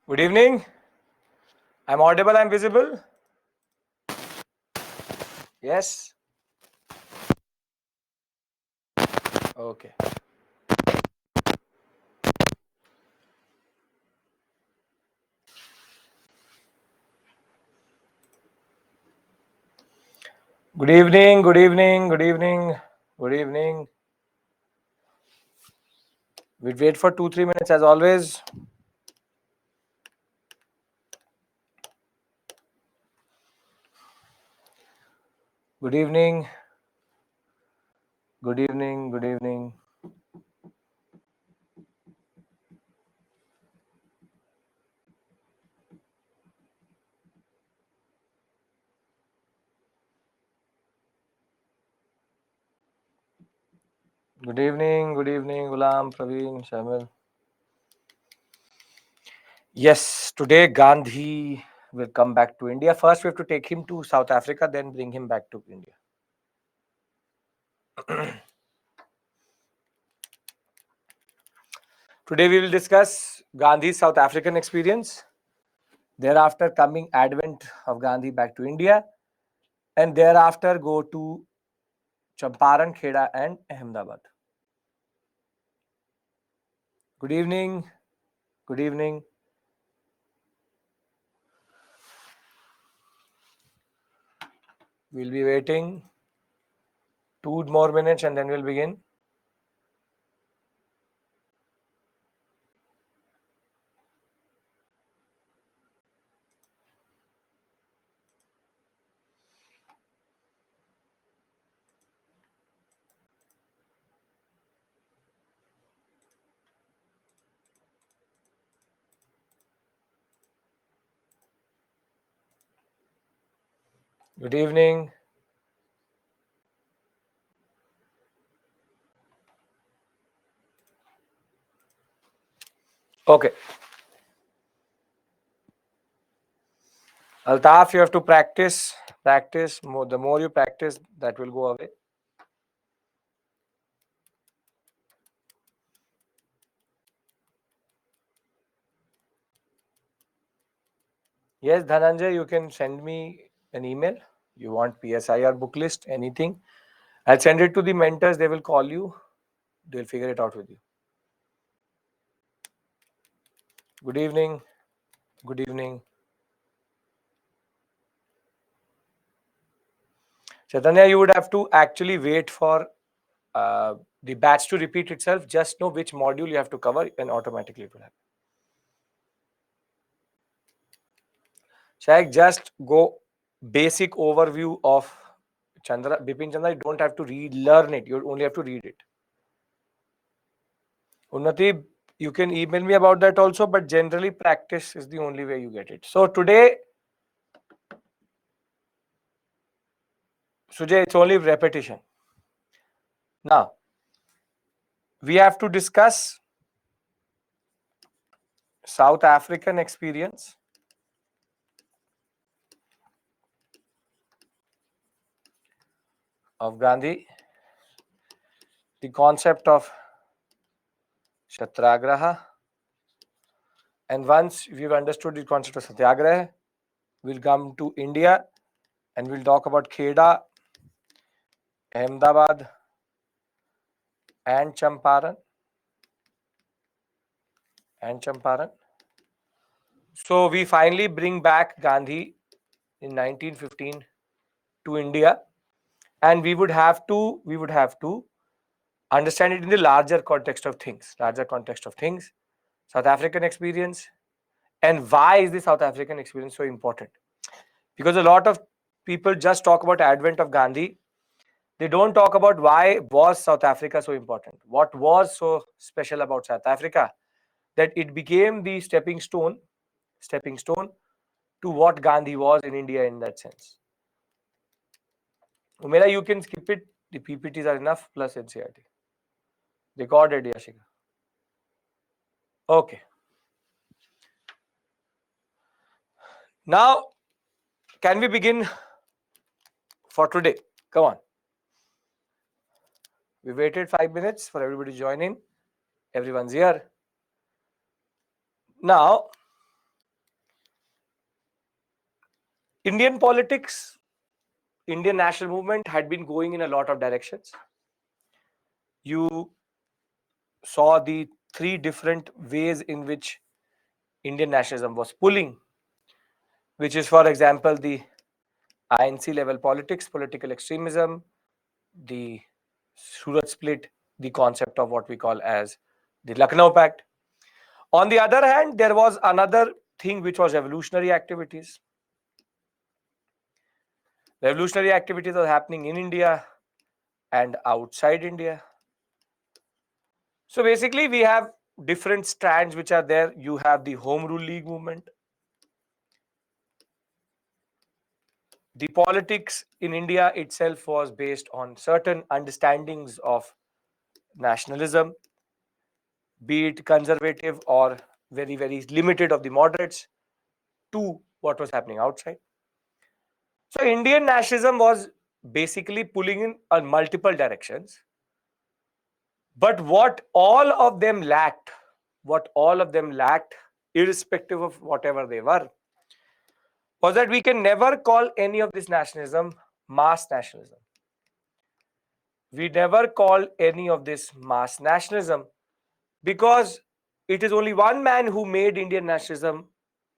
Good evening. I'm audible, I'm visible. Yes. Okay. Good evening, good evening, good evening, good evening. We'll wait for 2-3 minutes as always. Good evening. Good evening, good evening. Good evening, Ghulam, Praveen, Shamil. Yes, today Gandhi will come back to India. First, we have to take him to South Africa, then bring him back to India. Today, we will discuss Gandhi's South African experience, thereafter, coming advent of Gandhi back to India, and thereafter, go to Champaran, Kheda, and Ahmedabad. Good evening. Good evening. We'll be waiting 2 more minutes and then we'll begin. Good evening. Okay. Altaf, you have to practice. Practice. The more you practice, that will go away. Yes, Dhananjay, you can send me an email. You want PSIR book list, anything. I'll send it to the mentors. They will call you. They'll figure it out with you. Good evening. Good evening. Chaitanya, you would have to actually wait for the batch to repeat itself. Just know which module you have to cover and automatically it will happen. Shaikh, just go basic overview of Bipin Chandra. You don't have to learn it. You only have to read it. Unnati, you can email me about that also, but generally practice is the only way you get it. So today, Sujay, it's only repetition. Now, we have to discuss South African experience of Gandhi, the concept of Satyagraha, and once we've understood the concept of Satyagraha, we'll come to India and we'll talk about Kheda, Ahmedabad, and Champaran. So we finally bring back Gandhi in 1915 to India, and we would have to understand it in the larger context of things. South African experience, and why is the South African experience so important? Because a lot of people just talk about advent of Gandhi. They don't talk about why was South Africa so important. What was so special about South Africa that it became the stepping stone to what Gandhi was in India in that sense. Umela, you can skip it. The PPTs are enough plus NCRT. Recorded, Yashika. Okay. Now, can we begin for today? Come on. We waited 5 minutes for everybody to join in. Everyone's here. Now, Indian politics, Indian national movement had been going in a lot of directions. You saw the three different ways in which Indian nationalism was pulling, which is, for example, the INC level politics, political extremism, the Surat split, the concept of what we call as the Lucknow Pact. On the other hand, there was another thing which was revolutionary activities. Revolutionary activities are happening in India and outside India. So basically, we have different strands which are there. You have the Home Rule League movement. The politics in India itself was based on certain understandings of nationalism, be it conservative or very, very limited of the moderates, to what was happening outside. So Indian nationalism was basically pulling in on multiple directions. But what all of them lacked, irrespective of whatever they were, was that we can never call any of this nationalism mass nationalism. We never call any of this mass nationalism because it is only one man who made Indian nationalism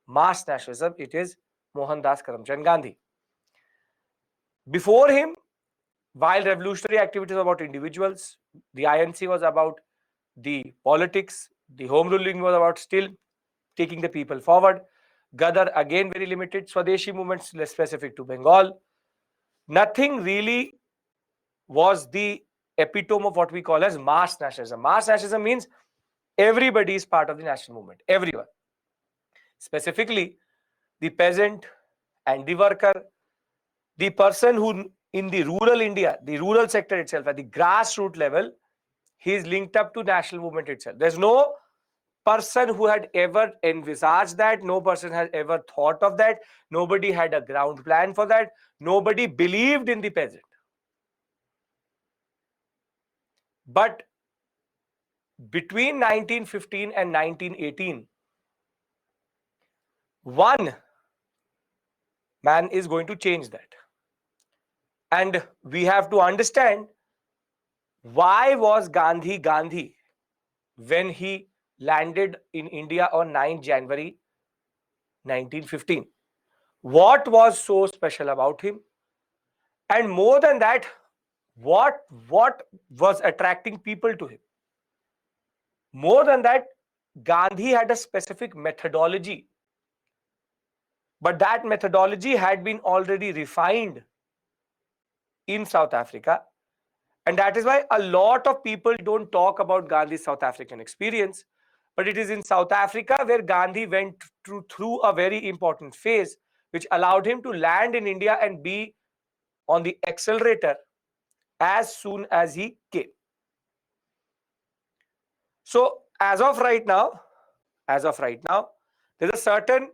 mass nationalism. It is Mohandas Karamchand Gandhi. Before him, while revolutionary activities were about individuals, the INC was about the politics, the home ruling was about still taking the people forward. Gadar, again, very limited. Swadeshi movements, less specific to Bengal. Nothing really was the epitome of what we call as mass nationalism. Mass nationalism means everybody is part of the national movement, everyone. Specifically, the peasant and the worker, the person who in the rural India, the rural sector itself, at the grassroots level, he is linked up to national movement itself. There's no person who had ever envisaged that. No person has ever thought of that. Nobody had a ground plan for that. Nobody believed in the peasant. But between 1915 and 1918, one man is going to change that. And we have to understand, why was Gandhi Gandhi when he landed in India on 9 January 1915? What was so special about him? And more than that, what was attracting people to him? More than that, Gandhi had a specific methodology, but that methodology had been already refined in South Africa. And that is why a lot of people don't talk about Gandhi's South African experience. But it is in South Africa where Gandhi went through a very important phase, which allowed him to land in India and be on the accelerator as soon as he came. So as of right now, there's a certain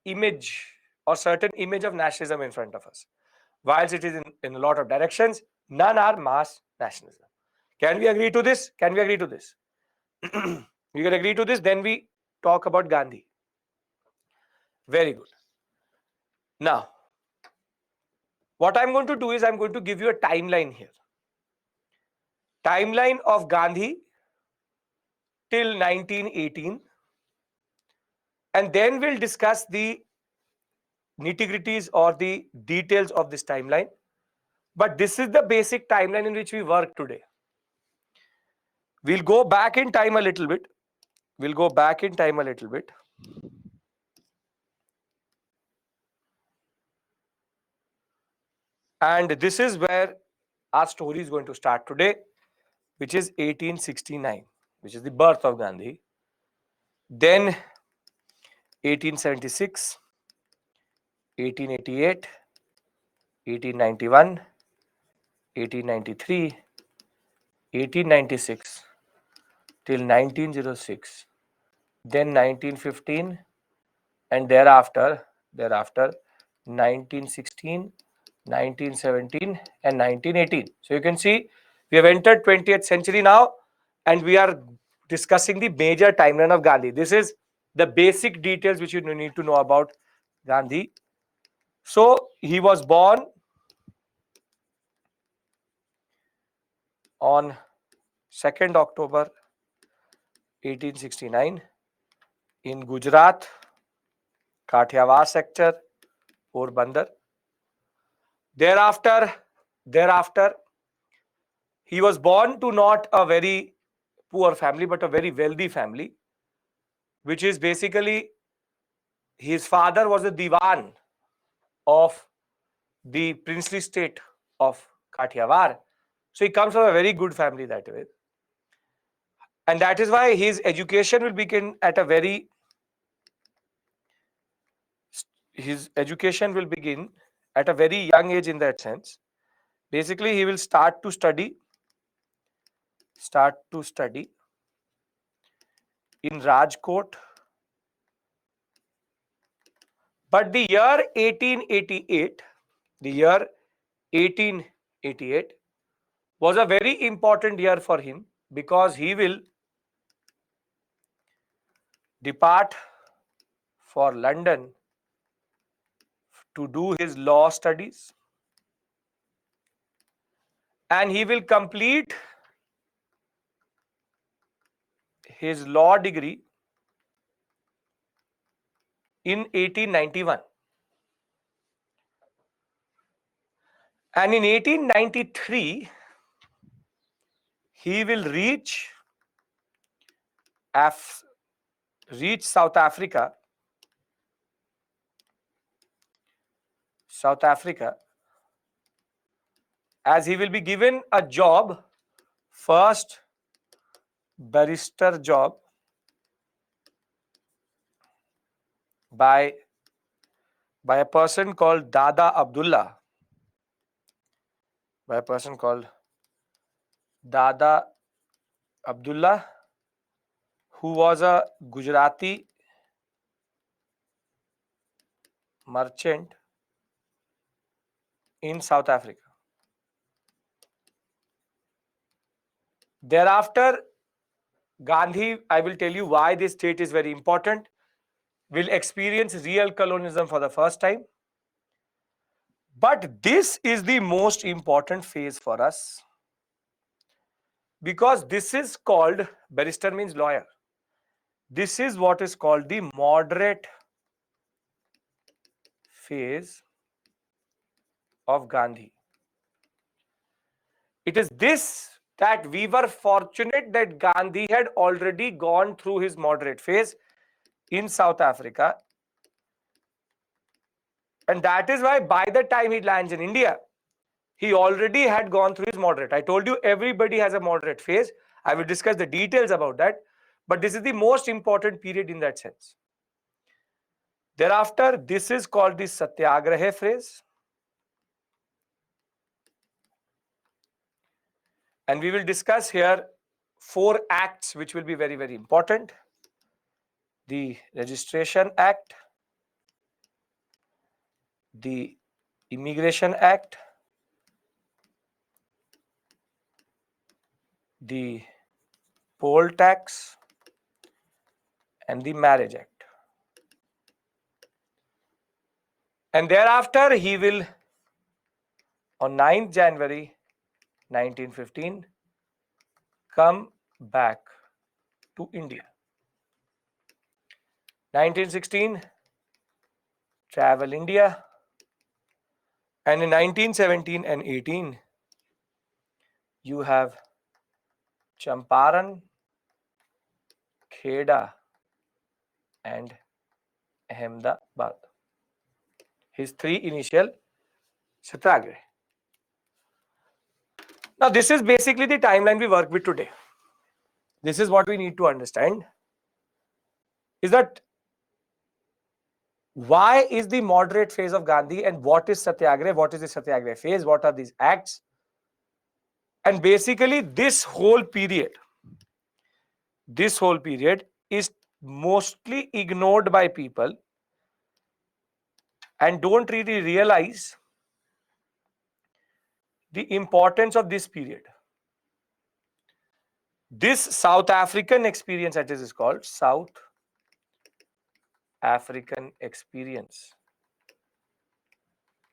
image of nationalism in front of us. Whilst it is in a lot of directions, none are mass nationalism. Can we agree to this? Can we agree to this? We can agree to this, then we talk about Gandhi. Very good. Now, what I'm going to do is I'm going to give you a timeline here. Timeline of Gandhi till 1918. And then we'll discuss the nitty-gritties or the details of this timeline. But this is the basic timeline in which we work today. We'll go back in time a little bit. And this is where our story is going to start today, which is 1869, which is the birth of Gandhi. Then 1876, 1888, 1891, 1893, 1896 till 1906, then 1915, and thereafter 1916, 1917 and 1918. So you can see we have entered 20th century now, and we are discussing the major timeline of Gandhi. This is the basic details which you need to know about Gandhi. So he was born on 2nd October 1869 in Gujarat, Kathiawar sector, Porbandar. Thereafter, he was born to not a very poor family, but a very wealthy family, which is basically his father was a diwan of the princely state of Kathiawar. So he comes from a very good family that way. And that is why his education will begin at a very young age in that sense. Basically, he will start to study in Rajkot. But the year 1888 was a very important year for him because he will depart for London to do his law studies, and he will complete his law degree in 1891. And in 1893, he will reach South Africa, as he will be given a job, first barrister job by a person called Dada Abdullah, who was a Gujarati merchant in South Africa. Thereafter, Gandhi, I will tell you why this state is very important, will experience real colonialism for the first time. But this is the most important phase for us because this is called, barrister means lawyer. This is what is called the moderate phase of Gandhi. It is this that we were fortunate that Gandhi had already gone through his moderate phase in South Africa. And that is why by the time he lands in India, he already had gone through his moderate. I told you everybody has a moderate phase. I will discuss the details about that. But this is the most important period in that sense. Thereafter, this is called the Satyagraha phase. And we will discuss here 4 acts which will be very, very important. The Registration Act, the Immigration Act, the Poll Tax, and the Marriage Act. And thereafter, he will, on 9th January 1915, come back to India. 1916, travel India. And in 1917 and 18, you have Champaran, Kheda, and Ahmedabad. His 3 initial Satyagraha. Now, this is basically the timeline we work with today. This is what we need to understand, is that why is the moderate phase of Gandhi and what is Satyagraha, what is the Satyagraha phase, what are these acts? And basically this whole period is mostly ignored by people and don't really realize the importance of this period. This South African experience, that is called South African experience.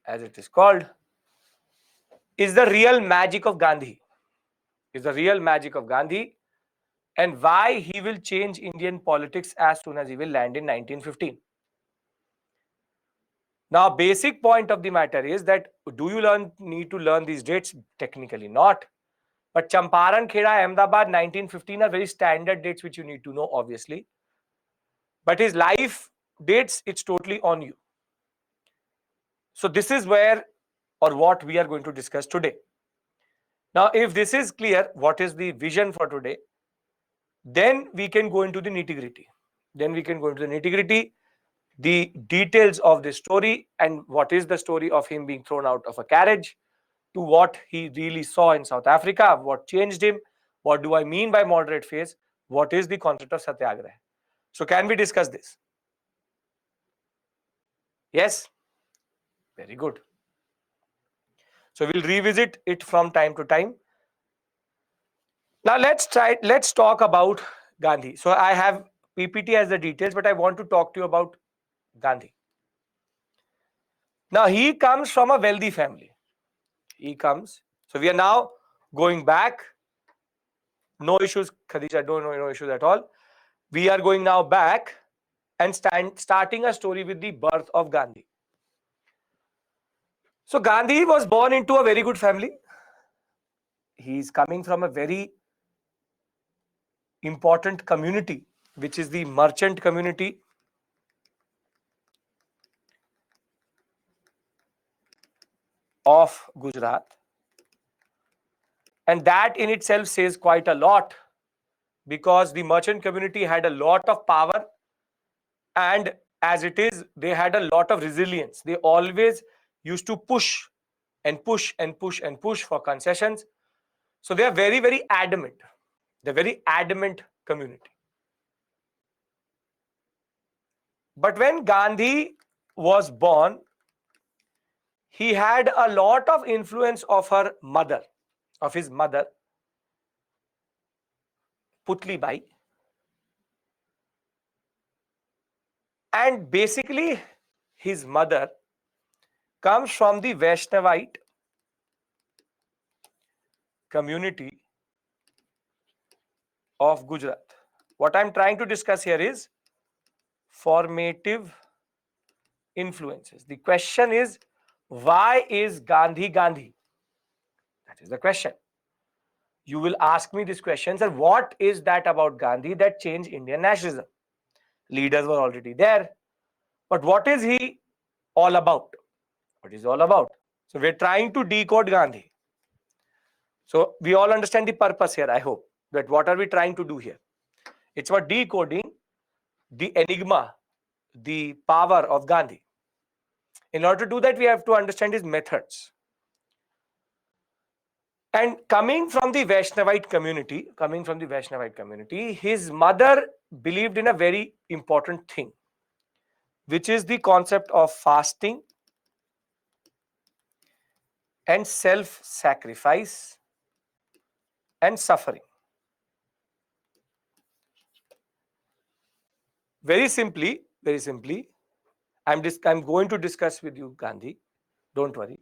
as it is called, is the real magic of Gandhi. Is the real magic of Gandhi, and why he will change Indian politics as soon as he will land in 1915. Now, basic point of the matter is that do you need to learn these dates? Technically not. But Champaran, Kheda, Ahmedabad, 1915 are very standard dates which you need to know, obviously. But his life dates, it's totally on you. So this is where or what we are going to discuss today. Now, if this is clear, what is the vision for today? Then we can go into the nitty-gritty. The details of the story, and what is the story of him being thrown out of a carriage, to what he really saw in South Africa, what changed him, what do I mean by moderate phase, what is the concept of Satyagraha. So can we discuss this? Yes? Very good. So we'll revisit it from time to time. Now let's talk about Gandhi. So I have PPT as the details, but I want to talk to you about Gandhi. Now he comes from a wealthy family. So we are now going back. No issues, Khadija, no issues at all. We are going now back and starting a story with the birth of Gandhi. So Gandhi was born into a very good family. He's coming from a very important community, which is the merchant community of Gujarat. And that in itself says quite a lot, because the merchant community had a lot of power, and as it is, they had a lot of resilience. They always used to push and push and push and push for concessions. So they are very, very adamant. They're very adamant community. But when Gandhi was born, he had a lot of influence of his mother, Putli Bai. And basically, his mother comes from the Vaishnavite community of Gujarat. What I'm trying to discuss here is formative influences. The question is, why is Gandhi Gandhi? That is the question. You will ask me these questions, and what is that about Gandhi that changed Indian nationalism? Leaders were already there, but what is he all about? What is he all about? So we're trying to decode Gandhi. So we all understand the purpose here, I hope, that what are we trying to do here? It's about decoding the enigma, the power of Gandhi. In order to do that, we have to understand his methods. And coming from the Vaishnavite community, his mother believed in a very important thing, which is the concept of fasting and self-sacrifice and suffering. Very simply, I'm going to discuss with you Gandhi. Don't worry.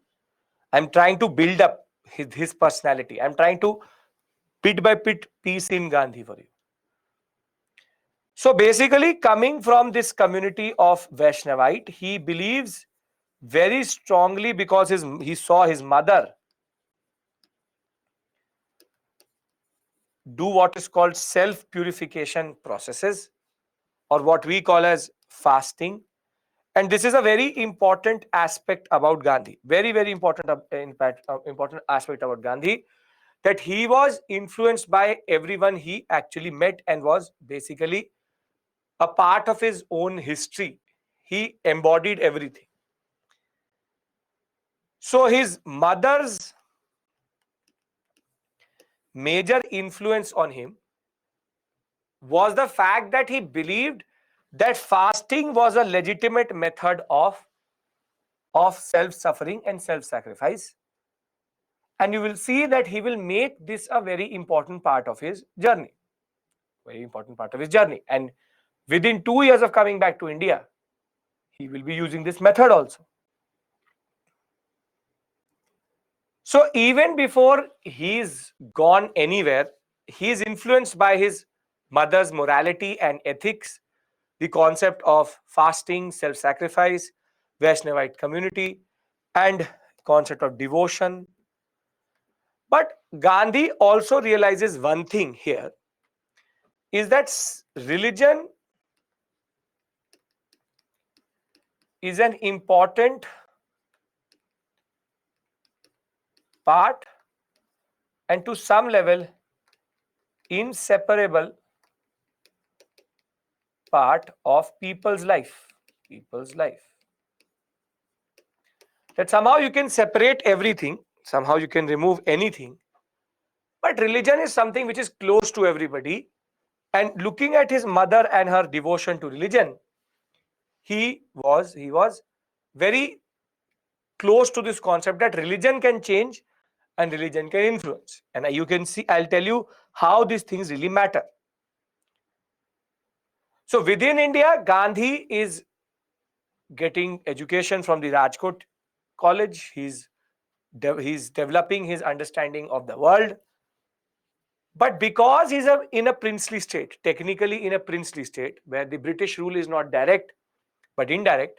I'm trying to build up his personality. I'm trying to bit by bit piece in Gandhi for you. So basically, coming from this community of Vaishnavite, he believes very strongly, because he saw his mother do what is called self-purification processes, or what we call as fasting. And this is a very important aspect about Gandhi. Very, very important, important aspect about Gandhi, that he was influenced by everyone he actually met and was basically a part of his own history. He embodied everything. So his mother's major influence on him was the fact that he believed that fasting was a legitimate method of self-suffering and self-sacrifice. And you will see that he will make this a very important part of his journey. And within 2 years of coming back to India, he will be using this method also. So even before he's gone anywhere, he's influenced by his mother's morality and ethics, the concept of fasting, self-sacrifice, Vaishnavite community, and concept of devotion. But Gandhi also realizes one thing here is that religion is an important part and to some level inseparable part of people's life. People's life. That somehow you can separate everything, somehow you can remove anything, but religion is something which is close to everybody. And looking at his mother and her devotion to religion, he was very close to this concept that religion can change and religion can influence. And you can see, I'll tell you how these things really matter. So within India, Gandhi is getting education from the Rajkot College. He's developing his understanding of the world. But because he's in a princely state, technically in a princely state, where the British rule is not direct but indirect,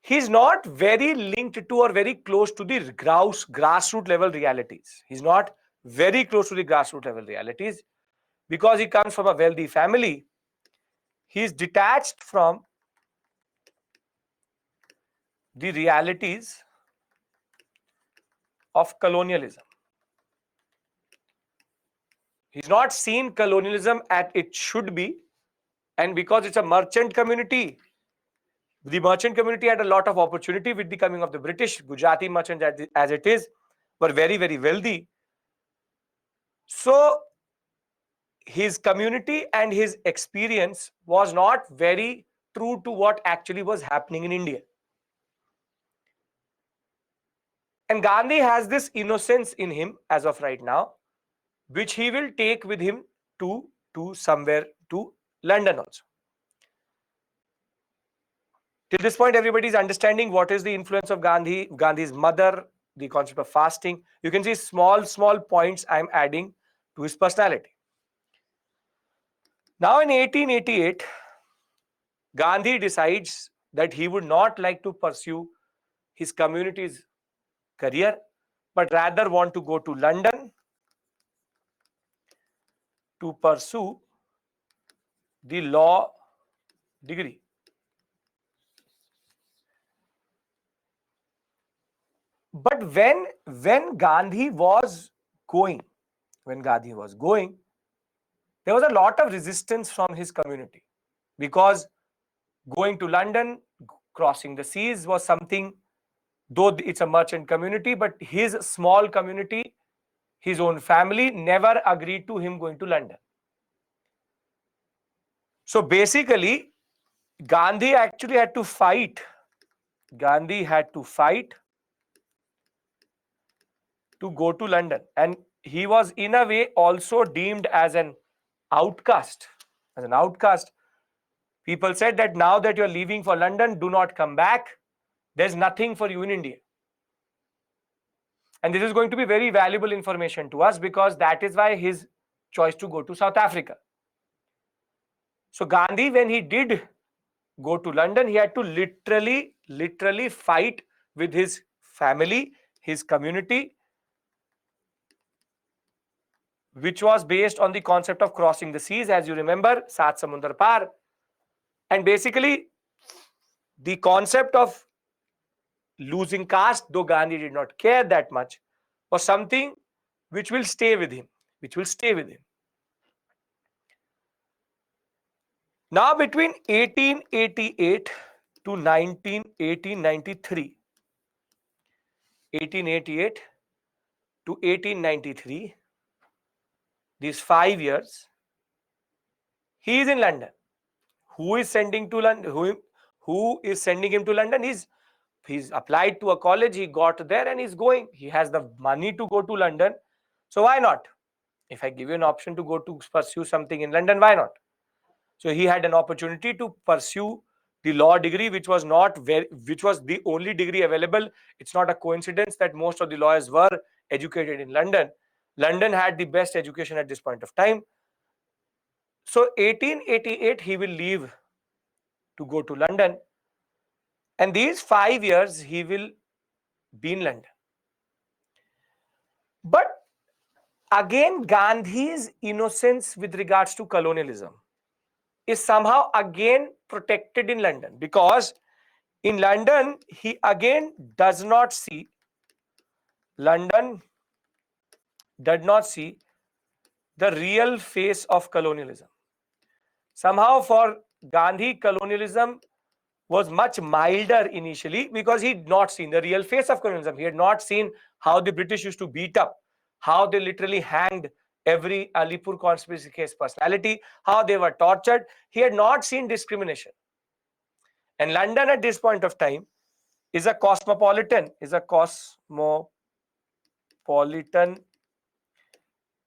he's not very linked to or very close to the grassroots level realities. He's not very close to the grassroots level realities because he comes from a wealthy family. He's detached from the realities of colonialism. He's not seen colonialism as it should be, and because it's a merchant community, the merchant community had a lot of opportunity with the coming of the British. Gujarati merchants, as it is, were very, very wealthy. So his community and his experience was not very true to what actually was happening in India. And Gandhi has this innocence in him as of right now, which he will take with him to somewhere to London also. Till this point, everybody is understanding what is the influence of Gandhi, Gandhi's mother, the concept of fasting. You can see small points I'm adding to his personality. Now in 1888, Gandhi decides that he would not like to pursue his community's career, but rather want to go to London to pursue the law degree. But when Gandhi was going, there was a lot of resistance from his community because going to London, crossing the seas was something, though it's a merchant community, but his small community, his own family never agreed to him going to London. So basically, Gandhi actually had to fight. Gandhi had to fight to go to London. And he was in a way also deemed as an outcast. As an outcast. People said that now that you're leaving for London, do not come back. There's nothing for you in India. And this is going to be very valuable information to us because that is why his choice to go to South Africa. So Gandhi, when he did go to London, he had to literally fight with his family, his community, which was based on the concept of crossing the seas, as you remember, Saat Samundar Par. And basically, the concept of losing caste, though Gandhi did not care that much, was something which will stay with him, Now, between 1888 to 1893, 1888 to 1893, these 5 years, he is in London. Who is sending to London? Who is sending him to London? He's applied to a college, he got there and he's going. He has the money to go to London. So why not? If I give you an option to go to pursue something in London, why not? So he had an opportunity to pursue the law degree, which was the only degree available. It's not a coincidence that most of the lawyers were educated in London. London had the best education at this point of time. So 1888, he will leave to go to London. And these 5 years, he will be in London. But again, Gandhi's innocence with regards to colonialism is somehow again protected in London, because in London, he again does not see, London did not see the real face of colonialism. Somehow for Gandhi, colonialism was much milder initially because he had not seen the real face of colonialism. He had not seen how the British used to beat up, how they literally hanged every Alipur conspiracy case personality, how they were tortured. He had not seen discrimination. And London at this point of time is a cosmopolitan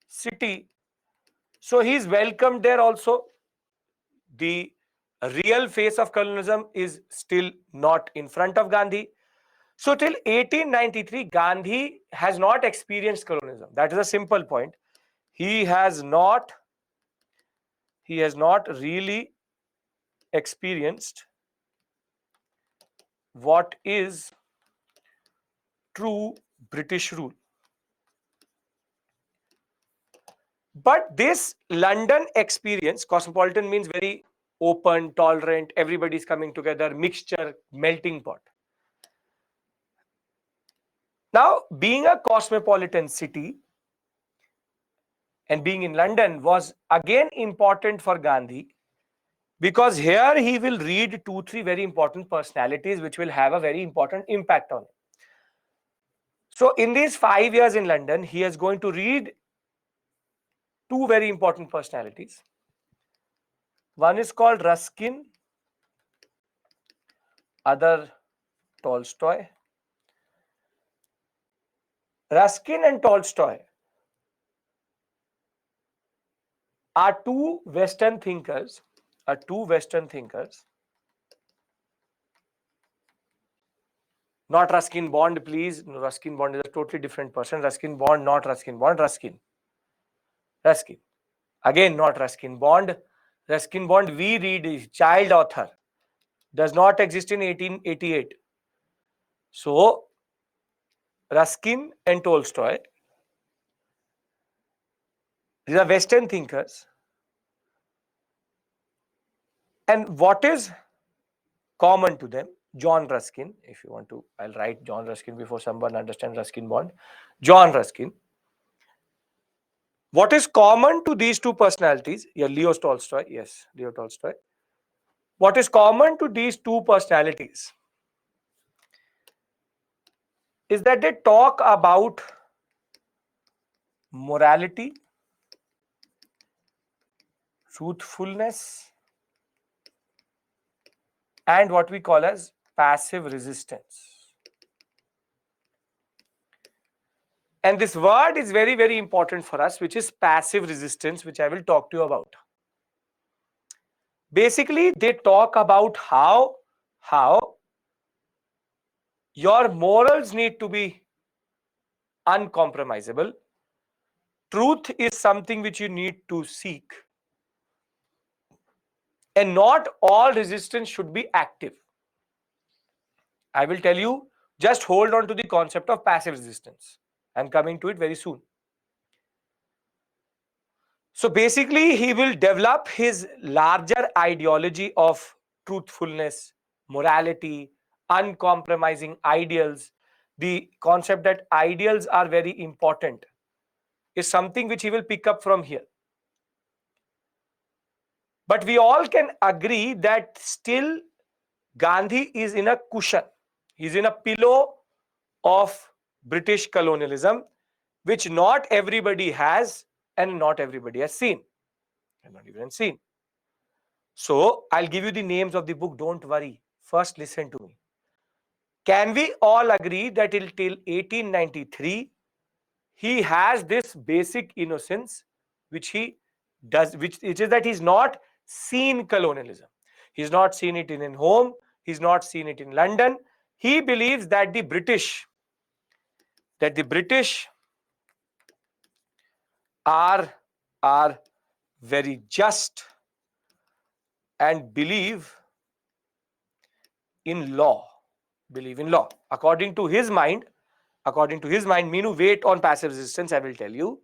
city. So he's welcomed there also. The real face of colonialism is still not in front of Gandhi. So till 1893, Gandhi has not experienced colonialism. That is a simple point. He has not really experienced what is true British rule. But this London experience, cosmopolitan means very open, tolerant, everybody's coming together, mixture, melting pot. Now, being a cosmopolitan city and being in London was again important for Gandhi, because here he will read 2-3 very important personalities which will have a very important impact on him. So in these 5 years in London, he is going to read 2 very important personalities. One is called Ruskin, other Tolstoy. Ruskin and Tolstoy are two Western thinkers. Not Ruskin Bond, please. No, Ruskin Bond is a totally different person. Ruskin Bond, not Ruskin Bond. Ruskin. Again, not Ruskin Bond. Ruskin Bond, we read, is child author. Does not exist in 1888. So, Ruskin and Tolstoy, these are Western thinkers. And what is common to them? John Ruskin, if you want to, I'll write John Ruskin before someone understands Ruskin Bond. John Ruskin. What is common to these two personalities? Yeah, Leo Tolstoy. Yes, Leo Tolstoy. What is common to these two personalities is that they talk about morality, truthfulness, and what we call as passive resistance. And this word is very, very important for us, which is passive resistance, which I will talk to you about. Basically, they talk about how your morals need to be uncompromisable. Truth is something which you need to seek. And not all resistance should be active. I will tell you, just hold on to the concept of passive resistance. I'm coming to it very soon. So basically, he will develop his larger ideology of truthfulness, morality, uncompromising ideals. The concept that ideals are very important is something which he will pick up from here. But we all can agree that still Gandhi is in a cushion. He's in a pillow of British colonialism, which not everybody has and not everybody has seen. And not even seen. So I'll give you the names of the book. Don't worry. First, listen to me. Can we all agree that till 1893, he has this basic innocence, which he does, which is that he's not seen colonialism. He's not seen it in home. He's not seen it in London. He believes that the British are very just and believe in law. According to his mind, Minu, wait on passive resistance, I will tell you.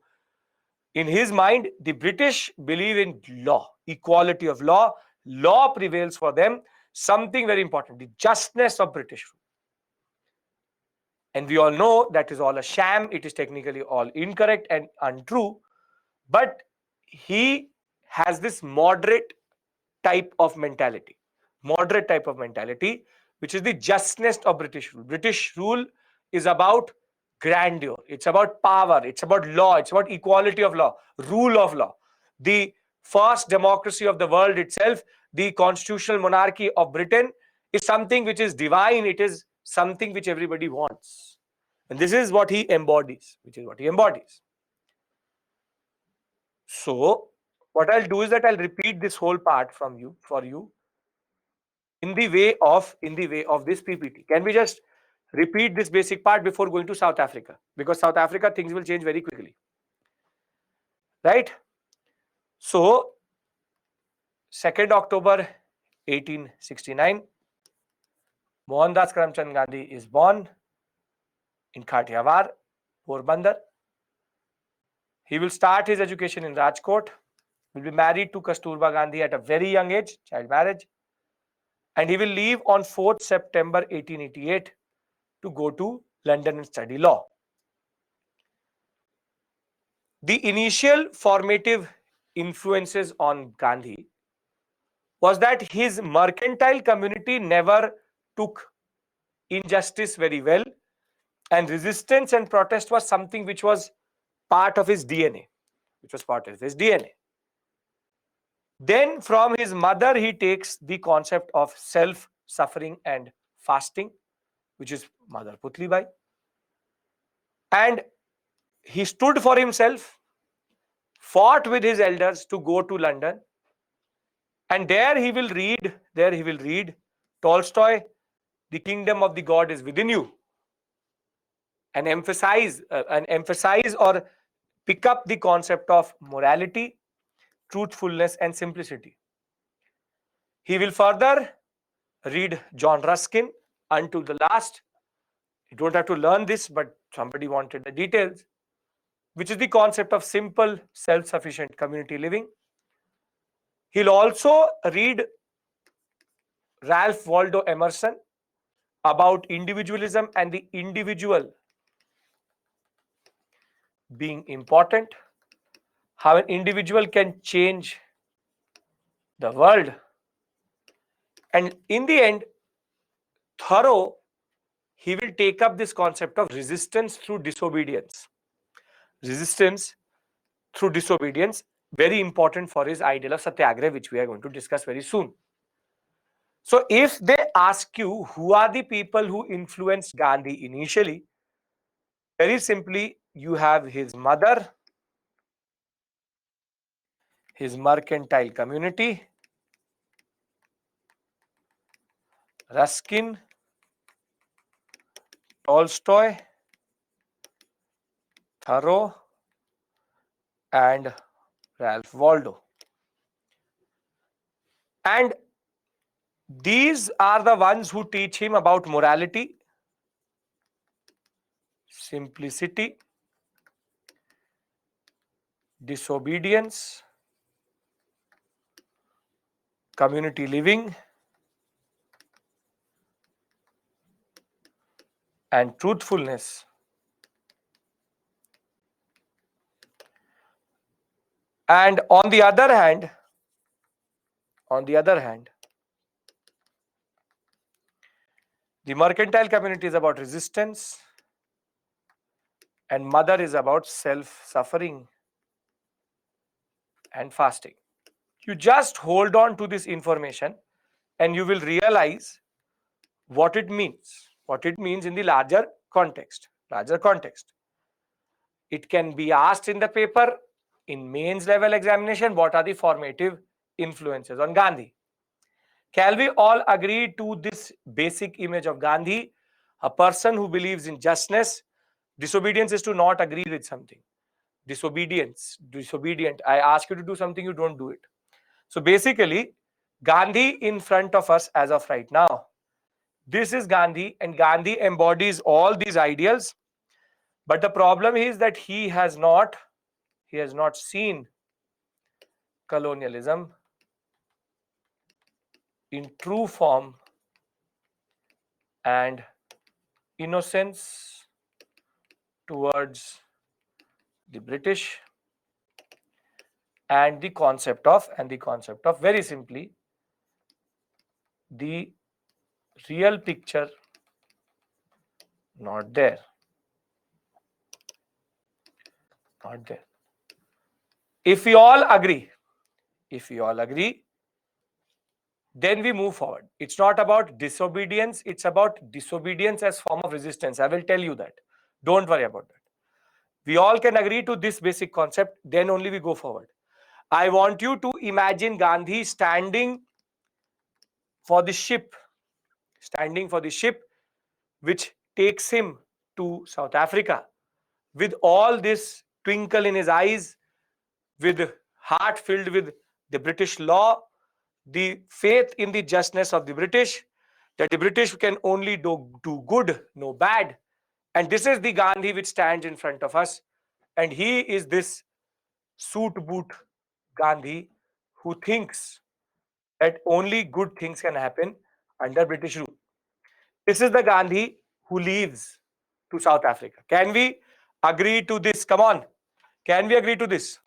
In his mind, the British believe in law, equality of law. Law prevails for them. Something very important, the justness of British rule. And we all know that is all a sham. It is technically all incorrect and untrue. But he has this moderate type of mentality, which is the justness of British rule. British rule is about grandeur, it's about power, it's about law, it's about equality of law, rule of law. The first democracy of the world itself, the constitutional monarchy of Britain, is something which is divine. It is something which everybody wants. And this is what he embodies, So, what I'll do is that I'll repeat this whole part for you in the way of this PPT. Can we just repeat this basic part before going to South Africa? Because South Africa, things will change very quickly, right? So, 2nd October 1869, Mohandas Karamchand Gandhi is born in Kathiawar, Porbandar. He will start his education in Rajkot. Will be married to Kasturba Gandhi at a very young age, child marriage. And he will leave on 4th September 1888 to go to London and study law. The initial formative influences on Gandhi was that his mercantile community never took injustice very well, and resistance and protest was something which was part of his DNA. Then from his mother, he takes the concept of self-suffering and fasting, which is Mother Putlibai. And he stood for himself, fought with his elders to go to London, and there he will read Tolstoy, The Kingdom of the God is Within You, and emphasize or pick up the concept of morality, truthfulness, and simplicity. He will further read John Ruskin until the last. You don't have to learn this, but somebody wanted the details, which is the concept of simple, self-sufficient community living. He'll also read Ralph Waldo Emerson about individualism and the individual being important, how an individual can change the world. And in the end, Thoreau, he will take up this concept of resistance through disobedience. Very important for his ideal of Satyagraha, which we are going to discuss very soon. So if they ask you who are the people who influenced Gandhi initially, very simply, you have his mother, his mercantile community, Ruskin, Tolstoy, Thoreau, and Ralph Waldo. And these are the ones who teach him about morality, simplicity, disobedience, community living, and truthfulness. And on the other hand, the mercantile community is about resistance, and mother is about self-suffering and fasting. You just hold on to this information and you will realize what it means. In the larger context. It can be asked in the paper, in mains level examination, what are the formative influences on Gandhi? Can we all agree to this basic image of Gandhi? A person who believes in justness. Disobedience is to not agree with something. Disobedient. I ask you to do something, you don't do it. So basically, Gandhi in front of us as of right now. This is Gandhi, and Gandhi embodies all these ideals. But the problem is that he has not seen colonialism in true form and innocence towards the British, and the concept of very simply the real picture not there. If we all agree, then we move forward. It's not about disobedience, it's about disobedience as form of resistance. I will tell you that. Don't worry about that. We all can agree to this basic concept, then only we go forward. I want you to imagine Gandhi standing for the ship which takes him to South Africa, with all this twinkle in his eyes, with heart filled with the British law, the faith in the justness of the British, that the British can only do good, no bad. And this is the Gandhi which stands in front of us. And he is this suit boot Gandhi who thinks that only good things can happen under British rule. This is the Gandhi who leaves to South Africa. Can we agree to this? Come on. Can we agree to this?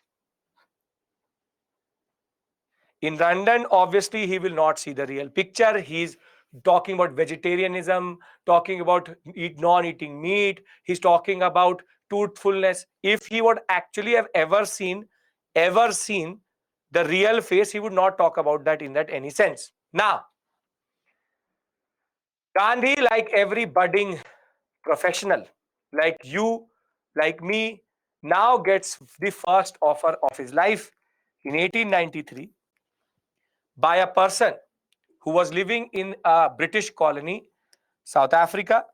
In London, obviously, he will not see the real picture. He's talking about vegetarianism, talking about non-eating meat. He's talking about truthfulness. If he would actually have ever seen the real face, he would not talk about that in that any sense. Now, Gandhi, like every budding professional, like you, like me, now gets the first offer of his life in 1893 by a person who was living in a British colony, South Africa.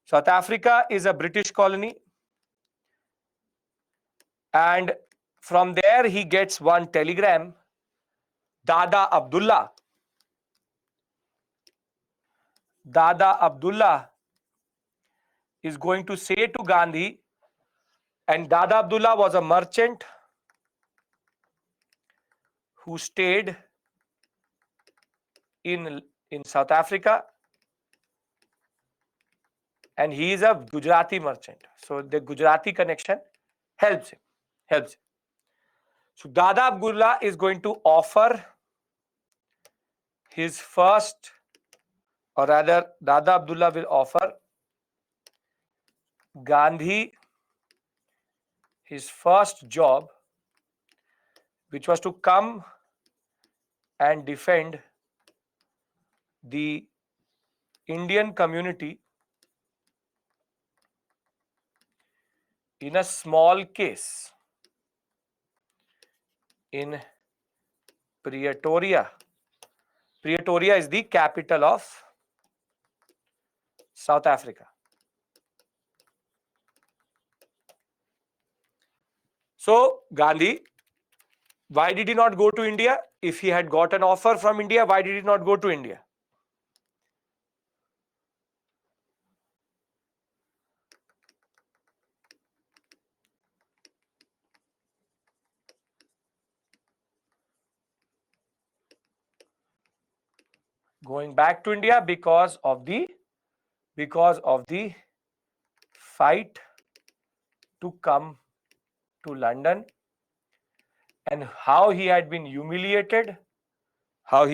South Africa is a British colony. And from there, he gets one telegram. Dada Abdullah is going to say to Gandhi, and Dada Abdullah was a merchant who stayed in South Africa, and he is a Gujarati merchant. So the Gujarati connection helps him. So Dada Abdullah is going to offer his first, or rather, Dada Abdullah will offer Gandhi his first job, which was to come and defend the Indian community in a small case in Pretoria. Pretoria is the capital of South Africa. So Gandhi, why did he not go to India? If he had got an offer from India, why did he not go to India? Going back to India because of the fight to come to London, and how he had been humiliated and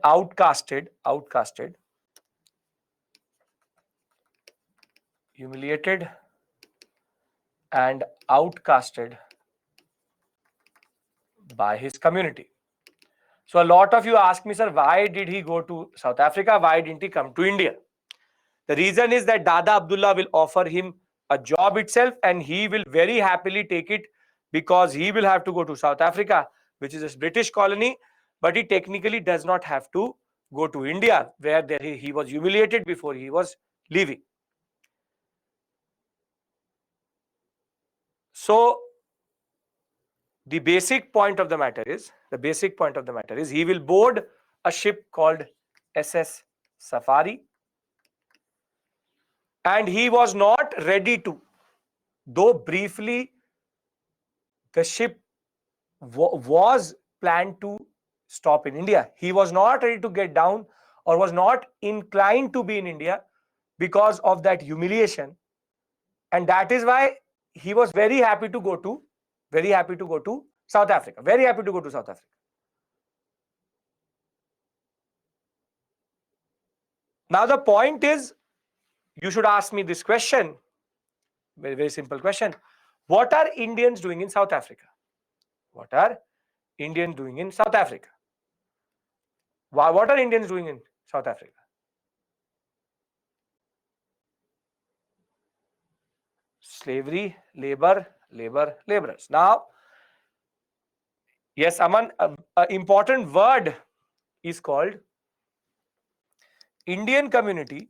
outcasted by his community. So a lot of you ask me, sir, why did he go to South Africa? Why didn't he come to India? The reason is that Dada Abdullah will offer him a job itself, and he will very happily take it, because he will have to go to South Africa, which is a British colony. but he technically does not have to go to India, where he was humiliated before he was leaving. So the basic point of the matter is he will board a ship called SS Safari, and he was not ready to, though briefly the ship was planned to stop in India. He was not ready to get down, or was not inclined to be in India because of that humiliation, and that is why he was very happy to go to South Africa. Very happy to go to South Africa. Now the point is, you should ask me this question, very, very simple question. What are Indians doing in South Africa? What are Indians doing in South Africa? What are Indians doing in South Africa? Slavery, laborers. Now, yes, Aman, an important word is called Indian community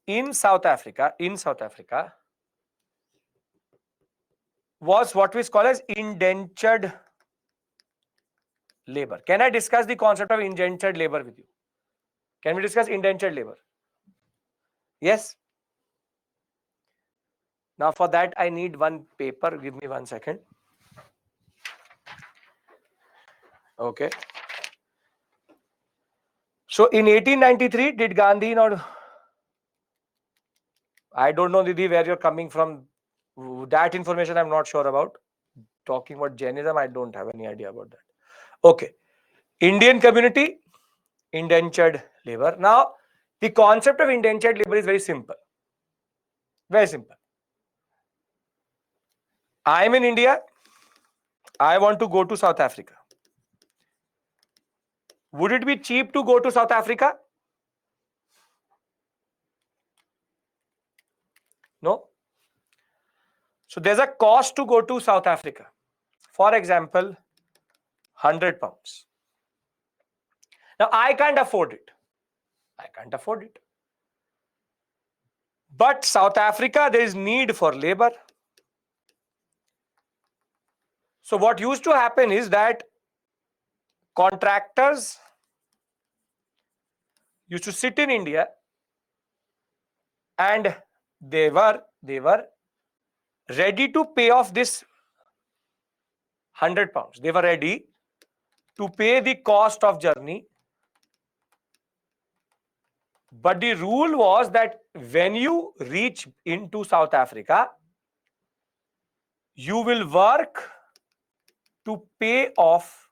in South Africa. Was what we call as indentured labor. Can I discuss the concept of indentured labor with you? Can we discuss indentured labor? Yes. Now for that I need one paper. Give me 1 second. Okay. So in 1893, did Gandhi not? I don't know, Didi, where you're coming from. That information I'm not sure about. Talking about Jainism, I don't have any idea about that. Okay. Indian community, indentured labor. Now, the concept of indentured labor is very simple. Very simple. I am in India. I want to go to South Africa. Would it be cheap to go to South Africa? No. So there's a cost to go to South Africa. For example, £100. Now I can't afford it. But South Africa, there is need for labor. So what used to happen is that contractors used to sit in India, and they were ready to pay off this £100. They were ready to pay the cost of journey. But the rule was that when you reach into South Africa, you will work to pay off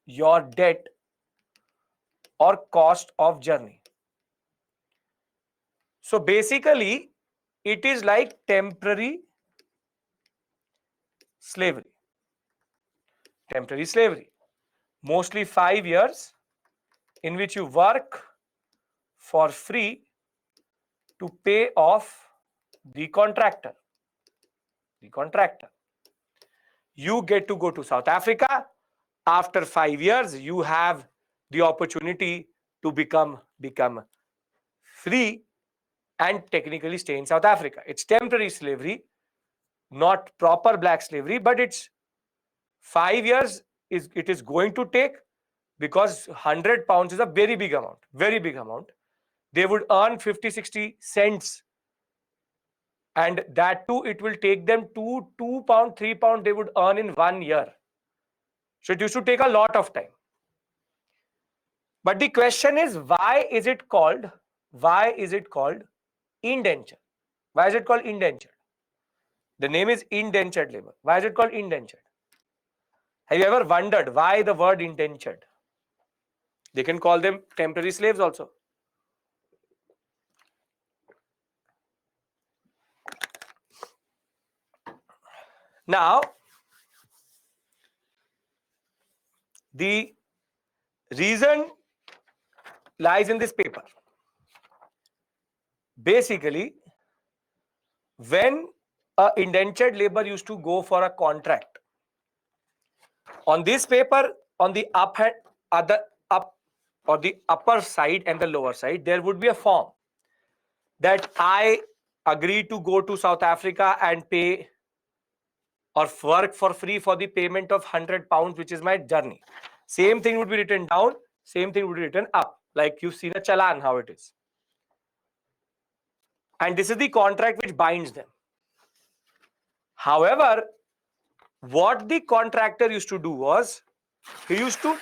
your debt or cost of journey. So basically, it is like temporary slavery. Mostly 5 years in which you work for free to pay off the contractor. You get to go to South Africa. After 5 years, you have the opportunity to become free and technically stay in South Africa. It's temporary slavery, not proper black slavery, but it's 5 years it is going to take, because £100 is a very big amount. They would earn 50-60 cents, and that too, it will take them £2, £3 they would earn in 1 year. So it used to take a lot of time. But the question is, why is it called indenture? Why is it called indenture? The name is indentured labor. Why is it called indentured? Have you ever wondered why the word indentured? They can call them temporary slaves also. Now, the reason lies in this paper. Basically, when a indentured labor used to go for a contract, On this paper, on the up or the upper side and the lower side, there would be a form that I agree to go to South Africa and pay or work for free for the payment of £100, which is my journey. Same thing would be written down, same thing would be written up, like you've seen a challan, how it is. And this is the contract which binds them. However, what the contractor used to do was, he used to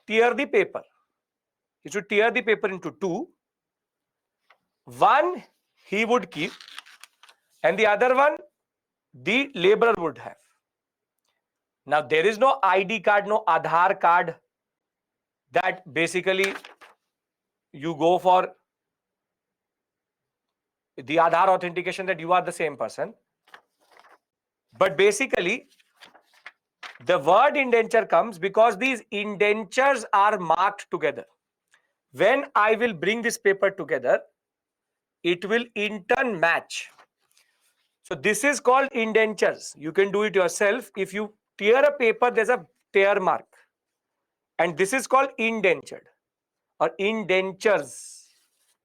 tear the paper. He should tear the paper into two. One he would keep, and the other one the laborer would have. Now, there is no ID card, no Aadhaar card that basically you go for the Aadhaar authentication that you are the same person. But basically, the word indenture comes because these indentures are marked together. When I will bring this paper together, it will in turn match. So this is called indentures. You can do it yourself. If you tear a paper, there's a tear mark. And this is called indentured or indentures.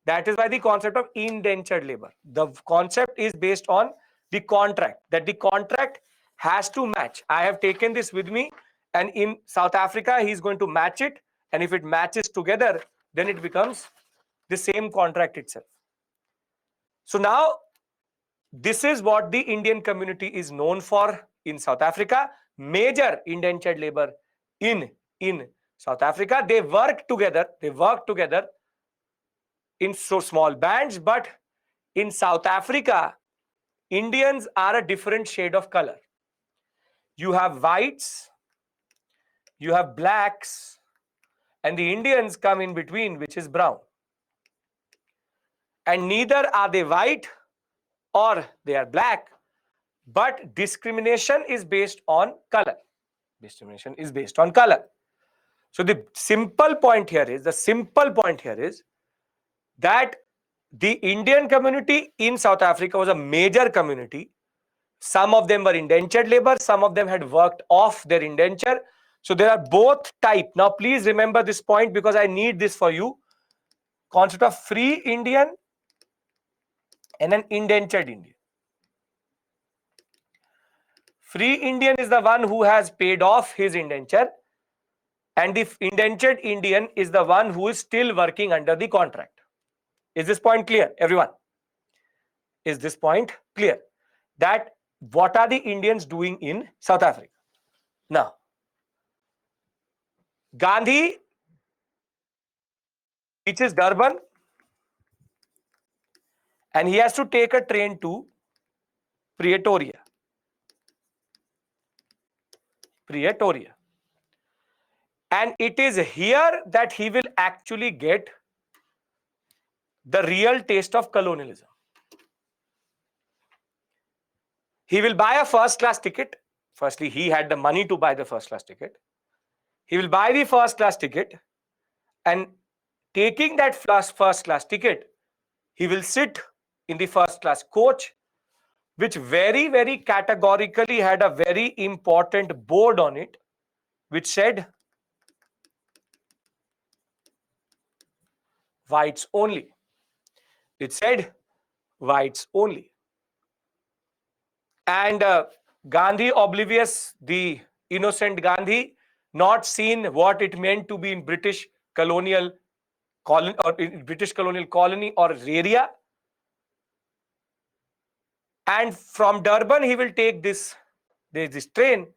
That is why the concept of indentured labor. The concept is based on the contract, that the contract has to match. I have taken this with me, and in South Africa, he's going to match it. And if it matches together, then it becomes the same contract itself. So now, this is what the Indian community is known for in South Africa. Major indentured labor in South Africa. They work together. In so small bands, but in South Africa, Indians are a different shade of color. You have whites, you have blacks, and the Indians come in between, which is brown. And neither are they white or they are black, but discrimination is based on color. Discrimination is based on color. So the simple point here is that the Indian community in South Africa was a major community. Some of them were indentured labor, some of them had worked off their indenture. So there are both type. Now please remember this point because I need this for you. Concept of free Indian and an indentured Indian. Free Indian is the one who has paid off his indenture, and the indentured Indian is the one who is still working under the contract. Is this point clear, everyone? Is this point clear? That what are the Indians doing in South Africa? Now, Gandhi reaches Durban and he has to take a train to Pretoria. And it is here that he will actually get the real taste of colonialism. He will buy a first class ticket. Firstly, he had the money to buy the first class ticket. He will buy the first class ticket, and taking that first class ticket, he will sit in the first class coach, which very, very categorically had a very important board on it, which said whites only. It said whites only. And Gandhi, oblivious, the innocent Gandhi, not seen what it meant to be in British colonial colony or area. And from Durban, he will take this train,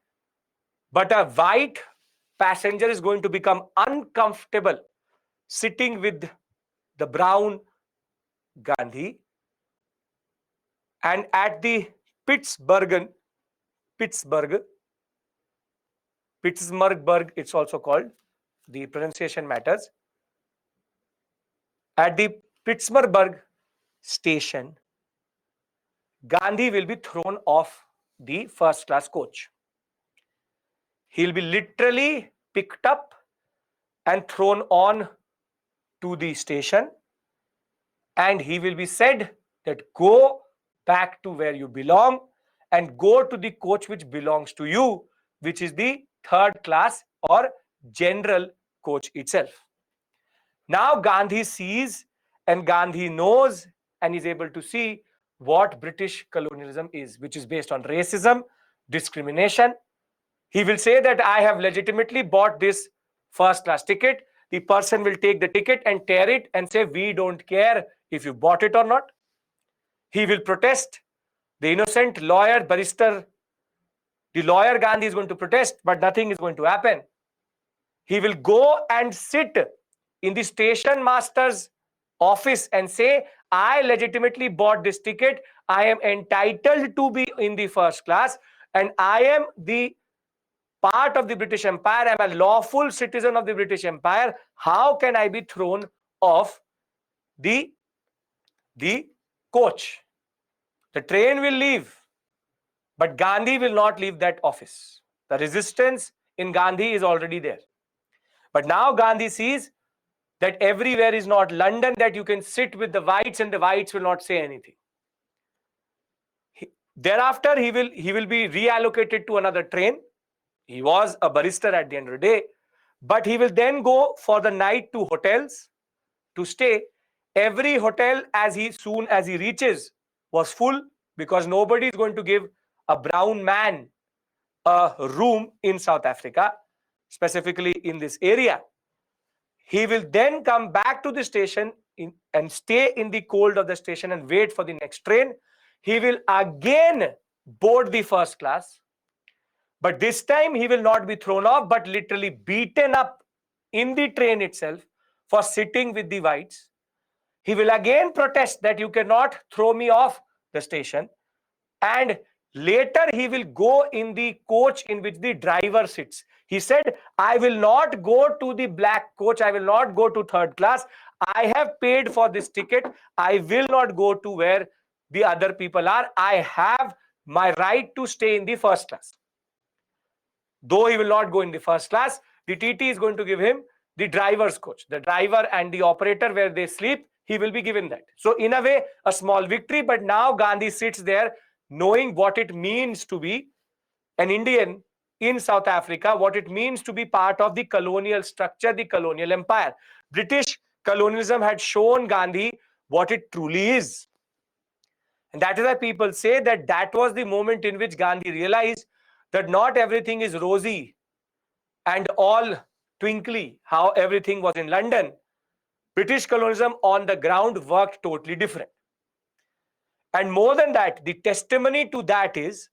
but a white passenger is going to become uncomfortable sitting with the brown Gandhi. And at the Pittsburgh, it's also called, the pronunciation matters. At the Pittsburgh station, Gandhi will be thrown off the first class coach. He'll be literally picked up and thrown on to the station, and he will be said that go back to where you belong and go to the coach which belongs to you, which is the third class or general coach itself. Now Gandhi sees and Gandhi knows and is able to see what British colonialism is, which is based on racism, discrimination. He will say that I have legitimately bought this first class ticket. The person will take the ticket and tear it and say, we don't care if you bought it or not. He will protest. The innocent lawyer, barrister, the lawyer Gandhi is going to protest, but nothing is going to happen. He will go and sit in the station master's office and say, I legitimately bought this ticket. I am entitled to be in the first class and I am the part of the British Empire. I'm a lawful citizen of the British Empire. How can I be thrown off the coach? The train will leave, but Gandhi will not leave that office. The resistance in Gandhi is already there. But now Gandhi sees that everywhere is not London, that you can sit with the whites and the whites will not say anything. Thereafter, he will be reallocated to another train. He was a barrister at the end of the day, but he will then go for the night to hotels to stay. Every hotel, soon as he reaches, was full because nobody is going to give a brown man a room in South Africa, specifically in this area. He will then come back to the station and stay in the cold of the station and wait for the next train. He will again board the first class, but this time he will not be thrown off, but literally beaten up in the train itself for sitting with the whites. He will again protest that you cannot throw me off the station. And later he will go in the coach in which the driver sits. He said, I will not go to the black coach. I will not go to third class. I have paid for this ticket. I will not go to where the other people are. I have my right to stay in the first class. Though he will not go in the first class, the TT is going to give him the driver's coach. The driver and the operator where they sleep, he will be given that. So in a way, a small victory, but now Gandhi sits there knowing what it means to be an Indian in South Africa, what it means to be part of the colonial structure, the colonial empire. British colonialism had shown Gandhi what it truly is. And that is why people say that that was the moment in which Gandhi realized that not everything is rosy and all twinkly, how everything was in London. British colonialism on the ground worked totally different. And more than that, the testimony to that is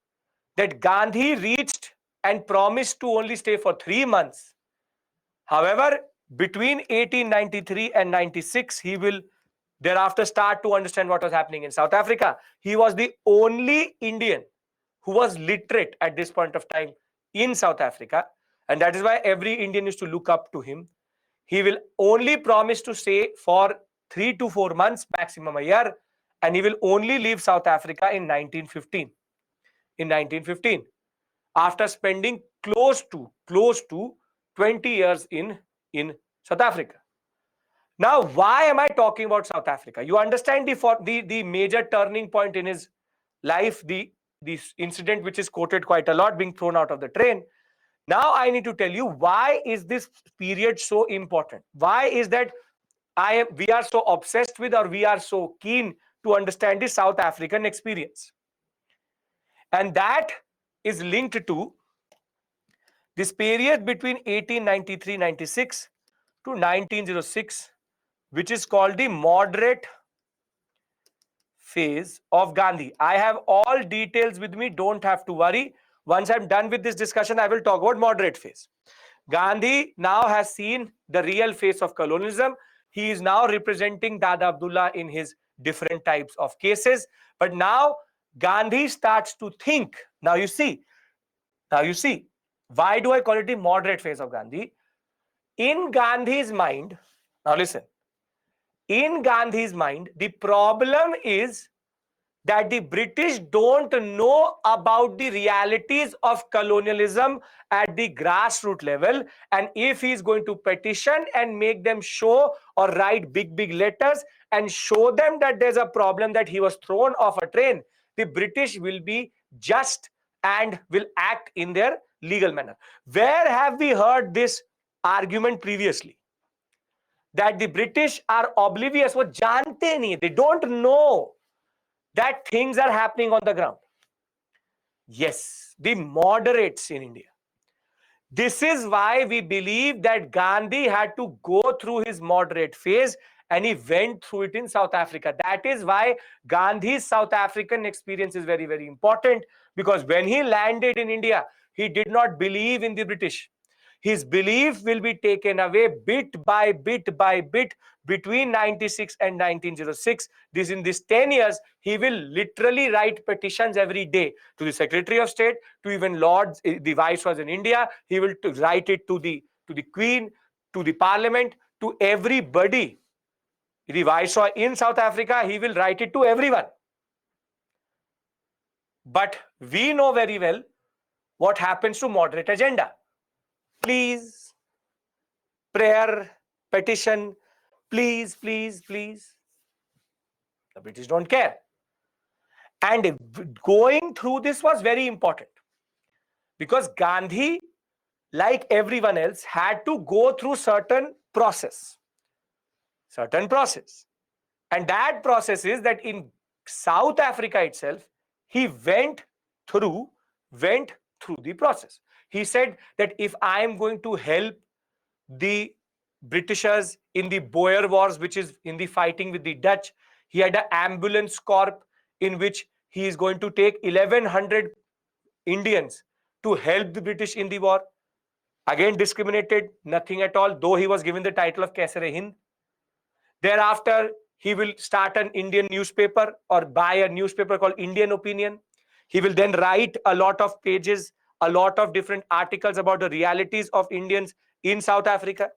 that Gandhi reached and promised to only stay for 3 months. However, between 1893 and 96, he will thereafter start to understand what was happening in South Africa. He was the only Indian who was literate at this point of time in South Africa. And that is why every Indian used to look up to him. He will only promise to stay for 3 to 4 months, maximum a year. And he will only leave South Africa in 1915. In 1915, after spending close to 20 years in South Africa. Now, why am I talking about South Africa? You understand the major turning point in his life, the incident which is quoted quite a lot, being thrown out of the train. Now I need to tell you, why is this period so important? Why is that we are so obsessed with, or we are so keen to understand the South African experience? And that is linked to this period between 1893-96 to 1906, which is called the moderate phase of Gandhi. I have all details with me, don't have to worry. Once I'm done with this discussion, I will talk about moderate phase. Gandhi now has seen the real face of colonialism. He is now representing Dada Abdullah in his different types of cases. But now Gandhi starts to think. Now you see, why do I call it the moderate phase of Gandhi? In Gandhi's mind, now listen, in Gandhi's mind, the problem is that the British don't know about the realities of colonialism at the grassroots level. And if he is going to petition and make them show or write big letters and show them that there's a problem, that he was thrown off a train, the British will be just and will act in their legal manner. Where have we heard this argument previously? That the British are oblivious, वो जानते नहीं, they don't know that things are happening on the ground. Yes, the moderates in India. This is why we believe that Gandhi had to go through his moderate phase, and he went through it in South Africa. That is why Gandhi's South African experience is very, very important, because when he landed in India, he did not believe in the British. His belief will be taken away bit by bit between 96 and 1906. In this 10 years, he will literally write petitions every day to the Secretary of State, to even Lords, the Viceroys in India. He will write it to the Queen, to the Parliament, to everybody. The Viceroy in South Africa, he will write it to everyone. But we know very well what happens to moderate agenda. Please, prayer, petition, please, please, please. The British don't care. And going through this was very important, because Gandhi, like everyone else, had to go through certain process. And that process is that in South Africa itself, he went through the process. He said that if I am going to help the Britishers in the Boer Wars, which is in the fighting with the Dutch, he had an ambulance corps in which he is going to take 1,100 Indians to help the British in the war. Again, discriminated, nothing at all, though he was given the title of Kaisar-e-Hind. Thereafter, he will start an Indian newspaper, or buy a newspaper called Indian Opinion. He will then write a lot of pages, a lot of different articles about the realities of Indians in South Africa.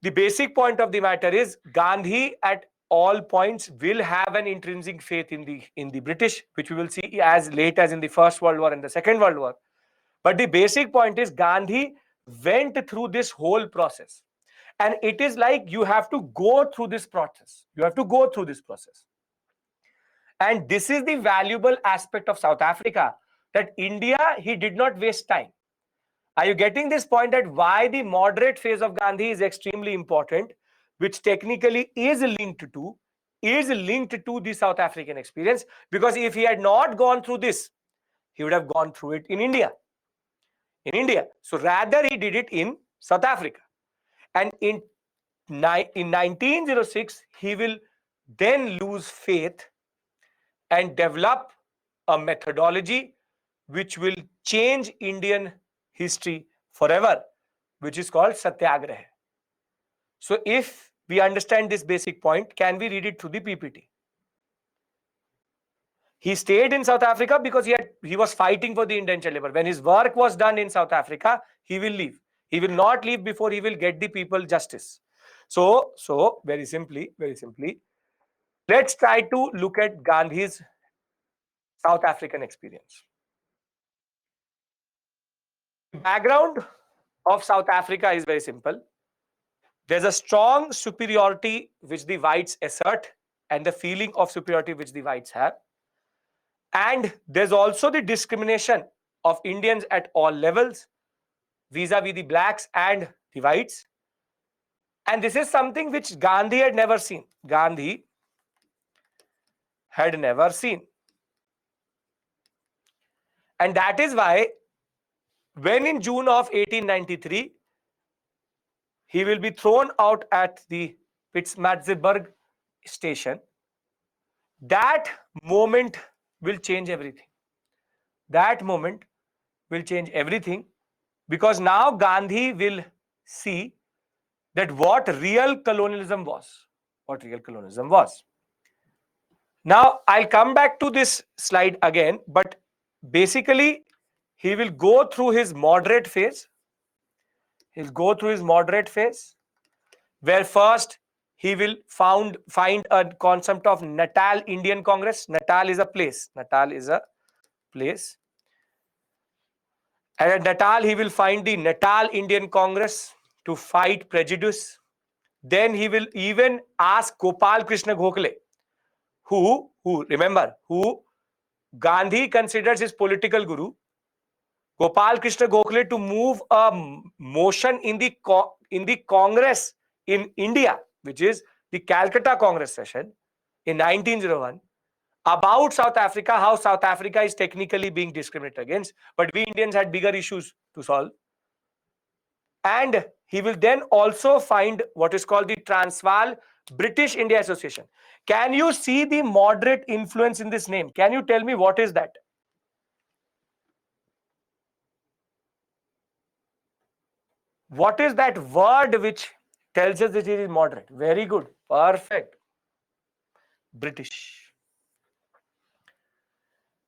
The basic point of the matter is Gandhi at all points will have an intrinsic faith in the British, which we will see as late as in the First World War and the Second World War. But the basic point is Gandhi went through this whole process. And it is like you have to go through this process. And this is the valuable aspect of South Africa, that India, he did not waste time. Are you getting this point, that why the moderate phase of Gandhi is extremely important, which technically is linked to the South African experience? Because if he had not gone through this, he would have gone through it in India. So rather he did it in South Africa. And in 1906, he will then lose faith and develop a methodology which will change Indian history forever, which is called Satyagraha. So if we understand this basic point, can we read it through the PPT? He stayed in South Africa because he was fighting for the indentured labor. When his work was done in South Africa, he will leave. He will not leave before he will get the people justice. So very simply, let's try to look at Gandhi's South African experience. The background of South Africa is very simple. There's a strong superiority which the whites assert, and the feeling of superiority which the whites have. And there's also the discrimination of Indians at all levels, vis-a-vis the blacks and the whites. And this is something which Gandhi had never seen. And that is why when in June of 1893, he will be thrown out at the Pietermaritzburg station, that moment will change everything. Because now Gandhi will see that what real colonialism was. Now, I'll come back to this slide again, but basically, he will go through his moderate phase. Where first he will find a concept of Natal Indian Congress. Natal is a place. And at Natal, he will find the Natal Indian Congress to fight prejudice. Then he will even ask Gopal Krishna Gokhale, who Gandhi considers his political guru. Gopal Krishna Gokhale to move a motion in the Congress in India, which is the Calcutta Congress session in 1901, about South Africa, how South Africa is technically being discriminated against, but we Indians had bigger issues to solve. And he will then also find what is called the Transvaal British India Association. Can you see the moderate influence in this name? Can you tell me what is that? What is that word which tells us that it is moderate? Very good. Perfect. British.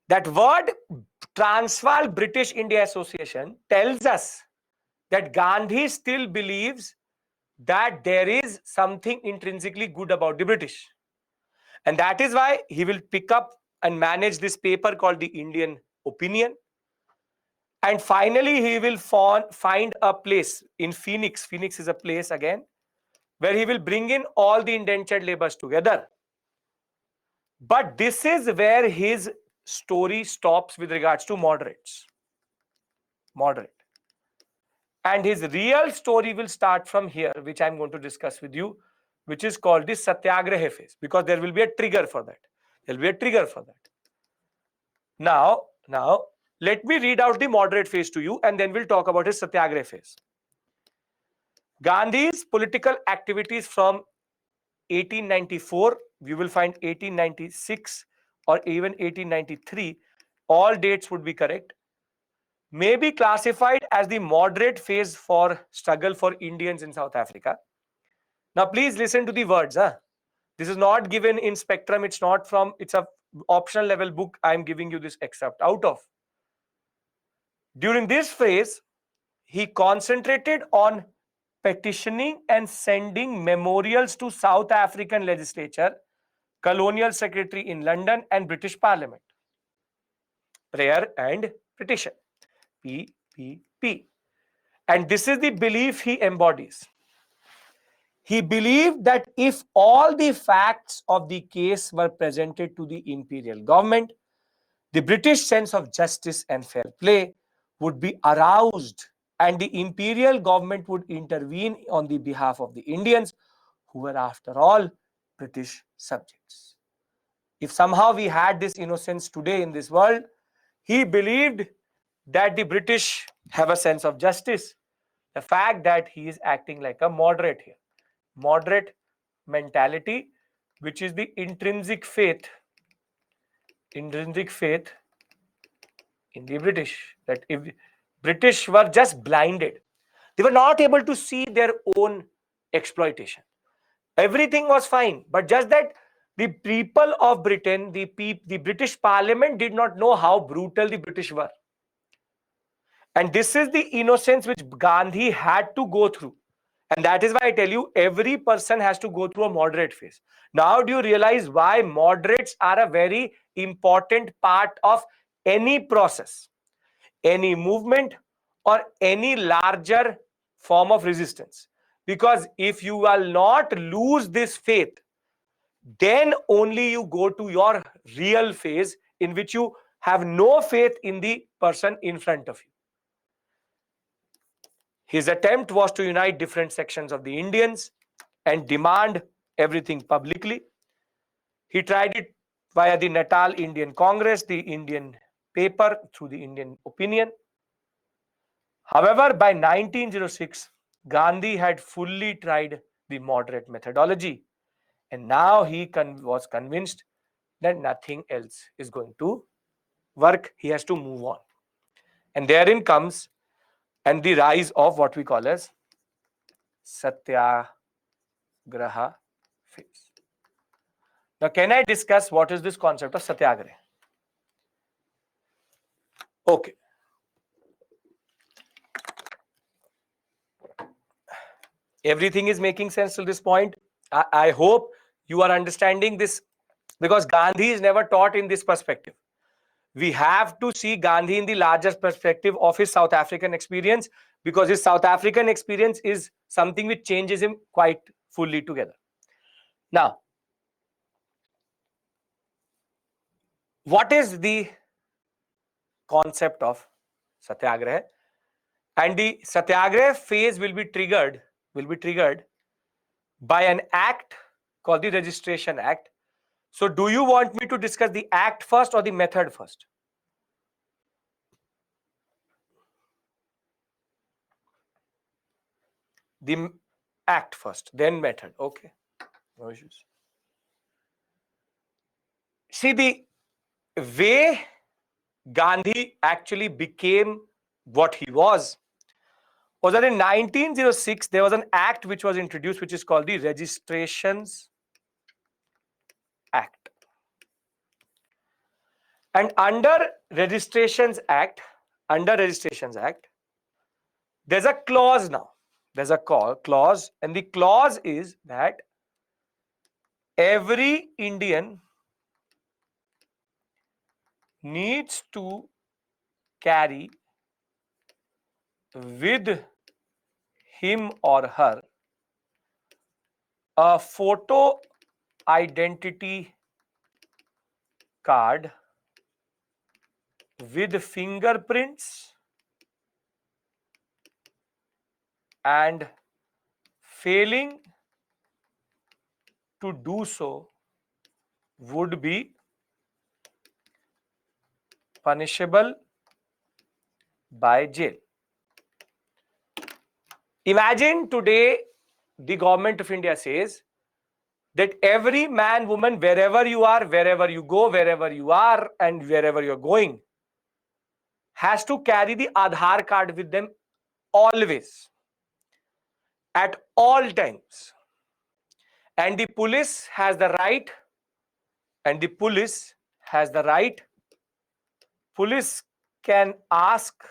That word Transvaal British India Association tells us that Gandhi still believes that there is something intrinsically good about the British. And that is why he will pick up and manage this paper called the Indian Opinion. And finally, he will find a place in Phoenix. Phoenix is a place again where he will bring in all the indentured laborers together. But this is where his story stops with regards to moderates. Moderate. And his real story will start from here, which I'm going to discuss with you, which is called the Satyagraha phase, because there will be a trigger for that. There will be a trigger for that. Now, let me read out the moderate phase to you, and then we'll talk about his Satyagraha phase. Gandhi's political activities from 1894, you will find 1896 or even 1893, all dates would be correct, may be classified as the moderate phase for struggle for Indians in South Africa. Now, please listen to the words. This is not given in Spectrum. It's not from, it's a optional level book I'm giving you this excerpt out of. During this phase, he concentrated on petitioning and sending memorials to South African legislature, colonial secretary in London, and British Parliament. Prayer and petition. PPP. And this is the belief he embodies. He believed that if all the facts of the case were presented to the imperial government, the British sense of justice and fair play would be aroused, and the imperial government would intervene on the behalf of the Indians, who were, after all, British subjects. If somehow we had this innocence today in this world, he believed that the British have a sense of justice. The fact that he is acting like a moderate here. Moderate mentality, which is the intrinsic faith in the British, that if British were just blinded, they were not able to see their own exploitation. Everything was fine, but just that the people of Britain, the British Parliament did not know how brutal the British were. And this is the innocence which Gandhi had to go through. And that is why I tell you, every person has to go through a moderate phase. Now, do you realize why moderates are a very important part of any process, any movement, or any larger form of resistance? Because if you will not lose this faith, then only you go to your real phase, in which you have no faith in the person in front of you. His attempt was to unite different sections of the Indians and demand everything publicly. He tried it via the Natal Indian Congress, the Indian paper, through the Indian Opinion. However, by 1906, Gandhi had fully tried the moderate methodology, and now he was convinced that nothing else is going to work. He has to move on. And therein comes and the rise of what we call as Satyagraha phase. Now, can I discuss what is this concept of Satyagraha? Okay. Everything is making sense till this point. I hope you are understanding this, because Gandhi is never taught in this perspective. We have to see Gandhi in the larger perspective of his South African experience, because his South African experience is something which changes him quite fully together. Now, what is the concept of Satyagraha. And the Satyagraha phase will be triggered by an act called the Registration Act. So do you want me to discuss the act first or the method first? The act first, then method. Okay, no issues. See, the way Gandhi actually became what he was that in 1906 there was an act which was introduced which is called the Registrations Act. And under Registrations Act, there's a clause now. There's a clause, and the clause is that every Indian needs to carry with him or her a photo identity card with fingerprints and failing to do so would be punishable by jail. Imagine today the government of India says that every man, woman, wherever you are, wherever you go, wherever you are, and wherever you're going, has to carry the Aadhaar card with them always, at all times. And the police has the right, police can ask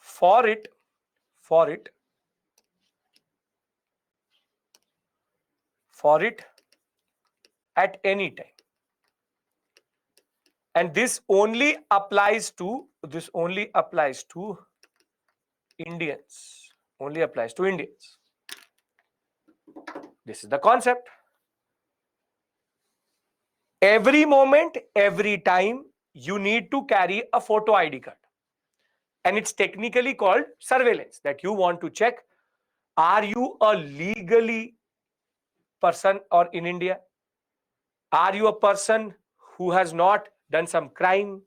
for it at any time. And this only applies to Indians. This is the concept. Every moment, every time, you need to carry a photo ID card. And it's technically called surveillance, that you want to check, are you a legally person or in India? Are you a person who has not done some crime?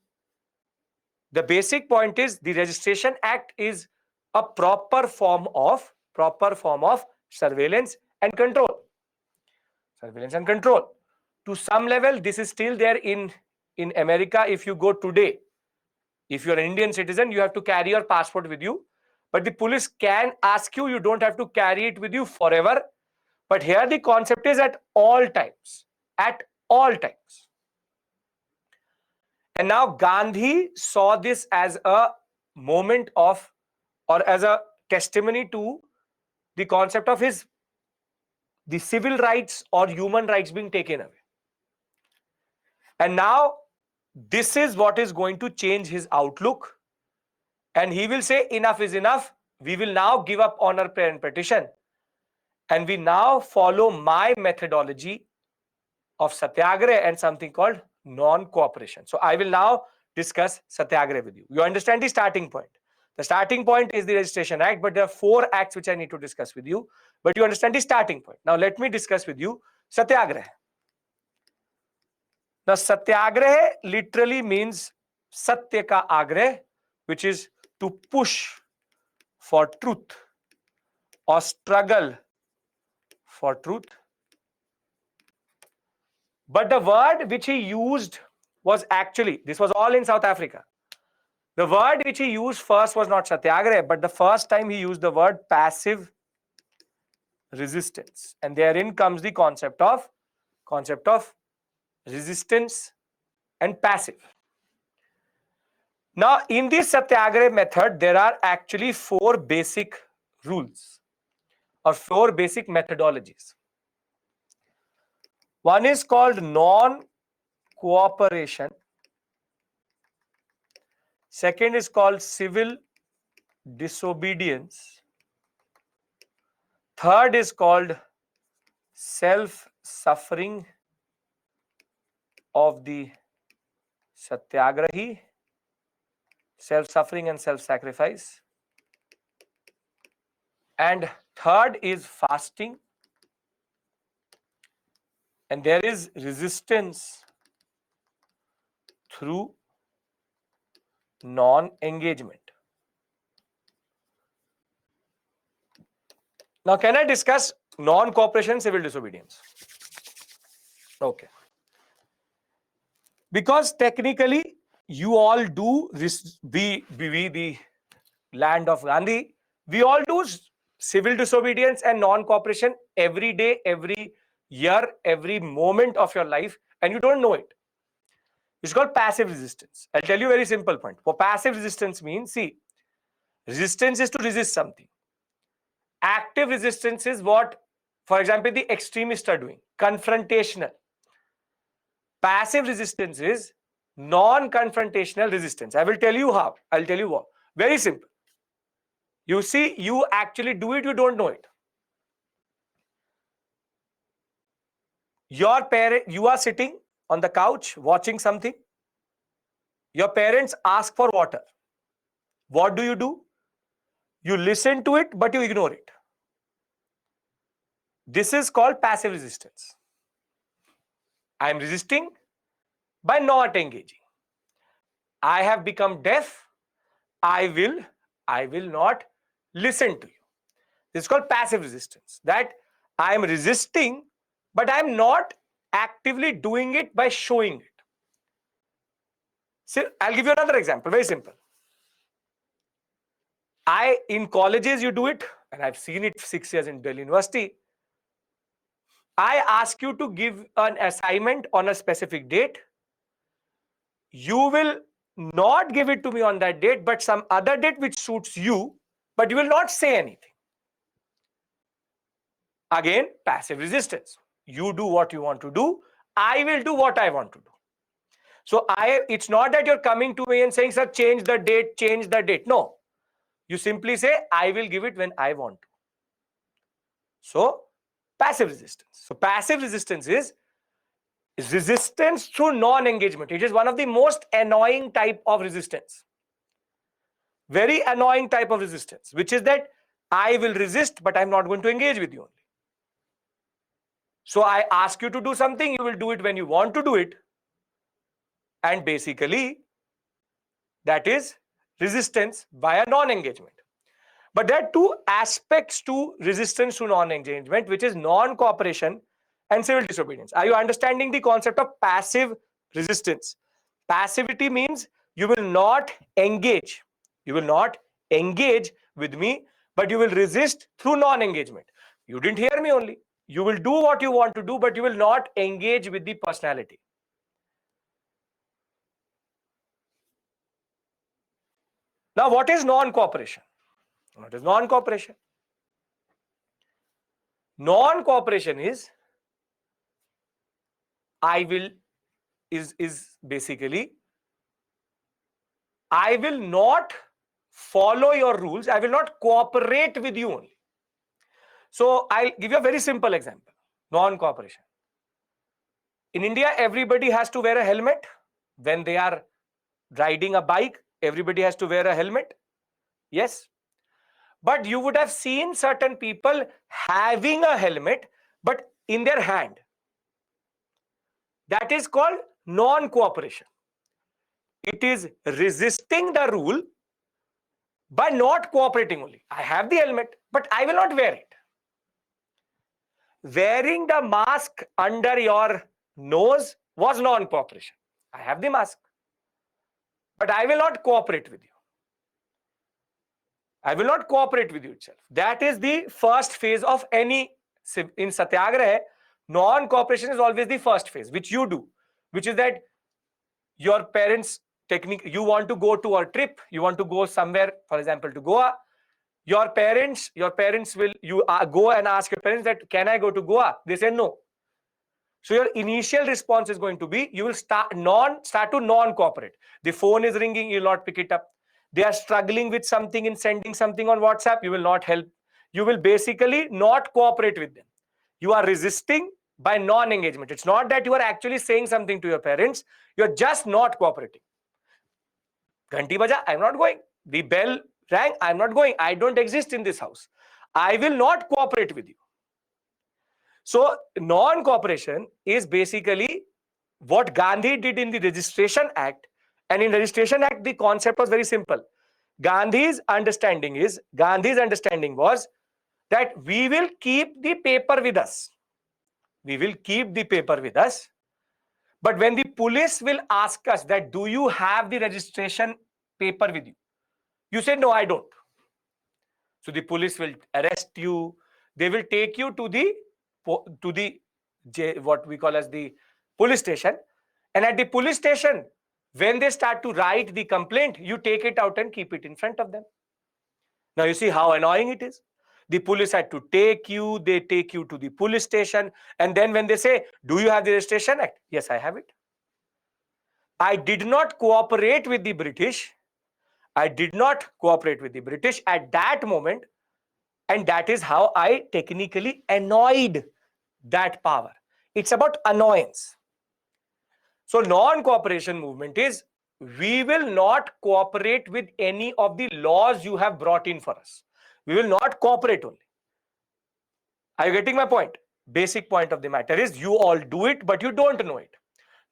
The basic point is the Registration Act is a proper form of surveillance and control. To some level, this is still there in America. If you go today, if you're an Indian citizen, you have to carry your passport with you. But the police can ask you, you don't have to carry it with you forever. But here the concept is at all times. And now Gandhi saw this as a moment of, or as a testimony to the concept of the civil rights or human rights being taken away. And now this is what is going to change his outlook. And he will say, enough is enough. We will now give up honor, prayer, and petition. And we now follow my methodology of Satyagraha and something called non-cooperation. So I will now discuss Satyagraha with you. You understand the starting point. The starting point is the Registration Act, but there are 4 acts which I need to discuss with you. But you understand the starting point. Now let me discuss with you Satyagraha. Now Satyagraha literally means Satya ka Agrah, which is to push for truth or struggle for truth. But the word which he used was actually, this was all in South Africa. The word which he used first was not Satyagraha, but the first time he used the word passive resistance. And therein comes the concept of resistance and passive. Now, in this Satyagraha method, there are actually 4 basic rules or 4 basic methodologies. One is called non-cooperation. Second is called civil disobedience. Third is called self-suffering of the Satyagrahi, self-suffering and self-sacrifice. And third is fasting. And there is resistance through non-engagement. Now, can I discuss non-cooperation and civil disobedience? Okay. Because technically, you all do this, the land of Gandhi, we all do civil disobedience and non-cooperation every day, every year, every moment of your life, and you don't know it. It's called passive resistance. I'll tell you a very simple point. For passive resistance means, see, resistance is to resist something. Active resistance is what, for example, the extremists are doing, confrontational. Passive resistance is non-confrontational resistance. I will tell you how. I'll tell you what. Very simple. You see, you actually do it, you don't know it. Your parent, you are sitting on the couch watching something. Your parents ask for water. What do? You listen to it, but you ignore it. This is called passive resistance. I am resisting by not engaging. I have become deaf. I will not listen to you. This is called passive resistance. That I am resisting, but I am not actively doing it by showing it. So I'll give you another example, very simple. In colleges, you do it, and I've seen it 6 years in Delhi University. I ask you to give an assignment on a specific date. You will not give it to me on that date, but some other date which suits you, but you will not say anything. Again, passive resistance. You do what you want to do. I will do what I want to do. So it's not that you're coming to me and saying, sir, change the date, change the date. No. You simply say, I will give it when I want to. So, passive resistance. So, passive resistance is resistance through non-engagement. It is one of the most annoying type of resistance. Very annoying type of resistance, which is that I will resist, but I'm not going to engage with you only. So, I ask you to do something, you will do it when you want to do it. And basically, that is resistance via non-engagement. But there are two aspects to resistance to non-engagement, which is non-cooperation and civil disobedience. Are you understanding the concept of passive resistance? Passivity means you will not engage. You will not engage with me, but you will resist through non-engagement. You didn't hear me only. You will do what you want to do, but you will not engage with the personality. Now, what is non-cooperation? What is non-cooperation? Non-cooperation is basically I will not follow your rules. I will not cooperate with you only. So I'll give you a very simple example. Non-cooperation. In India, everybody has to wear a helmet. When they are riding a bike, everybody has to wear a helmet. Yes. But you would have seen certain people having a helmet, but in their hand. That is called non-cooperation. It is resisting the rule by not cooperating only. I have the helmet, but I will not wear it. Wearing the mask under your nose was non-cooperation. I have the mask, but I will not cooperate with you. I will not cooperate with you itself. That is the first phase of any, in Satyagraha, non-cooperation is always the first phase, which you do, which is that your parents, you want to go to a trip, you want to go somewhere, for example, to Goa. Your parents will, go and ask your parents that, can I go to Goa? They say no. So your initial response is going to be, you will start to non-cooperate. The phone is ringing, you will not pick it up. They are struggling with something in sending something on WhatsApp, you will not help. You will basically not cooperate with them. You are resisting by non-engagement. It's not that you are actually saying something to your parents, you're just not cooperating. Ghanti baja, I'm not going. The bell rang, I'm not going. I don't exist in this house. I will not cooperate with you. So non-cooperation is basically what Gandhi did in the Registration Act. And in Registration Act, the concept was very simple. Gandhi's understanding was that we will keep the paper with us. We will keep the paper with us. But when the police will ask us that, do you have the registration paper with you? You say, no, I don't. So the police will arrest you. They will take you to the what we call as the police station. And at the police station, when they start to write the complaint, you take it out and keep it in front of them. Now you see how annoying it is. The police had to take you, they take you to the police station. And then when they say, do you have the Registration Act? Yes, I have it. I did not cooperate with the British. I did not cooperate with the British at that moment. And that is how I technically annoyed that power. It's about annoyance. So non-cooperation movement is, we will not cooperate with any of the laws you have brought in for us. We will not cooperate only. Are you getting my point? Basic point of the matter is, you all do it, but you don't know it.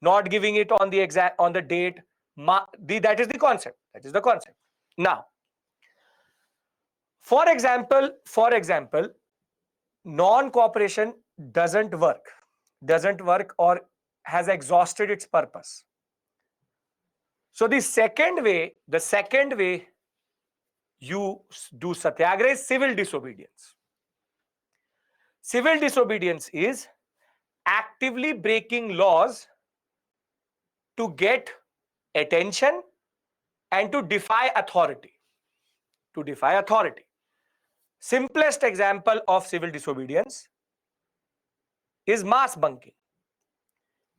Not giving it on the date. That is the concept. That is the concept. Now, for example, non-cooperation doesn't work or has exhausted its purpose. So the second way you do satyagraha is civil disobedience. Civil disobedience is actively breaking laws to get attention and to defy authority. Simplest example of civil disobedience is mass bunking.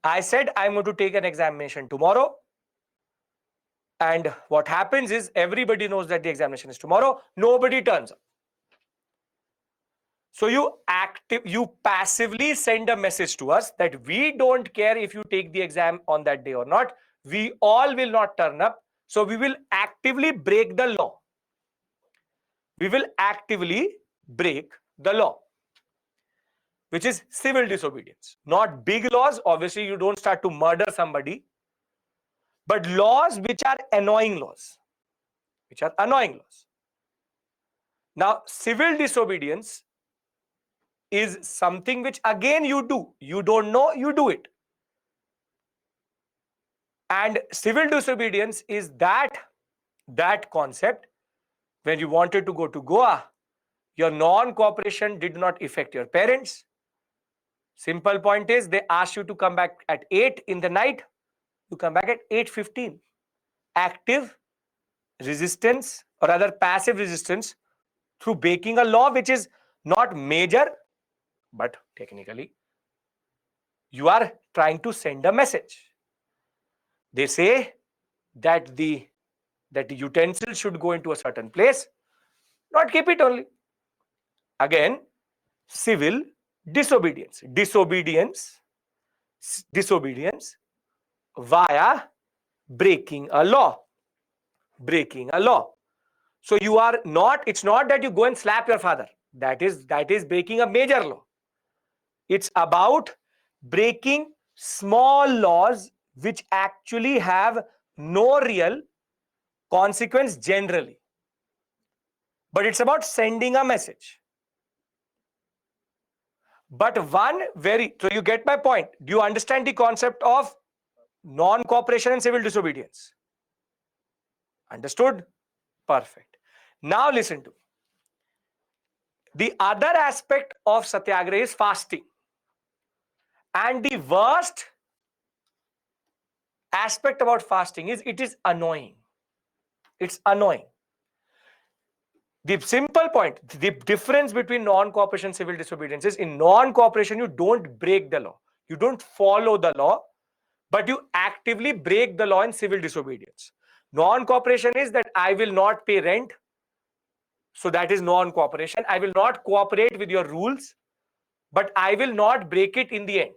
I said I'm going to take an examination tomorrow, and what happens is, everybody knows that the examination is tomorrow, nobody turns up. So you passively send a message to us that we don't care if you take the exam on that day or not. We all will not turn up. So we will actively break the law. Which is civil disobedience. Not big laws. Obviously, you don't start to murder somebody. But laws which are annoying laws. Now, civil disobedience is something which again you do. You don't know, you do it. And civil disobedience is that concept. When you wanted to go to Goa, your non-cooperation did not affect your parents. Simple point is, they asked you to come back at 8 in the night. You come back at 8:15. Active resistance, or rather passive resistance, through breaking a law which is not major, but technically you are trying to send a message. They say that the utensil should go into a certain place, not keep it only. Again, civil disobedience via breaking a law. So you are not, it's not that you go and slap your father. That is breaking a major law. It's about breaking small laws which actually have no real consequence generally. But it's about sending a message. But so you get my point. Do you understand the concept of non-cooperation and civil disobedience? Understood? Perfect. Now listen to me. The other aspect of satyagraha is fasting. And the worst aspect about fasting is, it is annoying. It's annoying. The simple point, the difference between non-cooperation and civil disobedience is, in non-cooperation, you don't break the law. You don't follow the law, but you actively break the law in civil disobedience. Non-cooperation is that I will not pay rent. So that is non-cooperation. I will not cooperate with your rules. but I will not break it in the end.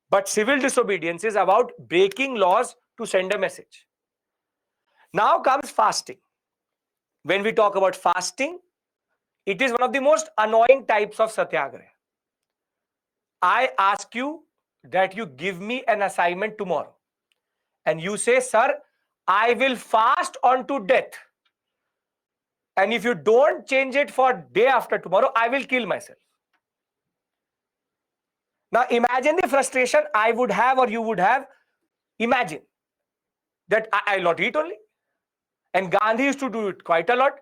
But civil disobedience is about breaking laws to send a message. Now comes fasting. When we talk about fasting, it is one of the most annoying types of satyagraha. I ask you that you give me an assignment tomorrow, and you say, sir, I will fast unto death. And if you don't change it for day after tomorrow, I will kill myself. Now imagine the frustration I would have or you would have. Imagine that I'll not eat only. And Gandhi used to do it quite a lot.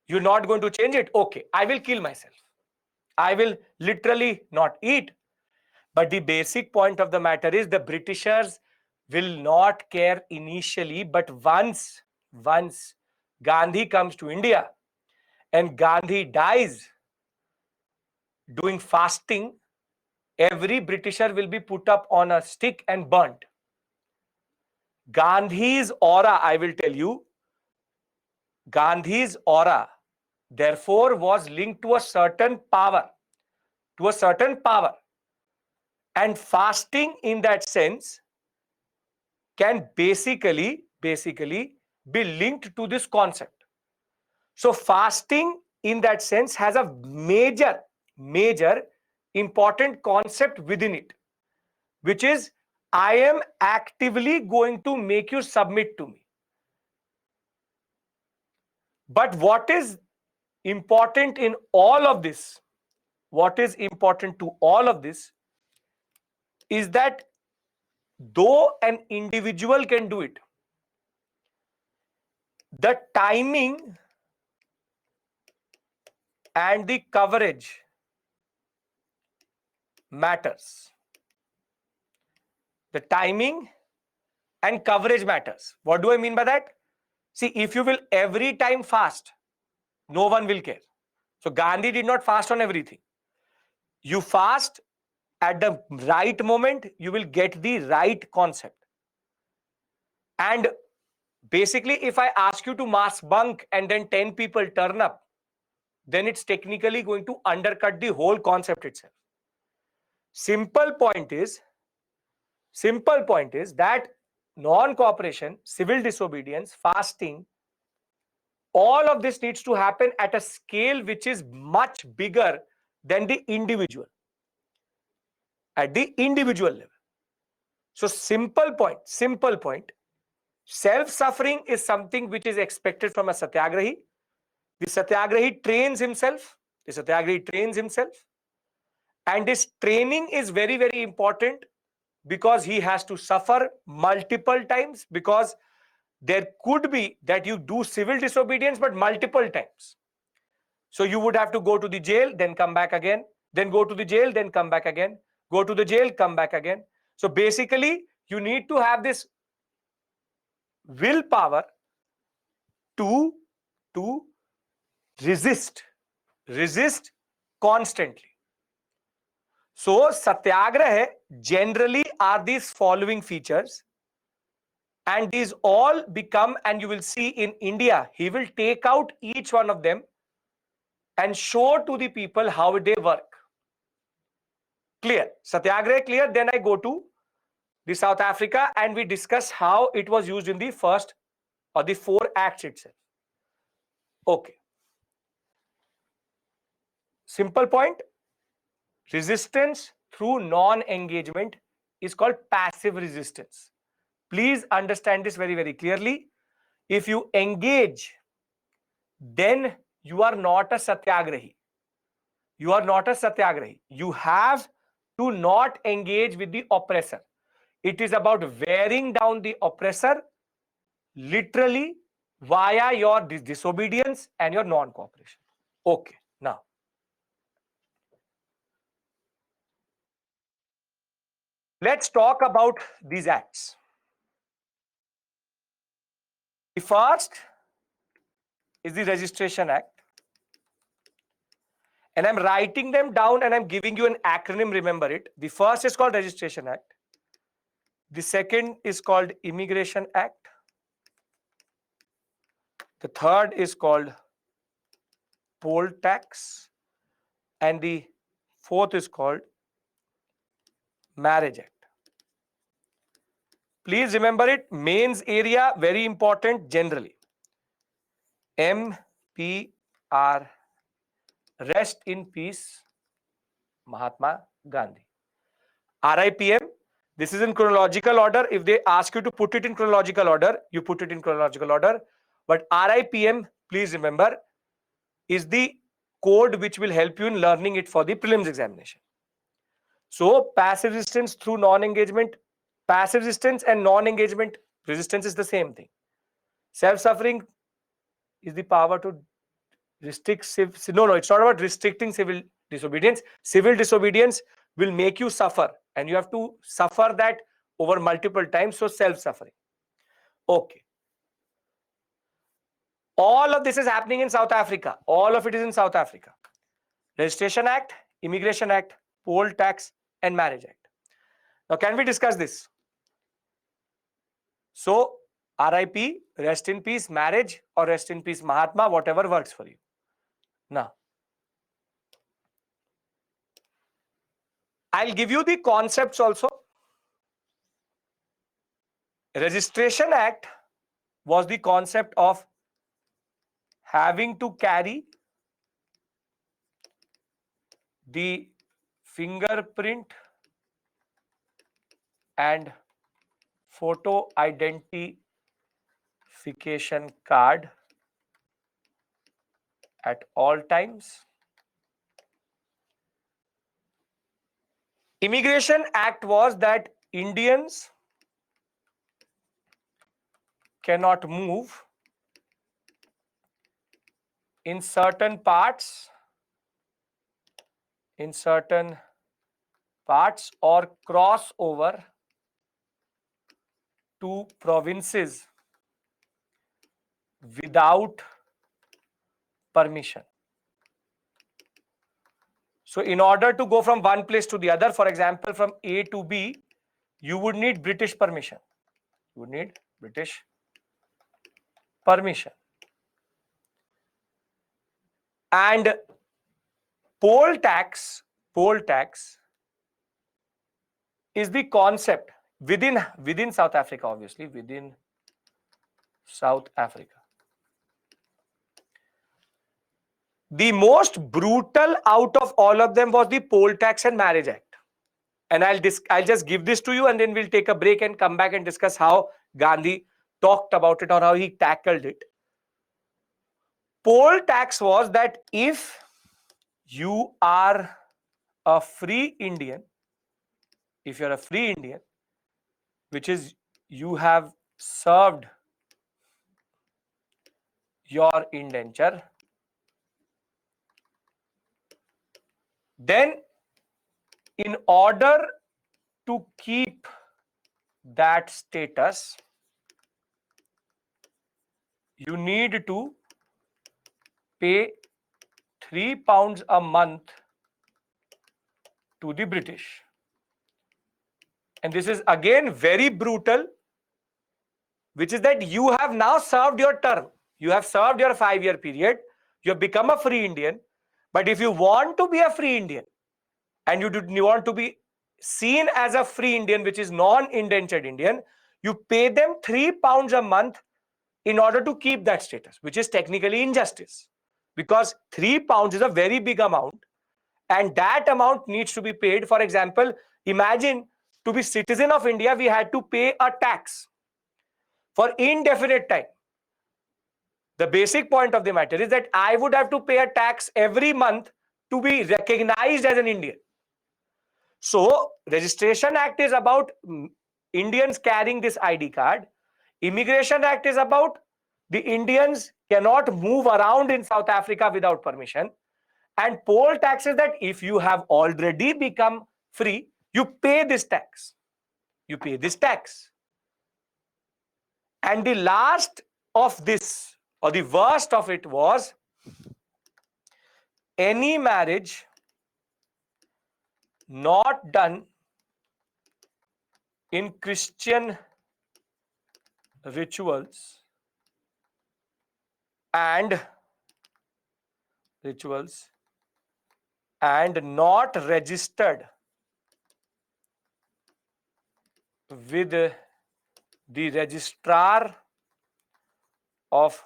You're not going to change it? Okay, I will kill myself. I will literally not eat. But the basic point of the matter is the Britishers will not care initially, but once Gandhi comes to India and Gandhi dies doing fasting, every Britisher will be put up on a stick and burnt. Gandhi's aura, I will tell you, Gandhi's aura, therefore, was linked to a certain power, And fasting in that sense can basically be linked to this concept. So fasting in that sense has a major important concept within it, which is I am actively going to make you submit to me. But what is important in all of this, what is important to all of this is that though an individual can do it, the timing and the coverage matters. The timing and coverage matters. What do I mean by that? See, if you will every time fast, no one will care. So Gandhi did not fast on everything. You fast at the right moment, you will get the right concept. And basically, if I ask you to mass bunk and then 10 people turn up, then it's technically going to undercut the whole concept itself. Simple point is that non-cooperation, civil disobedience, fasting, all of this needs to happen at a scale which is much bigger than the individual, at the individual level. So simple point, self-suffering is something which is expected from a satyagrahi. The satyagrahi trains himself, and this training is very, very important because he has to suffer multiple times, because there could be that you do civil disobedience but multiple times. So you would have to go to the jail, then come back again, then go to the jail, then come back again, go to the jail, come back again. So basically, you need to have this willpower to resist constantly. So satyagraha generally are these following features, and these all become, and you will see in India, he will take out each one of them and show to the people how they work. Clear? Satyagraha clear? Then I go to the South Africa and we discuss how it was used in the first or the 4 acts itself. Okay. Simple point. Resistance through non-engagement is called passive resistance. Please understand this very, very clearly. If you engage, then you are not a satyagrahi. You are not a satyagrahi. You have to not engage with the oppressor. It is about wearing down the oppressor literally via your disobedience and your non-cooperation. Okay, now let's talk about these acts. The first is the Registration Act. And I'm writing them down and I'm giving you an acronym, remember it. The first is called Registration Act. The second is called Immigration Act. The third is called Poll Tax. And the Fourth is called Marriage Act. Please remember it. Mains area, very important generally. MPR, rest in peace, Mahatma Gandhi. RIPM, this is in chronological order. If they ask you to put it in chronological order, you put it in chronological order. But RIPM, please remember, is the code which will help you in learning it for the prelims examination. So passive resistance through non-engagement, passive resistance and non-engagement resistance is the same thing. Self-suffering is the power to restrict no, it's not about restricting civil disobedience. Civil disobedience will make you suffer, and you have to suffer that over multiple times. So self-suffering. Okay. All of this is happening in South Africa. All of it is in South Africa. Registration Act, Immigration Act, Poll Tax, and Marriage Act. Now, can we discuss this? So, RIP, rest in peace, marriage, or rest in peace, Mahatma, whatever works for you. Now, I'll give you the concepts also. Registration Act was the concept of having to carry the fingerprint and photo identification card at all times. Immigration Act was that Indians cannot move in certain parts or cross over to provinces without permission. So in order to go from one place to the other, for example, from A to B, you would need British permission. You would need British permission. And poll tax is the concept within South Africa, obviously, within South Africa. The most brutal out of all of them was the Poll Tax and Marriage Act. And I'll just give this to you, and then we'll take a break and come back and discuss how Gandhi talked about it or how he tackled it. Poll tax was that if you are a free Indian, which is you have served your indenture, then in order to keep that status, you need to pay £3 a month to the British. And this is again very brutal, which is that you have now served your term. You have served your 5-year period. You have become a free Indian. But if you want to be a free Indian and you want to be seen as a free Indian, which is non-indentured Indian, you pay them £3 a month in order to keep that status, which is technically injustice. Because £3 is a very big amount, and that amount needs to be paid. For example, imagine to be citizen of India, we had to pay a tax for indefinite time. The basic point of the matter is that I would have to pay a tax every month to be recognized as an Indian. So, Registration Act is about Indians carrying this ID card. Immigration Act is about the Indians cannot move around in South Africa without permission. And poll tax is that if you have already become free, you pay this tax. You pay this tax. And the last of this, or the worst of it, was any marriage not done in Christian rituals and and not registered with the registrar of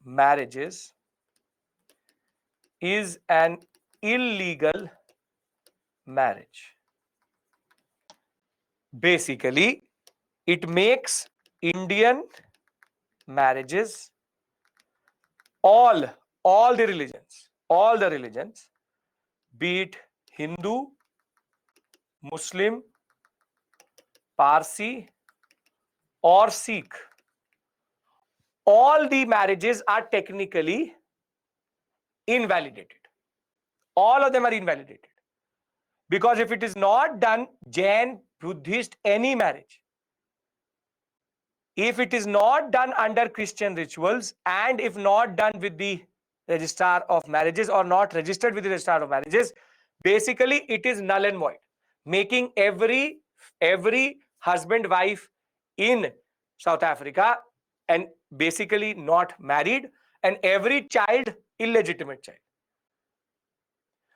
marriages is an illegal marriage. Basically, it makes Indian marriages, all all the religions, be it Hindu, Muslim, Parsi, or Sikh, all the marriages are technically invalidated. All of them are invalidated. Because if it is not done, Jain, Buddhist, any marriage, if it is not done under Christian rituals and if not done with the registrar of marriages or not registered with the registrar of marriages, basically it is null and void, making every husband wife in South Africa and basically not married, and every child illegitimate child.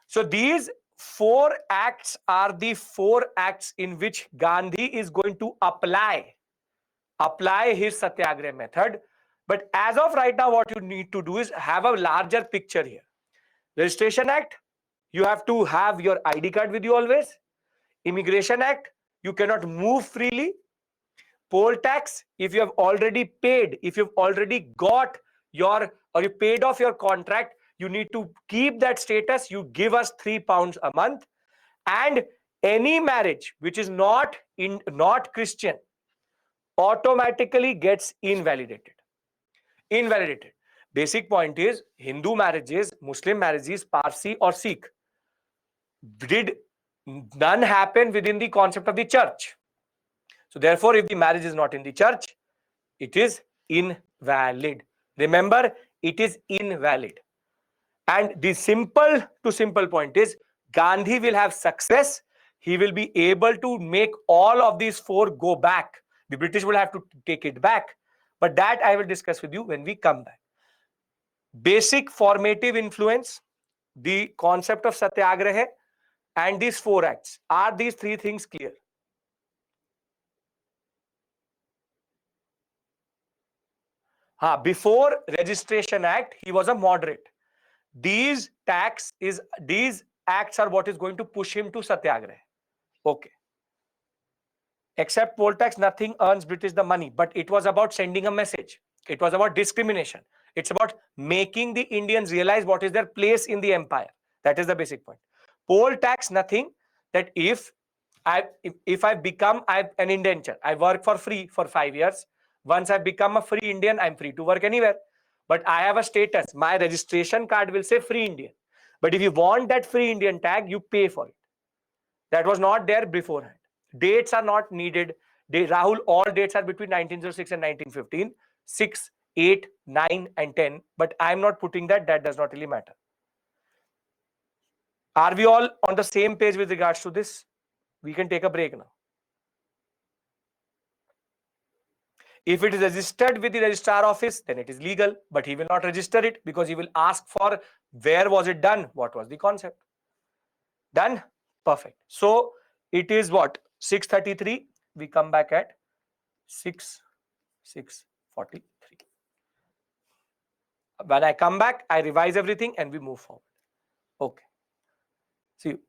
So these four acts are the four acts in which Gandhi is going to apply his satyagraha method. But as of right now, what you need to do is have a larger picture here. Registration Act, you have to have your ID card with you always. Immigration Act, you cannot move freely. Poll tax, if you have already paid, if you've already got your, or you paid off your contract, you need to keep that status. You give us £3 a month. And any marriage which is not Christian automatically gets invalidated. Basic point is Hindu marriages, Muslim marriages, Parsi or Sikh, did none happen within the concept of the church. So therefore, if the marriage is not in the church, it is invalid. Remember, it is invalid. And the simple to simple point is Gandhi will have success. He will be able to make all of these four go back. The British will have to take it back. But that I will discuss with you when we come back. Basic formative influence, the concept of Satyagraha, and these four acts. Are these three things clear? Before Registration Act, he was a moderate. These acts are what is going to push him to Satyagraha. Okay. Except poll tax, nothing earns British the money. But it was about sending a message. It was about discrimination. It's about making the Indians realize what is their place in the empire. That is the basic point. Poll tax, nothing. That if I become an indenture, I work for free for 5 years. Once I become a free Indian, I'm free to work anywhere. But I have a status. My registration card will say free Indian. But if you want that free Indian tag, you pay for it. That was not there beforehand. Dates are not needed. Rahul, all dates are between 1906 and 1915. 6, 8, 9, and 10. But I'm not putting that. That does not really matter. Are we all on the same page with regards to this? We can take a break now. If it is registered with the registrar office, then it is legal, but he will not register it because he will ask for where was it done, what was the concept. Done? Perfect. So it is what? 6:33. We come back at 6:43. When I come back, I revise everything and we move forward. Okay. See you.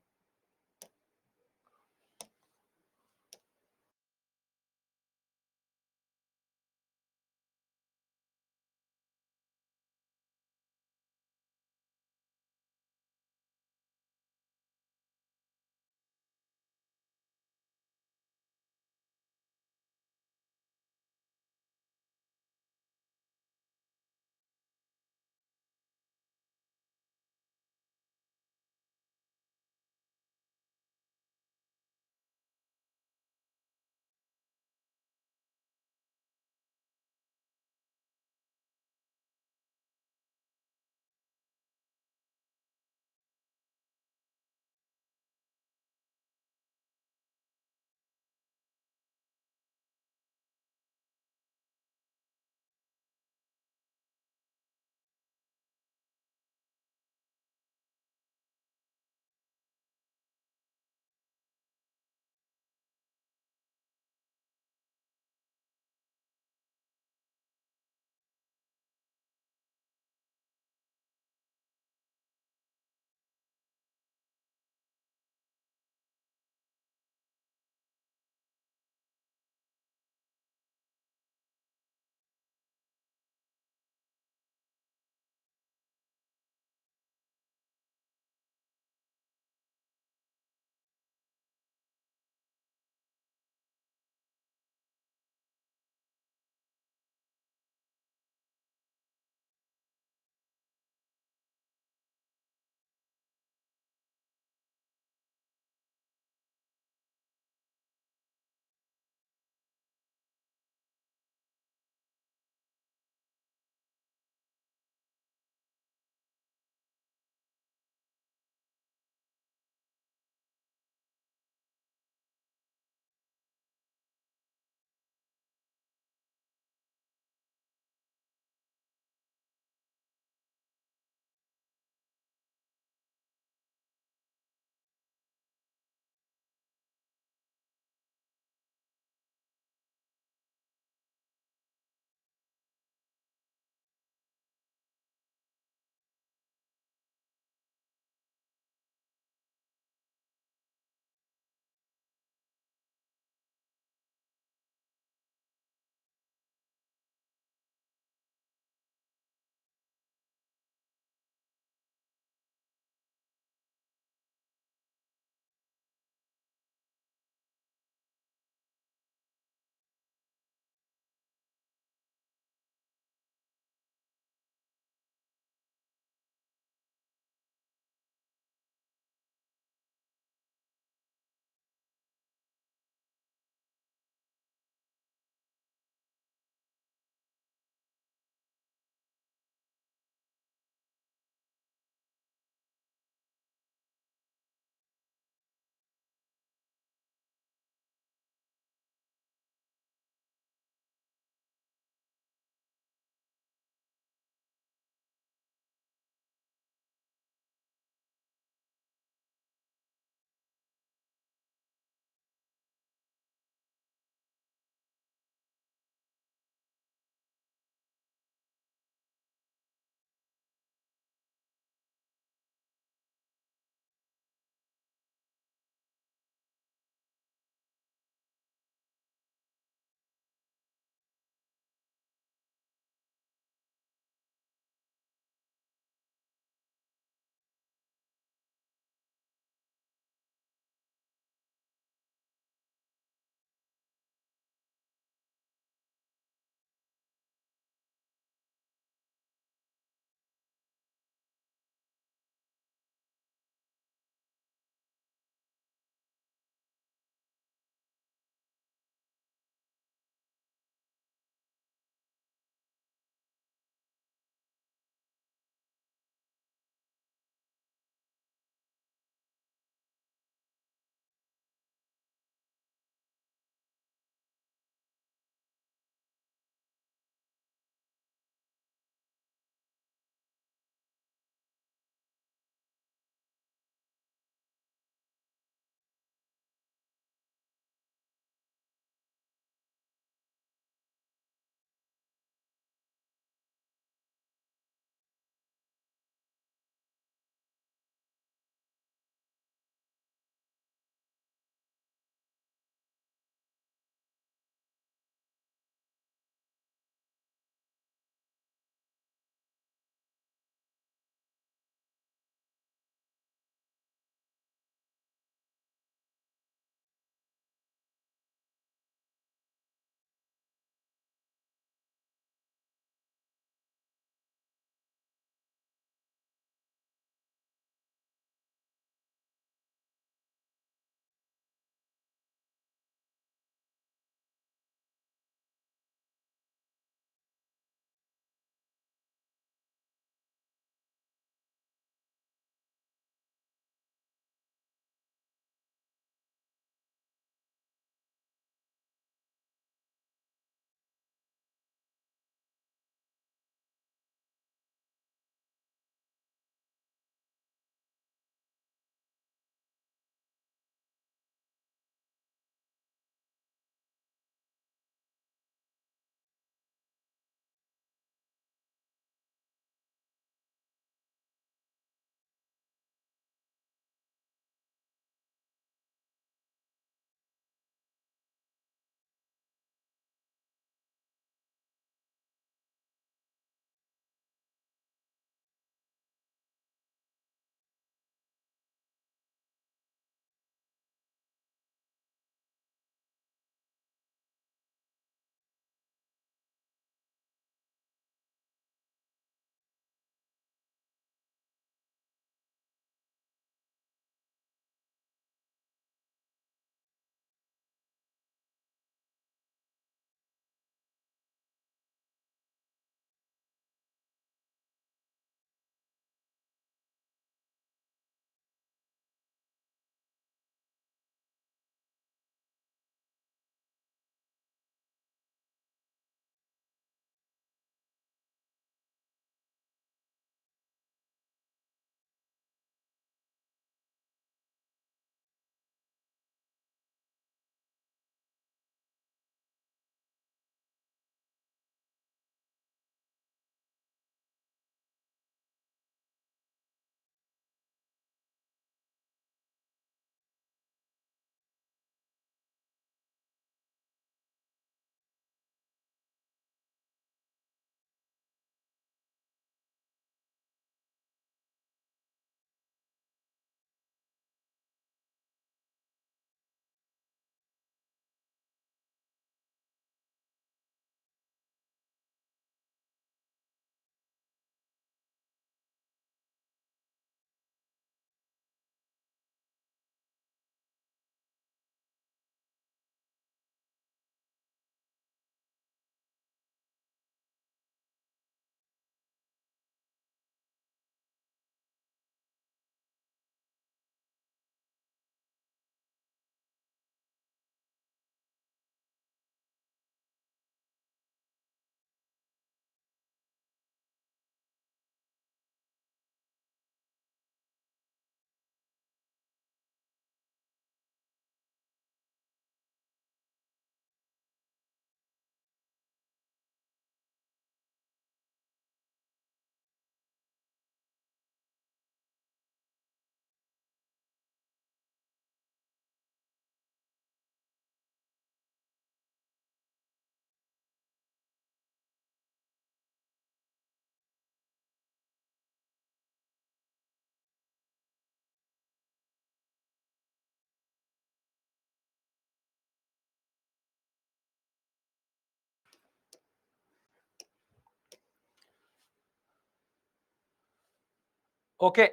Okay,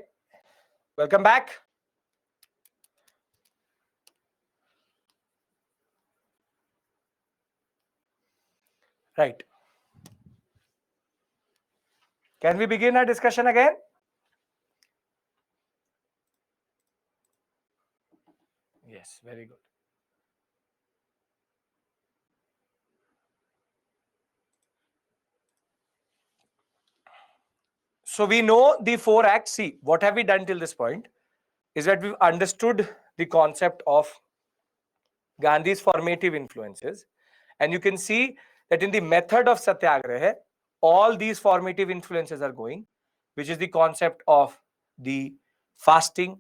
welcome back. Right. Can we begin our discussion again? Yes, very good. So we know the four acts. See, what have we done till this point is that we've understood the concept of Gandhi's formative influences. And you can see that in the method of Satyagraha, all these formative influences are going, which is the concept of the fasting,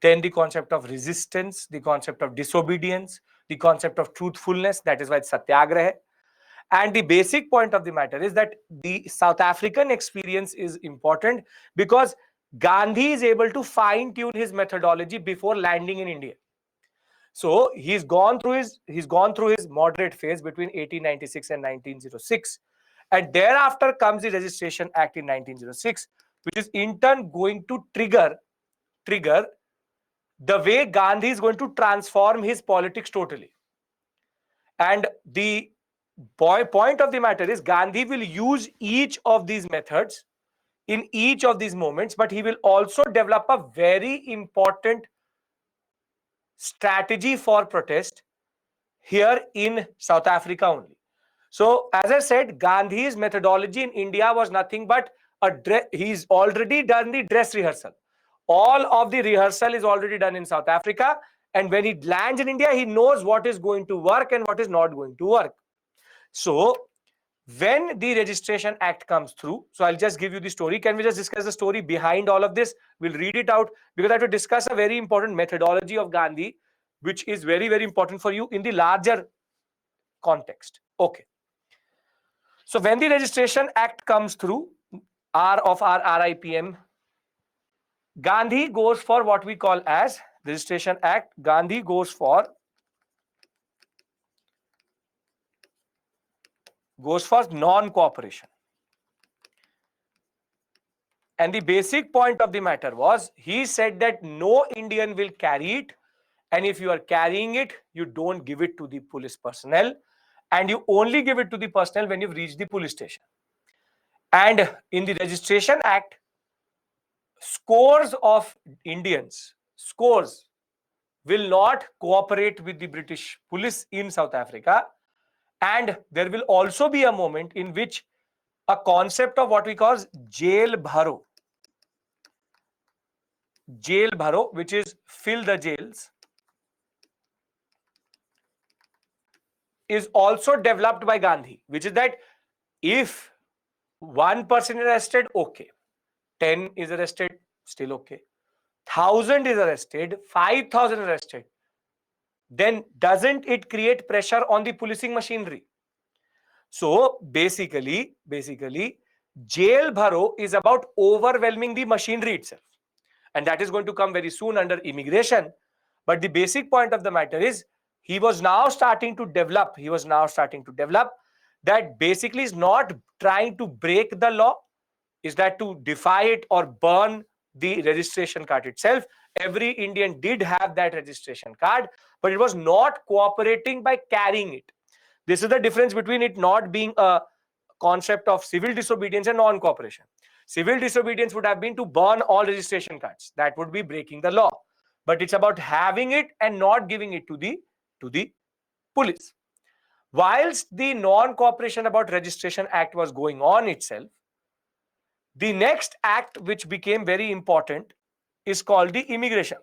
then the concept of resistance, the concept of disobedience, the concept of truthfulness. That is why it's Satyagraha. And the basic point of the matter is that the South African experience is important because Gandhi is able to fine tune his methodology before landing in India. So he's gone through his moderate phase between 1896 and 1906, and thereafter comes the Registration Act in 1906, which is in turn going to trigger the way Gandhi is going to transform his politics totally. And the point of the matter is Gandhi will use each of these methods in each of these moments, but he will also develop a very important strategy for protest here in South Africa only. So, as I said, Gandhi's methodology in India was nothing but he's already done the dress rehearsal. All of the rehearsal is already done in South Africa. And when he lands in India, he knows what is going to work and what is not going to work. So, when the Registration Act comes through, so I'll just give you the story. Can we just discuss the story behind all of this? We'll read it out because I have to discuss a very important methodology of Gandhi, which is very, very important for you in the larger context. Okay. So when the Registration Act comes through, of our RIPM, Gandhi goes for what we call as Registration Act. Gandhi goes for non-cooperation. And the basic point of the matter was, he said that no Indian will carry it. And if you are carrying it, you don't give it to the police personnel. And you only give it to the personnel when you've reached the police station. And in the Registration Act, scores of Indians, will not cooperate with the British police in South Africa. And there will also be a moment in which a concept of what we call jail bharo, which is fill the jails, is also developed by Gandhi, which is that if one person is arrested, okay. 10 is arrested, still okay. 1,000 is arrested, 5,000 arrested. Then doesn't it create pressure on the policing machinery? So basically, jail bharo is about overwhelming the machinery itself. And that is going to come very soon under immigration. But the basic point of the matter is, he was now starting to develop that basically is not trying to break the law, is that to defy it or burn the registration card itself. Every Indian did have that registration card, but it was not cooperating by carrying it. This is the difference between it not being a concept of civil disobedience and non-cooperation. Civil disobedience would have been to burn all registration cards. That would be breaking the law. But it's about having it and not giving it to the police. Whilst the non-cooperation about Registration Act was going on itself, the next act which became very important is called the immigration.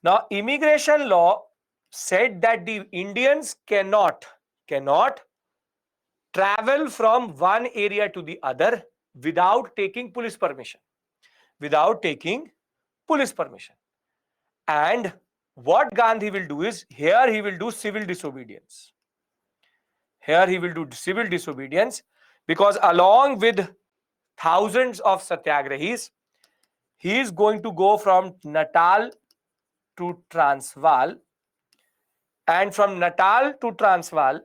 Now, immigration law said that the Indians cannot travel from one area to the other without taking police permission. And what Gandhi will do is, here he will do civil disobedience. Because along with thousands of satyagrahis, he is going to go from Natal to Transvaal. And from Natal to Transvaal,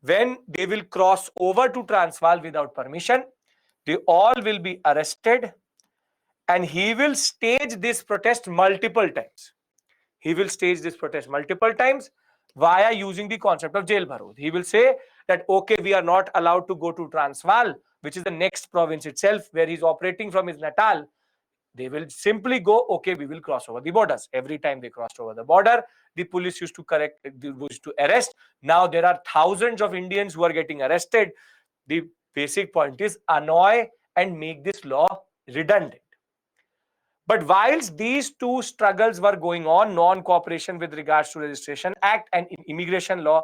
when they will cross over to Transvaal without permission, they all will be arrested and he will stage this protest multiple times. He will stage this protest multiple times via using the concept of jail bharod. He will say that, okay, we are not allowed to go to Transvaal, which is the next province itself where he's operating from his Natal. They will simply go, okay, we will cross over the borders. Every time they crossed over the border, the police used to arrest. Now there are thousands of Indians who are getting arrested. The basic point is annoy and make this law redundant. But whilst these two struggles were going on, non-cooperation with regards to Registration Act and immigration law,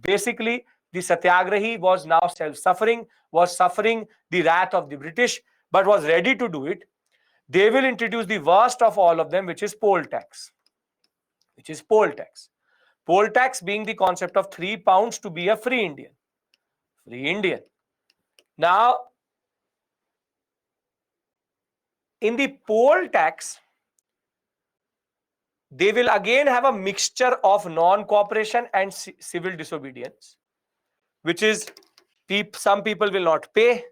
basically the Satyagrahi was now self-suffering, was suffering the wrath of the British, but was ready to do it. They will introduce the worst of all of them, which is poll tax. Poll tax being the concept of £3 to be a free Indian. Now, in the poll tax, they will again have a mixture of non-cooperation and civil disobedience, which is some people will not pay,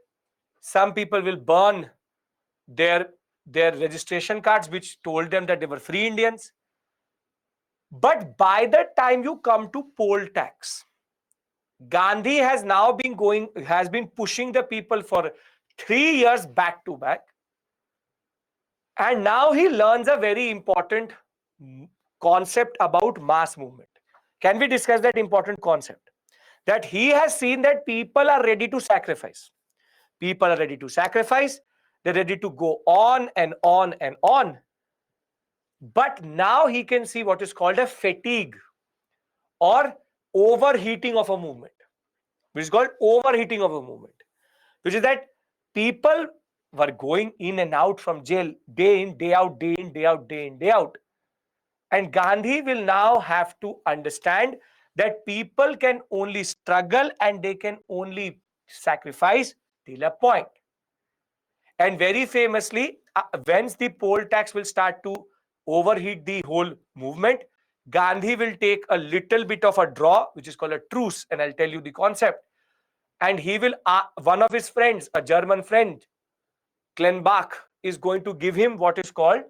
some people will burn their registration cards which told them that they were free Indians. But by the time you come to poll tax, Gandhi has now been pushing the people for 3 years back to back, and now he learns a very important concept about mass movement. Can we discuss that important concept? That he has seen that people are ready to sacrifice. People are ready to sacrifice. They're ready to go on and on and on. But now he can see what is called a fatigue or overheating of a movement, which is called overheating of a movement, which is that people were going in and out from jail day in, day out, day in, day out, day in, day out. And Gandhi will now have to understand that people can only struggle and they can only sacrifice till a point. And very famously, once the poll tax will start to overheat the whole movement, Gandhi will take a little bit of a draw, which is called a truce, and I'll tell you the concept. And he will, one of his friends, a German friend, Klenbach, is going to give him what is called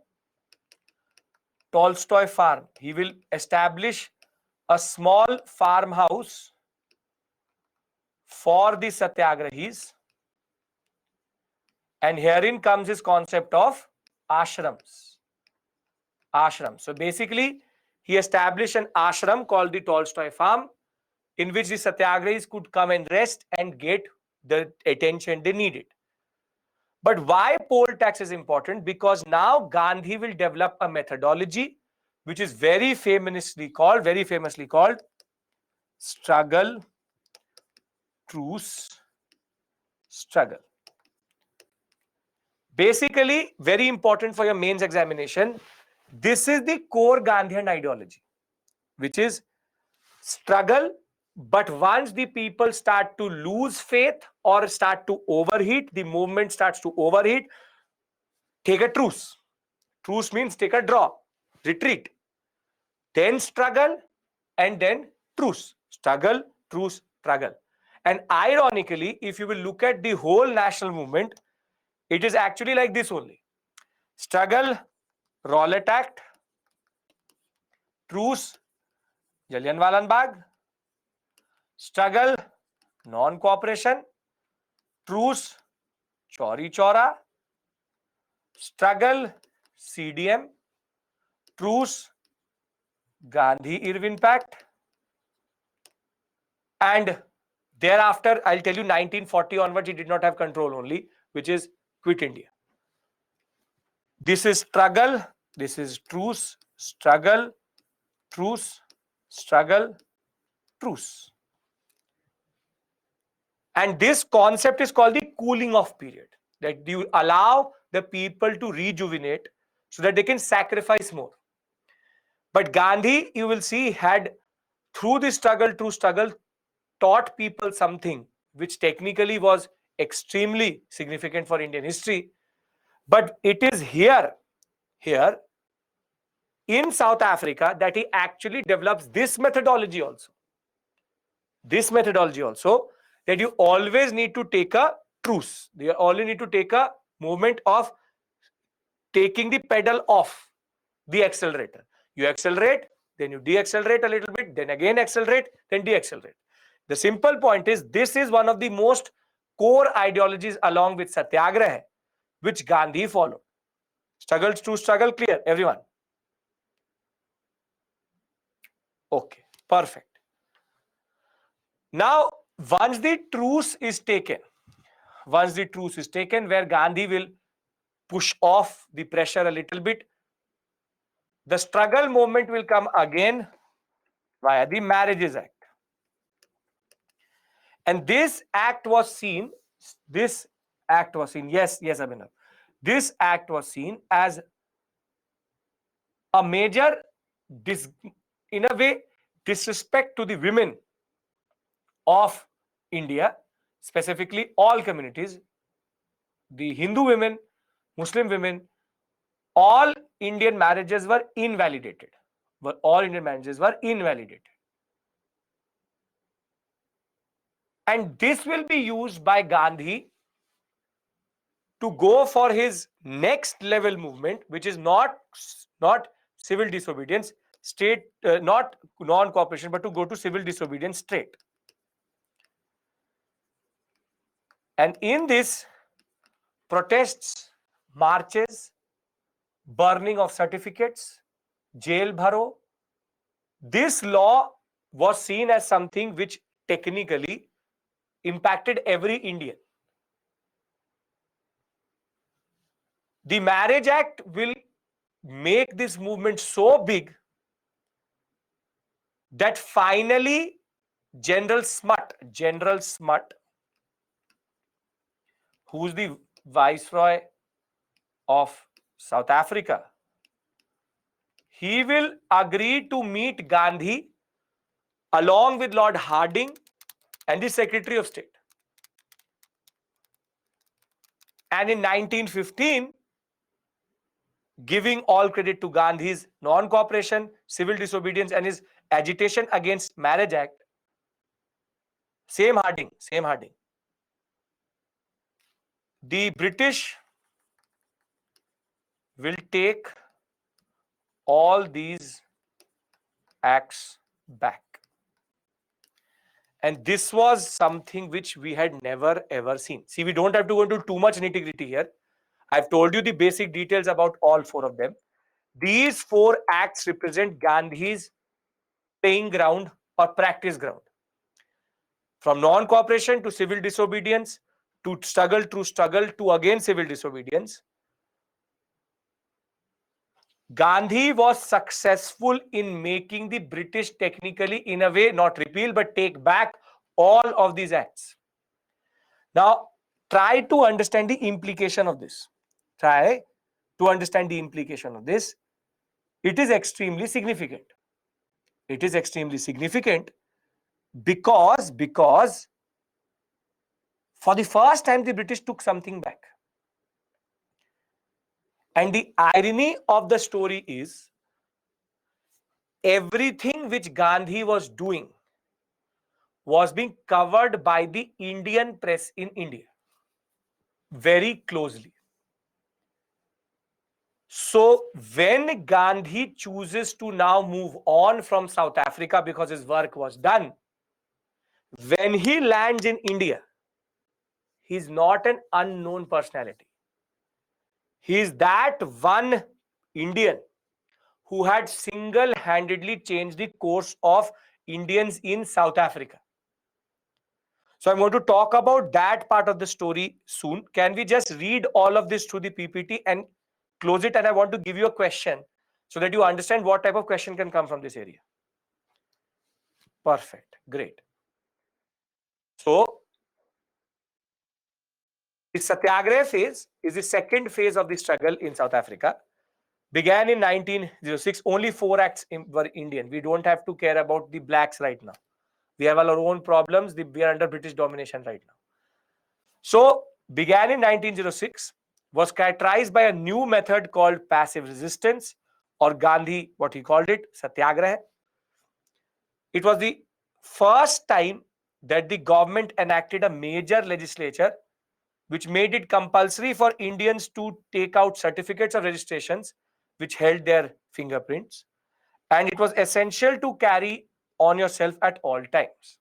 Tolstoy farm. He will establish a small farmhouse for the Satyagrahis, and herein comes his concept of ashrams. So basically, he established an ashram called the Tolstoy farm, in which the Satyagrahis could come and rest and get the attention they needed. But why poll tax is important? Because now Gandhi will develop a methodology which is very famously called struggle, truce, struggle. Basically, very important for your mains examination. This is the core Gandhian ideology, which is struggle. But once the people start to lose faith or start to overheat, the movement starts to overheat, take a truce. Truce means take a draw, retreat. Then struggle, and then truce. Struggle, truce, struggle. And ironically, if you will look at the whole national movement, it is actually like this only. Struggle, Rowlatt Act, truce, Jallianwala Bagh, struggle, non-cooperation, truce, Chauri Chaura, struggle, CDM, truce, Gandhi-Irwin Pact, and thereafter, I'll tell you 1940 onwards, he did not have control only, which is Quit India. This is struggle, this is truce, struggle, truce, struggle, truce. And this concept is called the cooling off period, that you allow the people to rejuvenate so that they can sacrifice more. But Gandhi, you will see, had through the struggle, taught people something which technically was extremely significant for Indian history. But it is here in South Africa that he actually develops this methodology also. That you always need to take a truce. You only need to take a movement of taking the pedal off the accelerator. You accelerate, then you deaccelerate a little bit, then again accelerate, then deaccelerate. The simple point is, this is one of the most core ideologies along with Satyagraha, which Gandhi followed. Struggles to struggle, clear, everyone? Okay, perfect. Now, once the truce is taken, where Gandhi will push off the pressure a little bit, the struggle movement will come again via the Marriages Act. And this act was seen, yes, Abhinav. This act was seen as a major, in a way, disrespect to the women of India, specifically all communities, the Hindu women, Muslim women. All Indian marriages were invalidated. And this will be used by Gandhi to go for his next level movement, which is not civil disobedience, not non-cooperation, but to go to civil disobedience straight. And in this, protests, marches, burning of certificates, jail bharo, this law was seen as something which technically impacted every Indian. The Marriage Act will make this movement so big that finally General Smutt, who's the Viceroy of South Africa, he will agree to meet Gandhi along with Lord Harding and the Secretary of State. And in 1915, giving all credit to Gandhi's non-cooperation, civil disobedience, and his agitation against Marriage Act, same Harding, the British will take all these acts back. And this was something which we had never ever seen. See, we don't have to go into too much nitty-gritty here. I've told you the basic details about all four of them. These four acts represent Gandhi's playing ground or practice ground. From non-cooperation to civil disobedience, to struggle to again civil disobedience. Gandhi was successful in making the British technically, in a way, not repeal, but take back all of these acts. Now, try to understand the implication of this. It is extremely significant. Because for the first time, the British took something back. And the irony of the story is, everything which Gandhi was doing was being covered by the Indian press in India very closely. So when Gandhi chooses to now move on from South Africa because his work was done, when he lands in India, he's not an unknown personality. He is that one Indian who had single-handedly changed the course of Indians in South Africa. So I'm going to talk about that part of the story soon. Can we just read all of this through the PPT and close it? And I want to give you a question so that you understand what type of question can come from this area. Perfect. Great. So the Satyagraha phase is the second phase of the struggle in South Africa. Began in 1906. Only 4 acts were Indian. We don't have to care about the blacks right now. We have our own problems. We are under British domination right now. So began in 1906, was characterized by a new method called passive resistance, or Gandhi, what he called it, Satyagraha. It was the first time that the government enacted a major legislature which made it compulsory for Indians to take out certificates of registrations which held their fingerprints. And it was essential to carry on yourself at all times.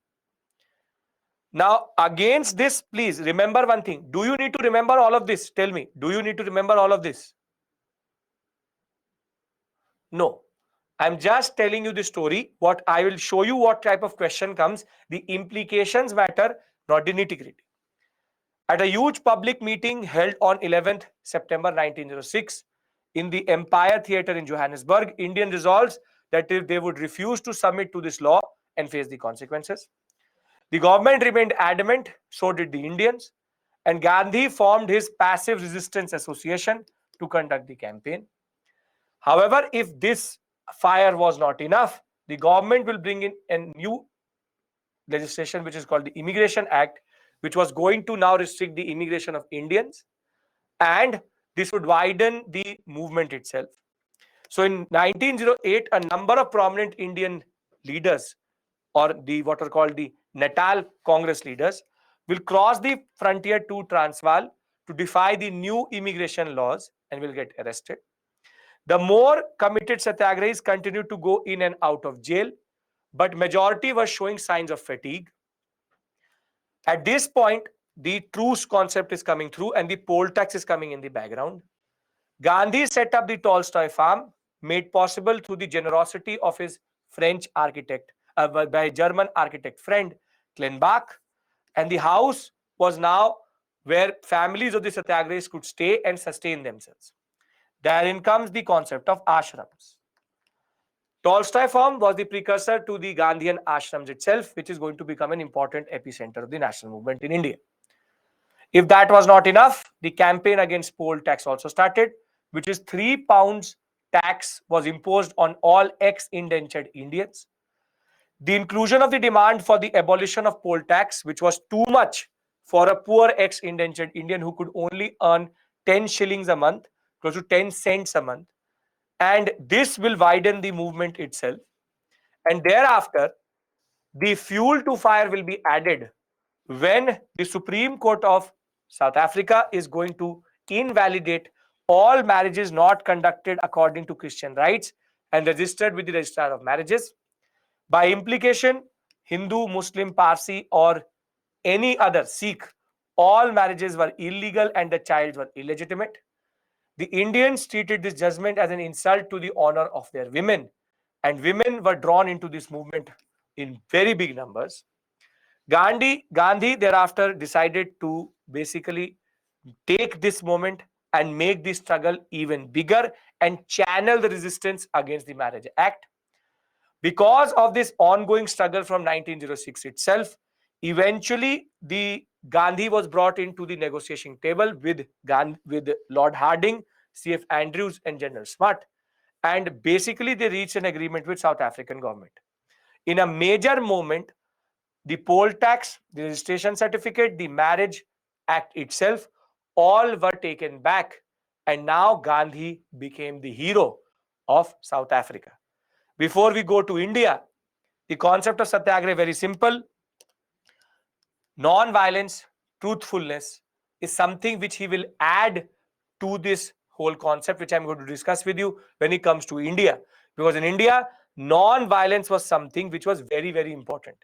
Now, against this, please remember one thing. Do you need to remember all of this? Tell me, do you need to remember all of this? No. I'm just telling you the story. What I will show you what type of question comes. The implications matter, not the nitty-gritty. At a huge public meeting held on 11th September 1906 in the Empire Theatre in Johannesburg, Indian resolves that they would refuse to submit to this law and face the consequences. The government remained adamant, so did the Indians, and Gandhi formed his Passive Resistance Association to conduct the campaign. However, if this fire was not enough, the government will bring in a new legislation which is called the Immigration Act, which was going to now restrict the immigration of Indians, and this would widen the movement itself. So in 1908, a number of prominent Indian leaders, or the what are called the Natal Congress leaders, will cross the frontier to Transvaal to defy the new immigration laws and will get arrested. The more committed satyagrahis continued to go in and out of jail, but majority was showing signs of fatigue. At this point, the truce concept is coming through and the poll tax is coming in the background. Gandhi set up the Tolstoy farm, made possible through the generosity of his French architect, by German architect friend Klenbach, and the house was now where families of the satyagrahis could stay and sustain themselves. Therein comes the concept of ashrams. Tolstoy farm was the precursor to the Gandhian ashrams itself, which is going to become an important epicenter of the national movement in India. If that was not enough, the campaign against poll tax also started, which is £3 tax was imposed on all ex-indentured Indians. The inclusion of the demand for the abolition of poll tax, which was too much for a poor ex-indentured Indian who could only earn 10 shillings a month, close to 10 cents a month. And this will widen the movement itself. And thereafter, the fuel to fire will be added when the Supreme Court of South Africa is going to invalidate all marriages not conducted according to Christian rites and registered with the Registrar of Marriages. By implication, Hindu, Muslim, Parsi, or any other Sikh, all marriages were illegal and the child were illegitimate. The Indians treated this judgment as an insult to the honor of their women, and women were drawn into this movement in very big numbers. Gandhi thereafter decided to basically take this moment and make the struggle even bigger and channel the resistance against the Marriage Act. Because of this ongoing struggle from 1906 itself, eventually the Gandhi was brought into the negotiation table with Lord Harding, C.F. Andrews, and General Smart, and basically they reached an agreement with South African government. In a major moment, the poll tax, the registration certificate, the Marriage Act itself, all were taken back, and now Gandhi became the hero of South Africa. Before we go to India, the concept of Satyagraha is very simple. Non-violence, truthfulness is something which he will add to this whole concept, which I'm going to discuss with you when it comes to India. Because in India, non-violence was something which was very, very important.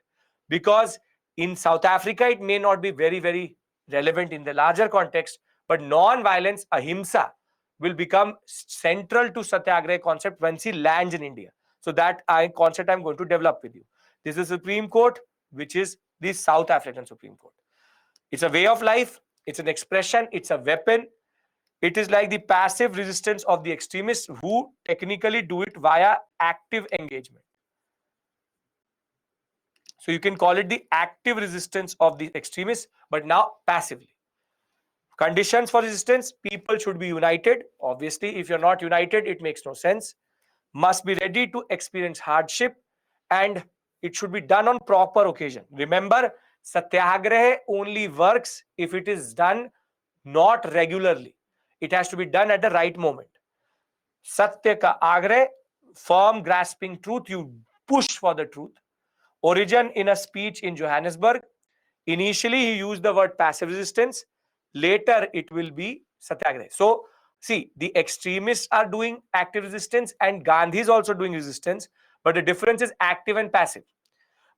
Because in South Africa, it may not be very, very relevant in the larger context, but non-violence, ahimsa, will become central to Satyagraha concept once he lands in India. So that concept I'm going to develop with you. This is the Supreme Court, which is the South African Supreme Court. It's a way of life. It's an expression. It's a weapon. It is like the passive resistance of the extremists who technically do it via active engagement. So you can call it the active resistance of the extremists, but now passively. Conditions for resistance: people should be united. Obviously, if you're not united, it makes no sense. Must be ready to experience hardship, and it should be done on proper occasion. Remember, Satyagraha only works if it is done not regularly. It has to be done at the right moment. Satya ka agrah, firm grasping truth, you push for the truth. Origin in a speech in Johannesburg. Initially, he used the word passive resistance. later it will be Satyagraha. So see, the extremists are doing active resistance and Gandhi is also doing resistance, but the difference is active and passive.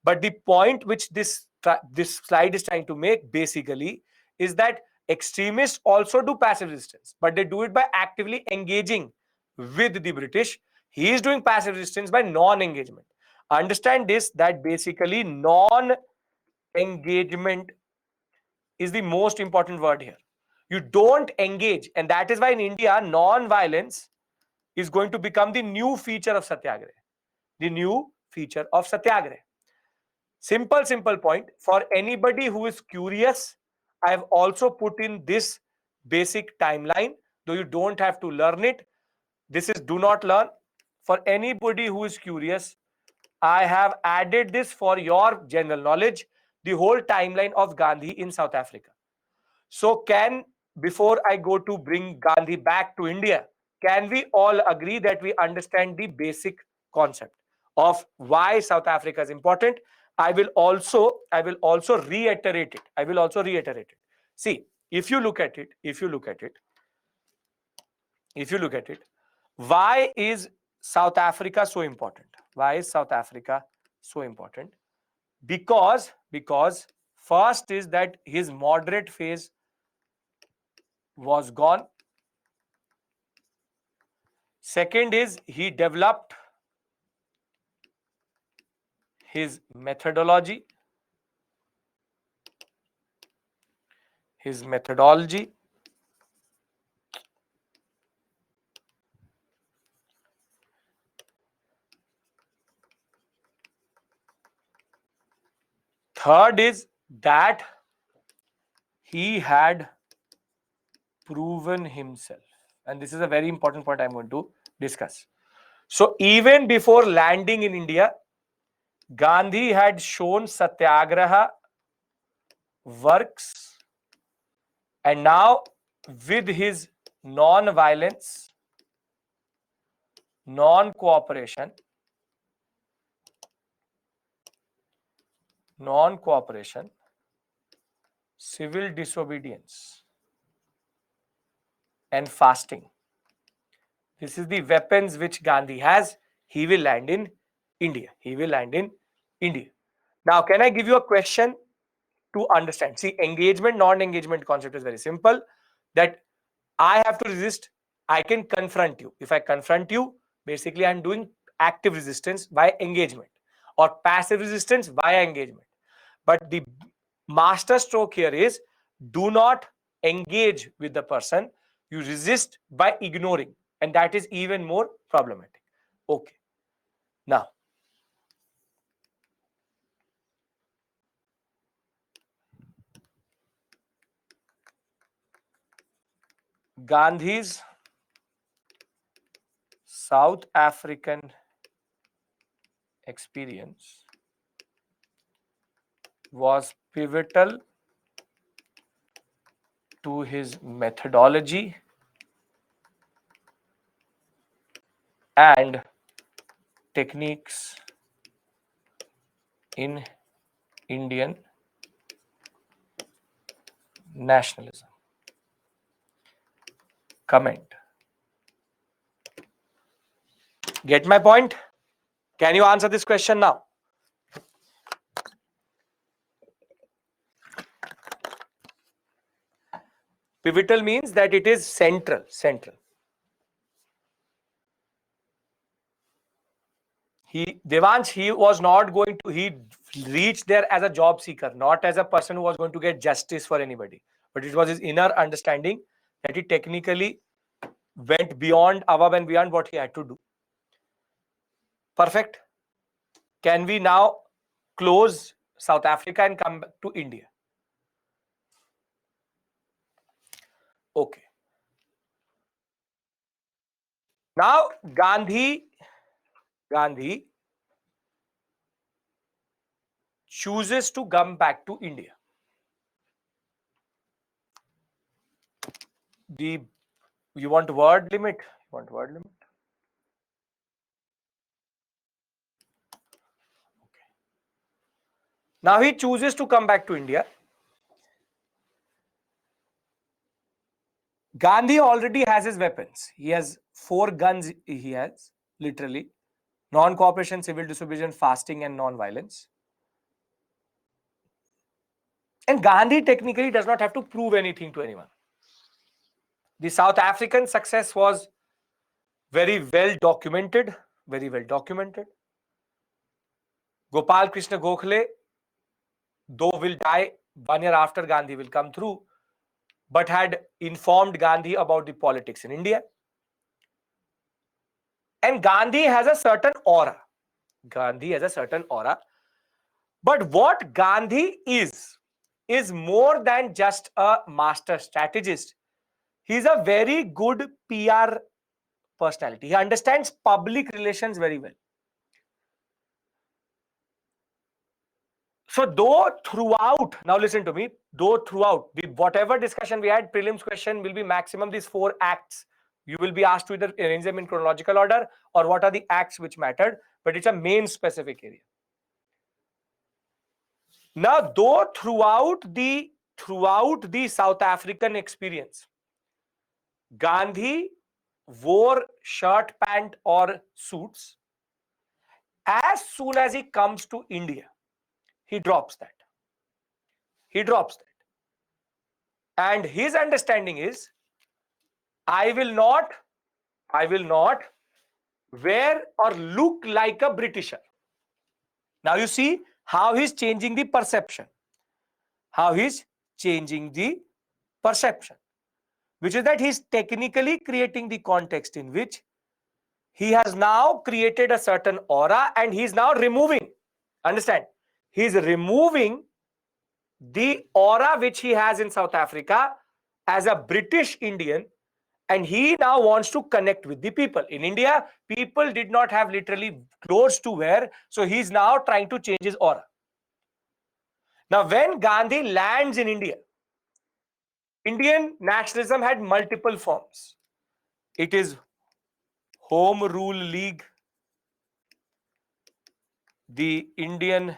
But the point which this slide is trying to make basically is that extremists also do passive resistance, but they do it by actively engaging with the British. He is doing passive resistance by non-engagement. Understand this, that basically non-engagement is the most important word here. You don't engage, and that is why in India, non-violence is going to become the new feature of Satyagraha. The new feature of Satyagraha. Simple point. For anybody who is curious, I have also put in this basic timeline, though you don't have to learn it. This is do not learn. For anybody who is curious, I have added this for your general knowledge, the whole timeline of Gandhi in South Africa. So before I go to bring Gandhi back to India, can we all agree that we understand the basic concept of why South Africa is important? I will also reiterate it. See, if you look at it, why is South Africa so important? Why is South Africa so important? Because first is that his moderate phase was gone. Second is he developed his methodology. Third is that he had proven himself. And this is a very important point I'm going to discuss. So even before landing in India, Gandhi had shown Satyagraha works, and now with his non-violence, non-cooperation, civil disobedience, and fasting. This is the weapons which Gandhi has. He will land in India. Now, can I give you a question to understand? See, engagement, non-engagement concept is very simple. That I have to resist. I can confront you. If I confront you, basically I'm doing active resistance by engagement, or passive resistance via engagement. But the master stroke here is do not engage with the person. You resist by ignoring, and that is even more problematic. Okay. Now, Gandhi's South African experience was pivotal to his methodology and techniques in Indian nationalism. Comment. Get my point? Can you answer this question now? Pivotal means that it is central. Devansh, he was not going to, he reached there as a job seeker, not as a person who was going to get justice for anybody. But it was his inner understanding that he technically went beyond, above and beyond what he had to do. Perfect. Can we now close South Africa and come back to India? Okay. Now, Gandhi chooses to come back to India. You want word limit? Okay. Now he chooses to come back to India. Gandhi already has his weapons. He has 4 guns. He has literally non-cooperation, civil disobedience, fasting, and non-violence. And Gandhi technically does not have to prove anything to anyone. The South African success was very well documented. Very well documented. Gopal Krishna Gokhale, though will die 1 year after Gandhi will come through, but had informed Gandhi about the politics in India. And Gandhi has a certain aura. Gandhi has a certain aura. But what Gandhi is more than just a master strategist. He's a very good PR personality. He understands public relations very well. So though throughout, now listen to me, though throughout, whatever discussion we had, prelims question will be maximum these 4 acts. You will be asked to either arrange them in chronological order or what are the acts which mattered, but it's a main specific area. Now, though throughout the South African experience, Gandhi wore shirt, pant or suits, as soon as he comes to India, he drops that. He drops that. And his understanding is, I will not wear or look like a Britisher. Now you see how he's changing the perception. How he's changing the perception, which is that he's technically creating the context in which he has now created a certain aura and he's now removing. Understand? He's removing the aura which he has in South Africa as a British Indian, and he now wants to connect with the people. In India, people did not have literally clothes to wear, so he's now trying to change his aura. Now, when Gandhi lands in India, Indian nationalism had multiple forms. It is Home Rule League, the Indian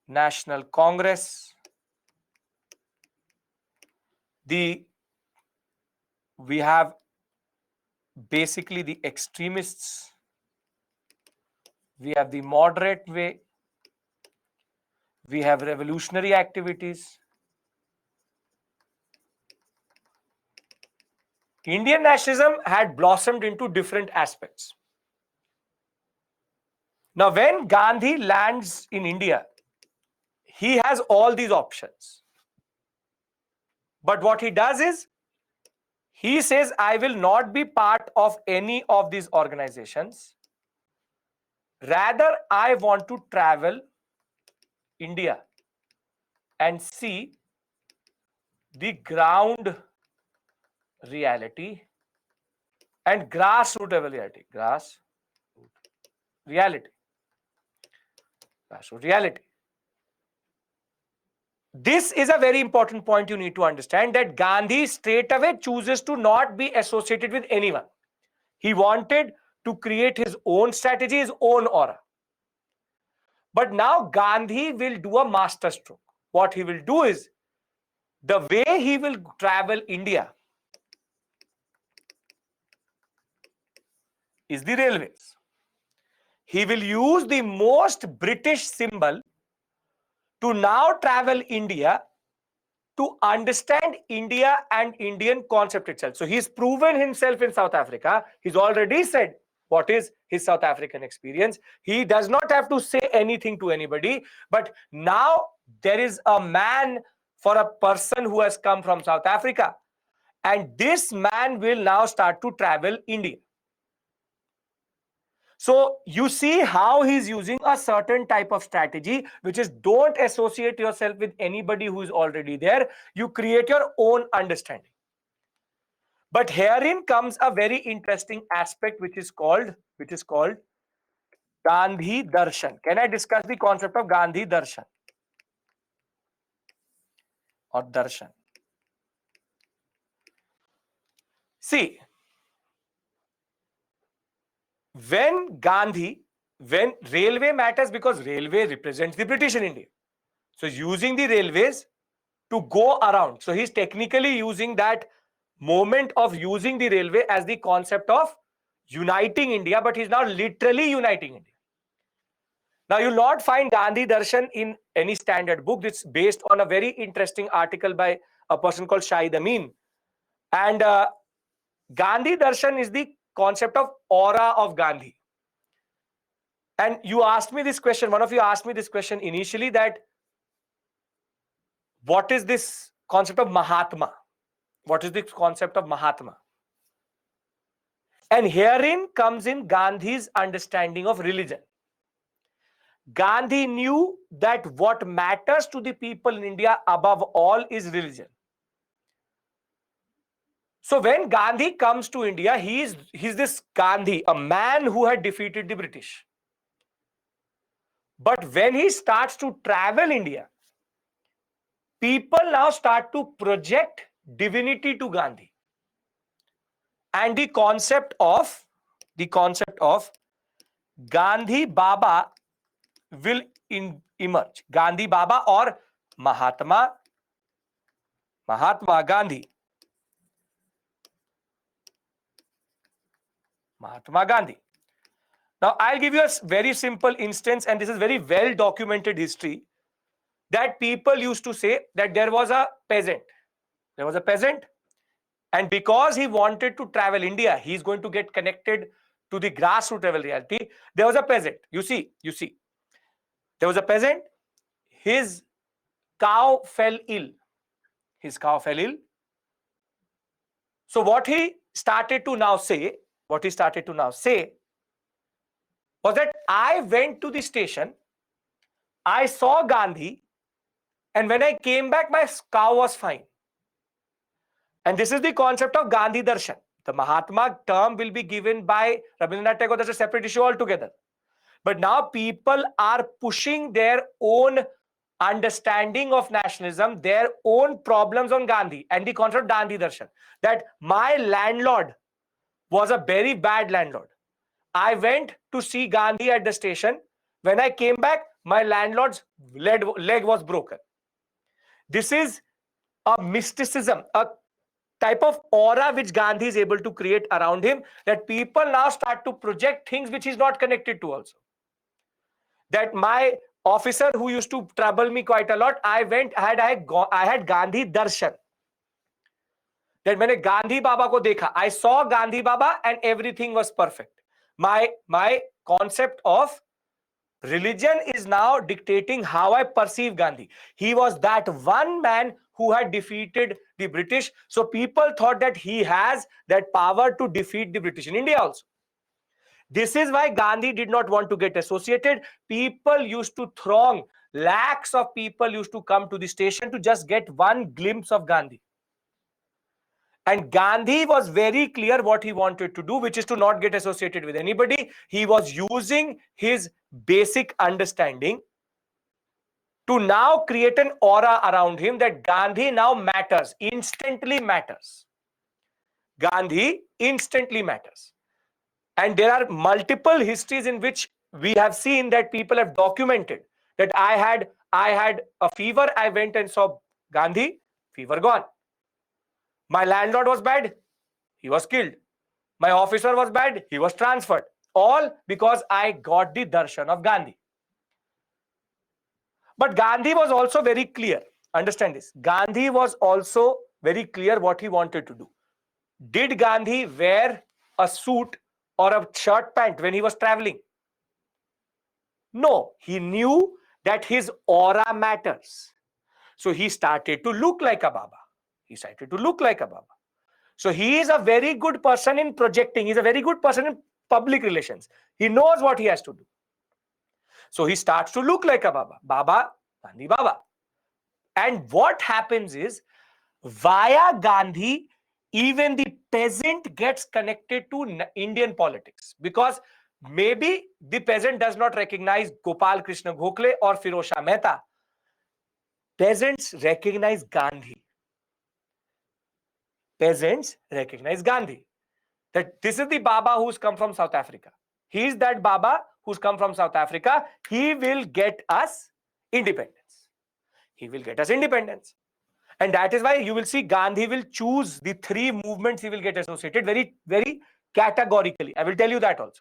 National Congress, we have basically the extremists, we have the moderate way, we have revolutionary activities. Indian nationalism had blossomed into different aspects. Now, when Gandhi lands in India, he has all these options. But what he does is, he says, I will not be part of any of these organizations. Rather, I want to travel India and see the ground reality and grassroots reality. Grassroots reality. This is a very important point you need to understand, that Gandhi straight away chooses to not be associated with anyone. He wanted to create his own strategy, his own aura. But now Gandhi will do a masterstroke. What he will do is, the way he will travel India is the railways. He will use the most British symbol to now travel India to understand India and Indian concept itself. So he's proven himself in South Africa. He's already said what is his South African experience. He does not have to say anything to anybody. But now there is a man for a person who has come from South Africa. And this man will now start to travel India. So you see how he's using a certain type of strategy, which is, don't associate yourself with anybody who is already there. You create your own understanding. But herein comes a very interesting aspect, which is called Gandhi Darshan. Can I discuss the concept of Gandhi Darshan or Darshan? See, when railway matters, because railway represents the British in India. So using the railways to go around. So he's technically using that moment of using the railway as the concept of uniting India, but he's now literally uniting India. Now, you'll not find Gandhi Darshan in any standard book. It's based on a very interesting article by a person called Shahid Amin. And Gandhi Darshan is the concept of aura of Gandhi. And you asked me this question, one of you asked me this question initially, that what is this concept of Mahatma? What is the concept of Mahatma? And herein comes in Gandhi's understanding of religion. Gandhi knew that what matters to the people in India above all is religion. So when Gandhi comes to India, he's this Gandhi, a man who had defeated the British. But when he starts to travel India, people now start to project divinity to Gandhi. And the concept of Gandhi Baba will emerge. Gandhi Baba or Mahatma Gandhi. Mahatma Gandhi. Now, I'll give you a very simple instance, and this is very well documented history, that people used to say that there was a peasant. There was a peasant, and because he wanted to travel India, he's going to get connected to the grassroots level reality. There was a peasant. You see, there was a peasant. His cow fell ill. His cow fell ill. So what he started to now say was that I went to the station, I saw Gandhi, and when I came back, my cow was fine. And this is the concept of Gandhi Darshan. The Mahatma term will be given by Rabindranath Tagore. That's a separate issue altogether. But now people are pushing their own understanding of nationalism, their own problems on Gandhi, and the concept of Gandhi Darshan. That my landlord was a very bad landlord. I went to see Gandhi at the station. When I came back, my landlord's leg was broken. This is a mysticism, a type of aura which Gandhi is able to create around him, that people now start to project things which he's not connected to also. That my officer who used to trouble me quite a lot, I had Gandhi Darshan. That मैंने Gandhi Baba को देखा, I saw Gandhi Baba and everything was perfect. My concept of religion is now dictating how I perceive Gandhi. He was that one man who had defeated the British. So people thought that he has that power to defeat the British in India also. This is why Gandhi did not want to get associated. People used to throng. Lakhs of people used to come to the station to just get one glimpse of Gandhi. And Gandhi was very clear what he wanted to do, which is to not get associated with anybody. He was using his basic understanding to now create an aura around him that Gandhi now matters, instantly matters. Gandhi instantly matters. And there are multiple histories in which we have seen that people have documented that I had a fever, I went and saw Gandhi, fever gone. My landlord was bad, he was killed. My officer was bad, he was transferred. All because I got the darshan of Gandhi. But Gandhi was also very clear. Understand this. Gandhi was also very clear what he wanted to do. Did Gandhi wear a suit or a shirt pant when he was traveling? No, he knew that his aura matters. So he started to look like a Baba. So he is a very good person in projecting. He's a very good person in public relations. He knows what he has to do. So he starts to look like a Baba, Gandhi Baba. And what happens is, via Gandhi, even the peasant gets connected to Indian politics, because maybe the peasant does not recognize Gopal Krishna Gokhale or Firoz Shah Mehta. Peasants recognize Gandhi. Peasants recognize Gandhi. That this is the Baba who's come from South Africa. He is that Baba who's come from South Africa. He will get us independence. And that is why you will see Gandhi will choose the three movements he will get associated very, very categorically. I will tell you that also.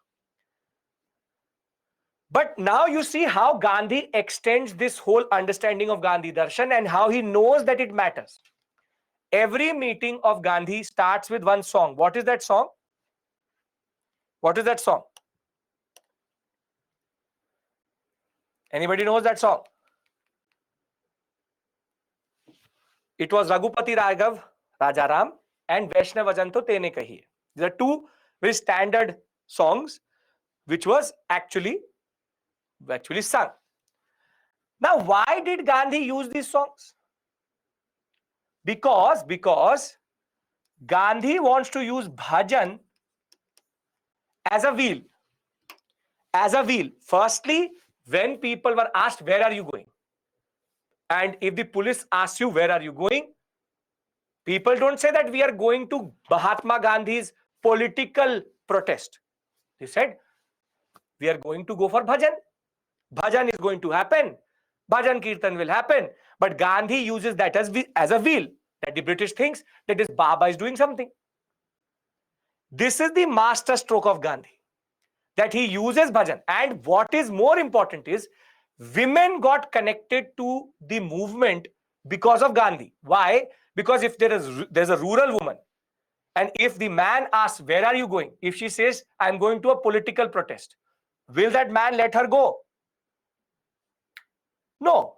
But now you see how Gandhi extends this whole understanding of Gandhi Darshan and how he knows that it matters. Every meeting of Gandhi starts with one song. What is that song? What is that song? Anybody knows that song? It was Raghupati Raghav, Rajaram, and Vaishnav Ajanto Tene Kahiye. These are two very standard songs which was actually sung. Now, why did Gandhi use these songs? Because Gandhi wants to use bhajan as a wheel. As a wheel. Firstly, when people were asked, where are you going? And if the police asks you, where are you going? People don't say that we are going to Mahatma Gandhi's political protest. They said, we are going to go for bhajan. Bhajan is going to happen. Bhajan Kirtan will happen. But Gandhi uses that as a wheel. That the British thinks that this Baba is doing something. This is the master stroke of Gandhi. That he uses bhajan. And what is more important is, women got connected to the movement because of Gandhi. Why? Because if there's a rural woman, and if the man asks, where are you going? If she says, I'm going to a political protest, will that man let her go? No.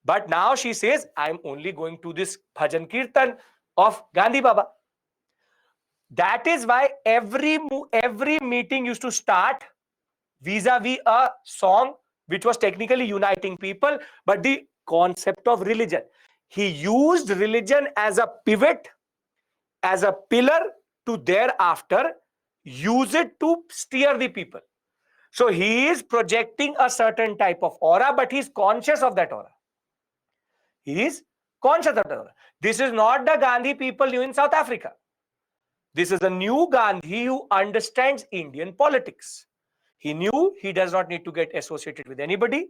But now she says, I'm only going to this bhajan kirtan of Gandhi Baba. That is why every meeting used to start vis-a-vis a song which was technically uniting people, but the concept of religion. He used religion as a pivot, as a pillar to thereafter use it to steer the people. So he is projecting a certain type of aura, but he's conscious of that aura. He is conscious of that aura. This is not the Gandhi people knew in South Africa. This is a new Gandhi who understands Indian politics. He knew he does not need to get associated with anybody,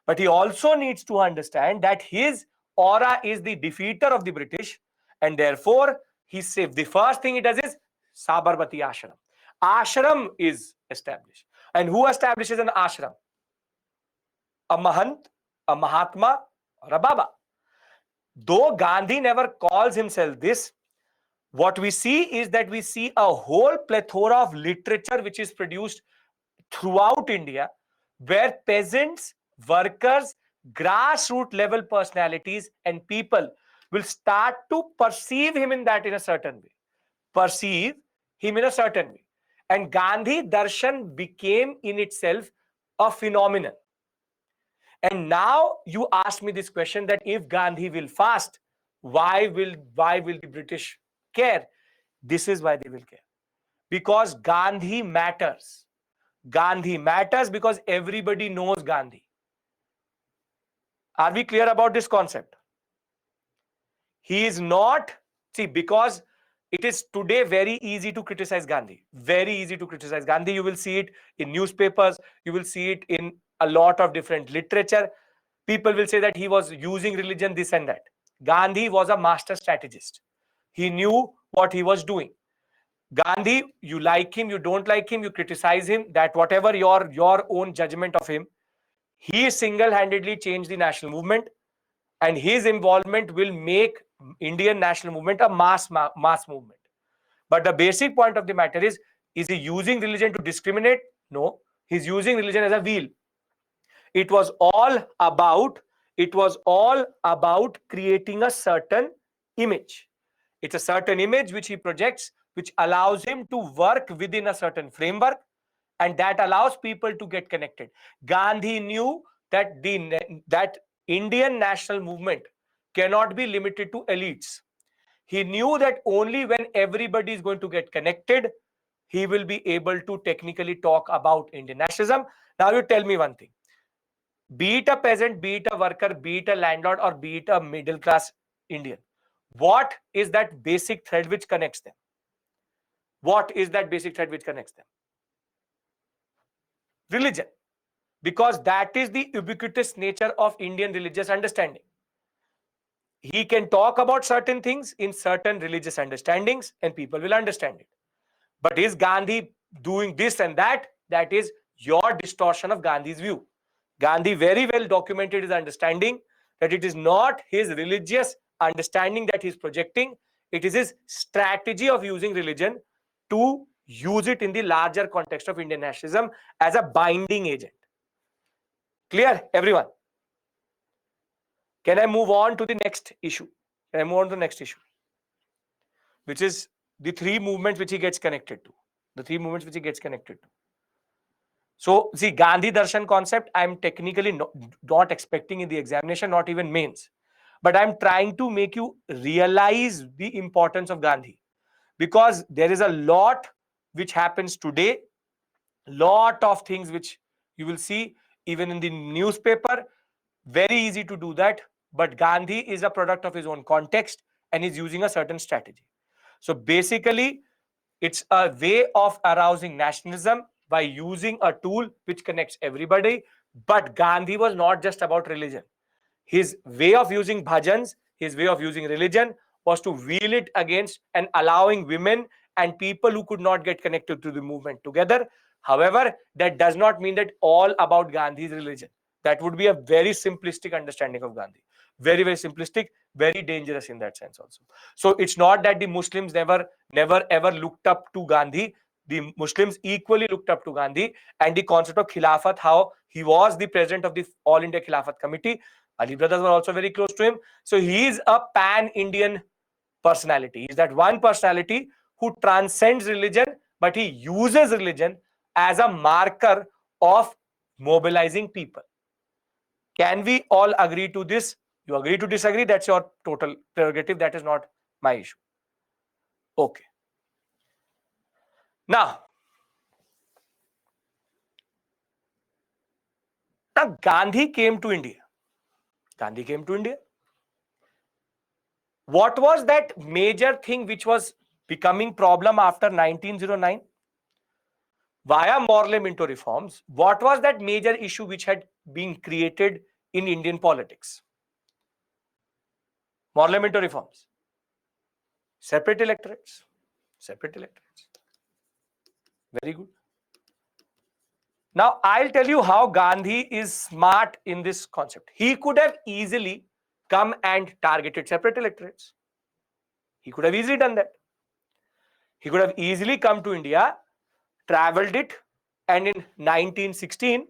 but he also needs to understand that his aura is the defeater of the British, and therefore he says the first thing he does is Sabarmati Ashram. Ashram is established. And who establishes an ashram? A Mahant, a Mahatma, or a Baba. Though Gandhi never calls himself this, what we see is that we see a whole plethora of literature which is produced throughout India, where peasants, workers, grassroots level personalities and people will start to perceive him in a certain way. Perceive him in a certain way. And Gandhi Darshan became in itself a phenomenon. And now you ask me this question, that if Gandhi will fast, why will the British care? This is why they will care. Because Gandhi matters. Gandhi matters because everybody knows Gandhi. Are we clear about this concept? He is not, see, because it is today very easy to criticize Gandhi. Very easy to criticize Gandhi. You will see it in newspapers. You will see it in a lot of different literature. People will say that he was using religion, this and that. Gandhi was a master strategist. He knew what he was doing. Gandhi, you like him, you don't like him, you criticize him, that whatever your own judgment of him, he single-handedly changed the national movement, and his involvement will make Indian national movement a mass movement. But the basic point of the matter is he using religion to discriminate? No, he's using religion as a wheel. It was all about creating a certain image. It's a certain image which he projects, which allows him to work within a certain framework, and that allows people to get connected. Gandhi knew that that Indian national movement cannot be limited to elites. He knew that only when everybody is going to get connected, he will be able to technically talk about Indian nationalism. Now you tell me one thing. Be it a peasant, be it a worker, be it a landlord, or be it a middle class Indian, what is that basic thread which connects them? What is that basic thread which connects them? Religion. Because that is the ubiquitous nature of Indian religious understanding. He can talk about certain things in certain religious understandings and people will understand it. But is Gandhi doing this and that? That is your distortion of Gandhi's view. Gandhi very well documented his understanding that it is not his religious understanding that he's projecting, it is his strategy of using religion to use it in the larger context of Indian nationalism as a binding agent. Clear, everyone? Can I move on to the next issue? Can I move on to the next issue? Which is the three movements which he gets connected to. The three movements which he gets connected to. So, see, Gandhi Darshan concept, I'm technically not expecting in the examination, not even mains. But I'm trying to make you realize the importance of Gandhi. Because there is a lot which happens today, lot of things which you will see even in the newspaper. Very easy to do that. But Gandhi is a product of his own context and is using a certain strategy. So basically, it's a way of arousing nationalism by using a tool which connects everybody. But Gandhi was not just about religion. His way of using bhajans, his way of using religion was to wheel it against and allowing women and people who could not get connected to the movement together. However, that does not mean that all about Gandhi's religion. That would be a very simplistic understanding of Gandhi. Very, very simplistic, very dangerous in that sense also. So it's not that the Muslims never ever looked up to Gandhi. The Muslims equally looked up to Gandhi, and the concept of Khilafat, how he was the president of the All India Khilafat Committee. Ali brothers were also very close to him. So he is a pan-Indian personality. He's that one personality who transcends religion, but he uses religion as a marker of mobilizing people. Can we all agree to this? You agree to disagree? That's your total prerogative. That is not my issue. Okay. Now Gandhi came to India. Gandhi came to India. What was that major thing which was becoming problem after 1909? Via Morley Minto reforms, what was that major issue which had been created in Indian politics? Morley Minto reforms. Separate electorates. Separate electorates. Very good. Now, I'll tell you how Gandhi is smart in this concept. He could have easily come and targeted separate electorates. He could have easily done that. He could have easily come to India, traveled it, and in 1916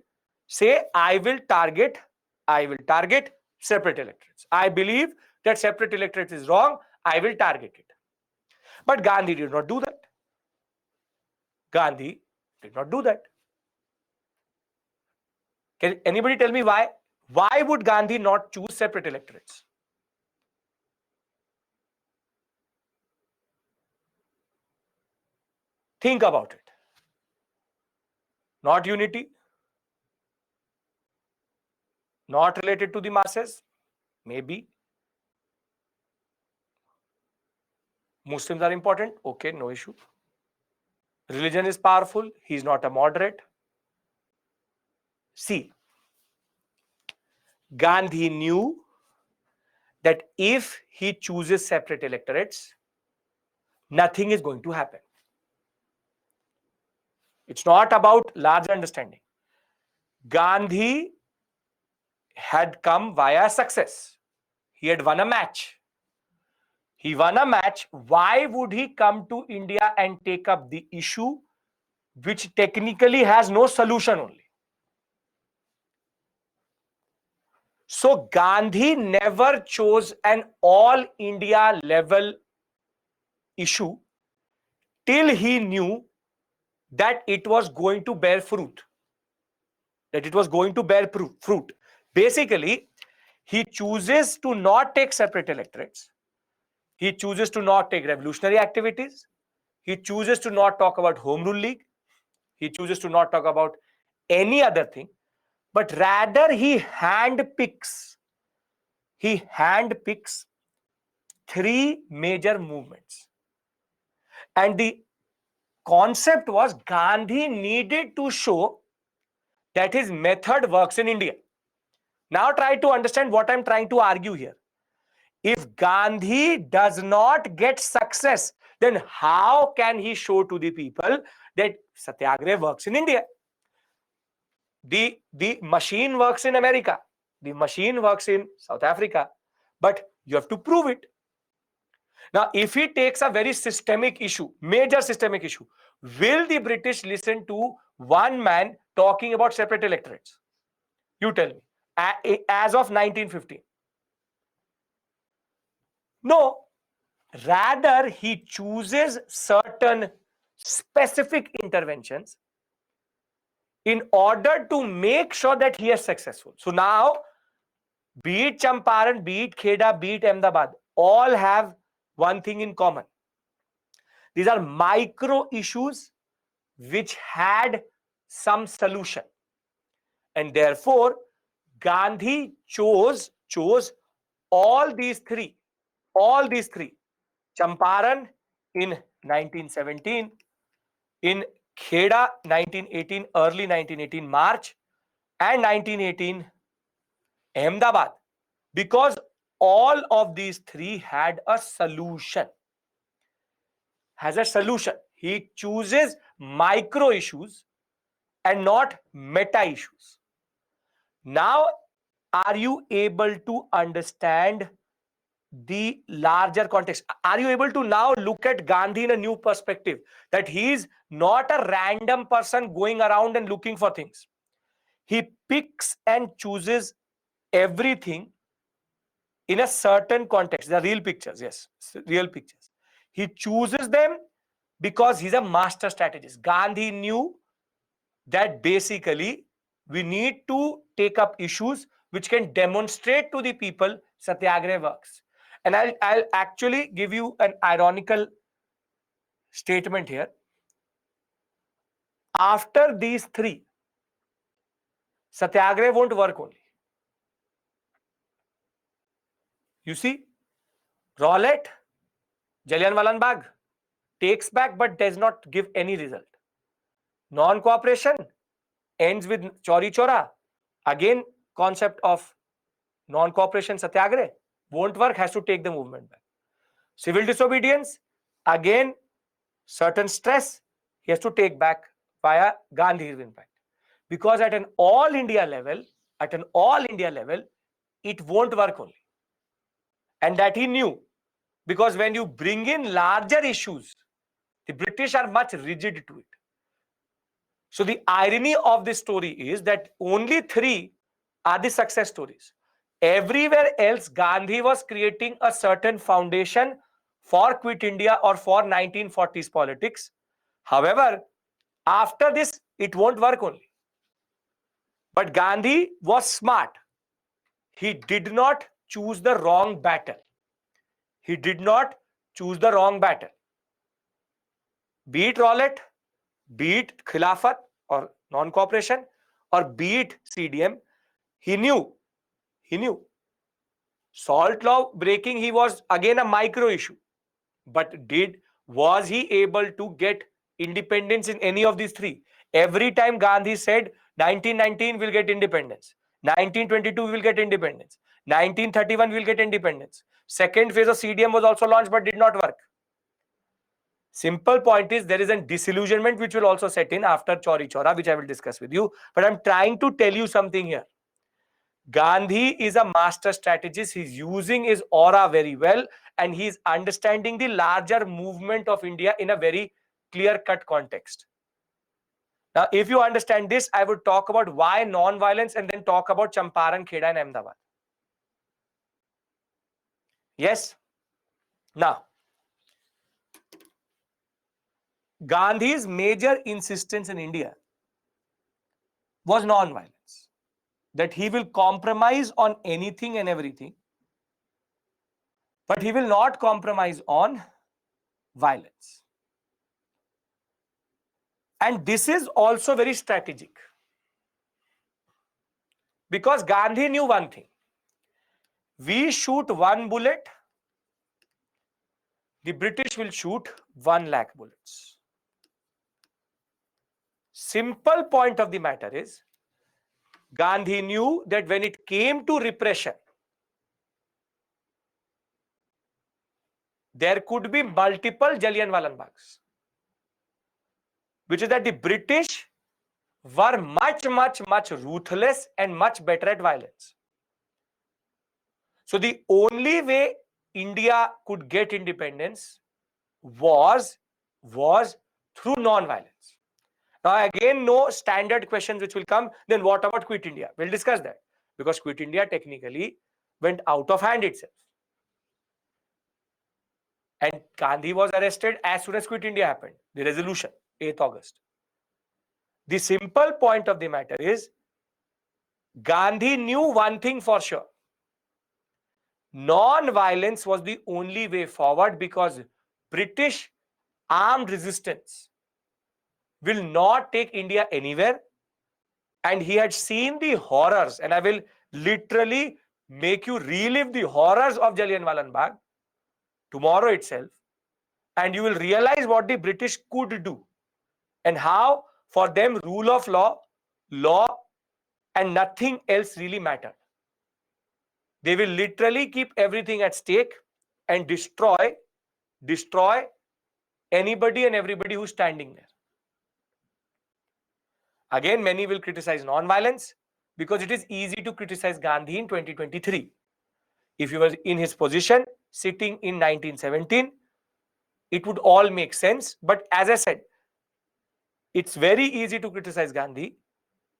say, I will target separate electorates. I believe that separate electorates is wrong. I will target it. But Gandhi did not do that. Gandhi did not do that. Can anybody tell me why? Why would Gandhi not choose separate electorates? Think about it. Not unity, not related to the masses, maybe. Muslims are important, okay, no issue. Religion is powerful, he is not a moderate. See, Gandhi knew that if he chooses separate electorates, nothing is going to happen. It's not about large understanding. Gandhi had come via success. He had won a match. He won a match. Why would he come to India and take up the issue which technically has no solution only? So Gandhi never chose an all India level issue till he knew that it was going to bear fruit. Basically, he chooses to not take separate electorates. He chooses to not take revolutionary activities. He chooses to not talk about Home Rule League. He chooses to not talk about any other thing. But rather he handpicks three major movements. And the concept was Gandhi needed to show that his method works in India. Now try to understand what I'm trying to argue here. If Gandhi does not get success, then how can he show to the people that Satyagraha works in India? The machine works in America, the machine works in South Africa, but you have to prove it. Now, if he takes a very systemic issue, major systemic issue, will the British listen to one man talking about separate electorates? You tell me. As of 1915. No. Rather, he chooses certain specific interventions in order to make sure that he is successful. So now, be it Champaran, be it Kheda, be it Ahmedabad, all have one thing in common. These are micro issues which had some solution. And therefore, Gandhi chose all these three. Champaran in 1917, in Kheda 1918, early 1918 March, and 1918 Ahmedabad, because all of these three had a solution. He chooses micro issues and not meta issues. Now, are you able to understand the larger context? Are you able to now look at Gandhi in a new perspective, that he is not a random person going around and looking for things? He picks and chooses everything in a certain context. The real pictures, yes, real pictures. He chooses them because he's a master strategist. Gandhi knew that basically we need to take up issues which can demonstrate to the people Satyagraha works. And I'll actually give you an ironical statement here. After these three, Satyagraha won't work only. You see, Rowlatt, Jallianwala Bagh takes back but does not give any result. Non-cooperation ends with Chauri Chora. Again, concept of non-cooperation Satyagraha won't work, has to take the movement back. Civil disobedience, again, certain stress, he has to take back via Gandhi's impact. Because at an all India level, it won't work only. And that he knew. Because when you bring in larger issues, the British are much rigid to it. So the irony of this story is that only three are the success stories. Everywhere else, Gandhi was creating a certain foundation for Quit India or for 1940s politics. However, after this, it won't work only. But Gandhi was smart. He did not choose the wrong battle. Be it Rowlatt, be it Khilafat or non-cooperation, or be it CDM, he knew. Salt law breaking, he was again a micro issue. But was he able to get independence in any of these three? Every time Gandhi said 1919 will get independence, 1922 will get independence, 1931 will get independence. Second phase of CDM was also launched but did not work. Simple point is there is a disillusionment which will also set in after Chauri Chora, which I will discuss with you. But I'm trying to tell you something here. Gandhi is a master strategist. He's using his aura very well, and he's understanding the larger movement of India in a very clear-cut context. Now, if you understand this, I would talk about why non-violence and then talk about Champaran, Kheda and Ahmedabad. Yes? Now, Gandhi's major insistence in India was non-violence. That he will compromise on anything and everything, but he will not compromise on violence. And this is also very strategic. Because Gandhi knew one thing. We shoot one bullet, the British will shoot 1 lakh bullets. Simple point of the matter is, Gandhi knew that when it came to repression, there could be multiple Jallianwala Bags, which is that the British were much ruthless and much better at violence. So the only way India could get independence was through non-violence. Now again, no standard questions which will come. Then what about Quit India? We'll discuss that, because Quit India technically went out of hand itself. And Gandhi was arrested as soon as Quit India happened, the resolution, 8th August. The simple point of the matter is, Gandhi knew one thing for sure. Non-violence was the only way forward, because British armed resistance will not take India anywhere. And he had seen the horrors, and I will literally make you relive the horrors of Jallianwala Bagh tomorrow itself, and you will realize what the British could do and how for them rule of law and nothing else really mattered. They will literally keep everything at stake and destroy anybody and everybody who's standing there. Again, many will criticize non-violence because it is easy to criticize Gandhi in 2023. If you were in his position sitting in 1917, it would all make sense. But as I said, it's very easy to criticize Gandhi,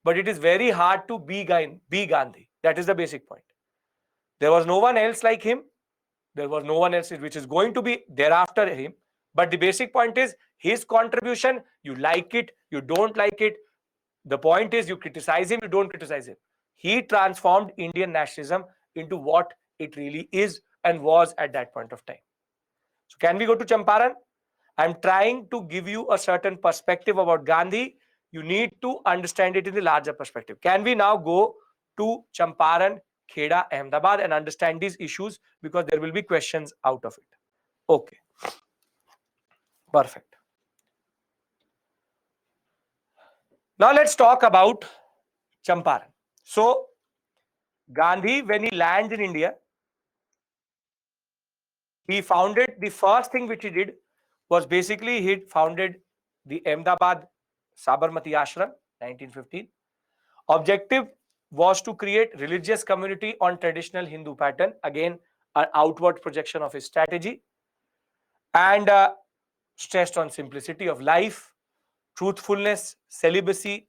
but it is very hard to be Gandhi. That is the basic point. There was no one else like him. There was no one else which is going to be thereafter him. But the basic point is his contribution. You like it, you don't like it. The point is, you criticize him, you don't criticize him. He transformed Indian nationalism into what it really is and was at that point of time. So can we go to Champaran? I'm trying to give you a certain perspective about Gandhi. You need to understand it in the larger perspective. Can we now go to Champaran, Kheda, Ahmedabad and understand these issues, because there will be questions out of it. Okay. Perfect. Now let's talk about Champaran. So Gandhi, when he lands in India, he founded, the first thing which he did was basically he founded the Ahmedabad Sabarmati Ashram, 1915. Objective was to create religious community on traditional Hindu pattern, again an outward projection of his strategy, and stressed on simplicity of life, truthfulness, celibacy,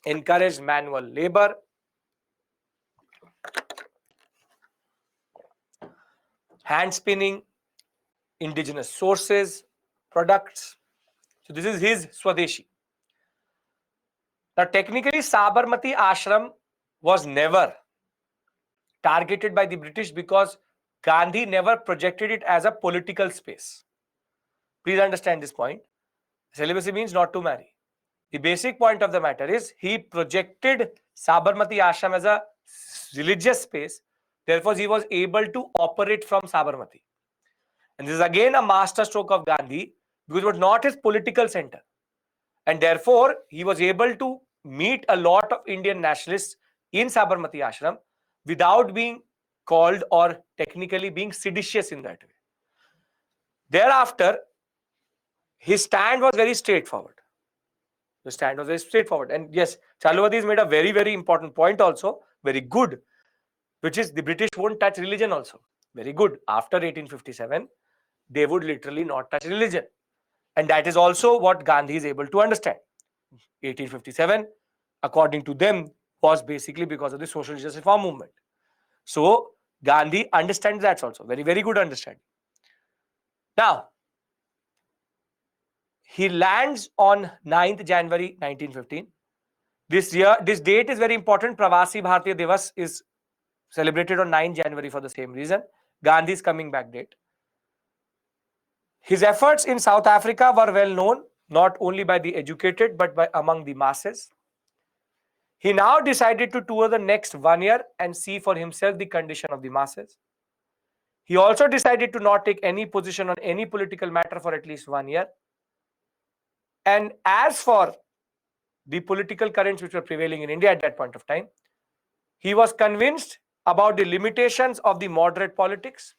encouraged manual labor, hand spinning, indigenous sources, products. So this is his Swadeshi. Now technically Sabarmati Ashram was never targeted by the British because Gandhi never projected it as a political space. Please understand this point. Celibacy means not to marry. The basic point of the matter is he projected Sabarmati Ashram as a religious space. Therefore, he was able to operate from Sabarmati. And this is again a masterstroke of Gandhi, because it was not his political center. And therefore, he was able to meet a lot of Indian nationalists in Sabarmati Ashram without being called or technically being seditious in that way. Thereafter, his stand was very straightforward. The stand was very straightforward. And yes, Chaluvadi has made a very, very important point also, very good, which is the British won't touch religion also. Very good. After 1857, they would literally not touch religion. And that is also what Gandhi is able to understand. 1857, according to them, was basically because of the social justice reform movement. So Gandhi understands that also. Very, very good understanding. Now, he lands on 9th January 1915. This date is very important. Pravasi Bharatiya Divas is celebrated on 9 January for the same reason. Gandhi's coming back date. His efforts in South Africa were well known, not only by the educated, but by among the masses. He now decided to tour the next 1 year and see for himself the condition of the masses. He also decided to not take any position on any political matter for at least 1 year. And as for the political currents which were prevailing in India at that point of time, he was convinced about the limitations of the moderate politics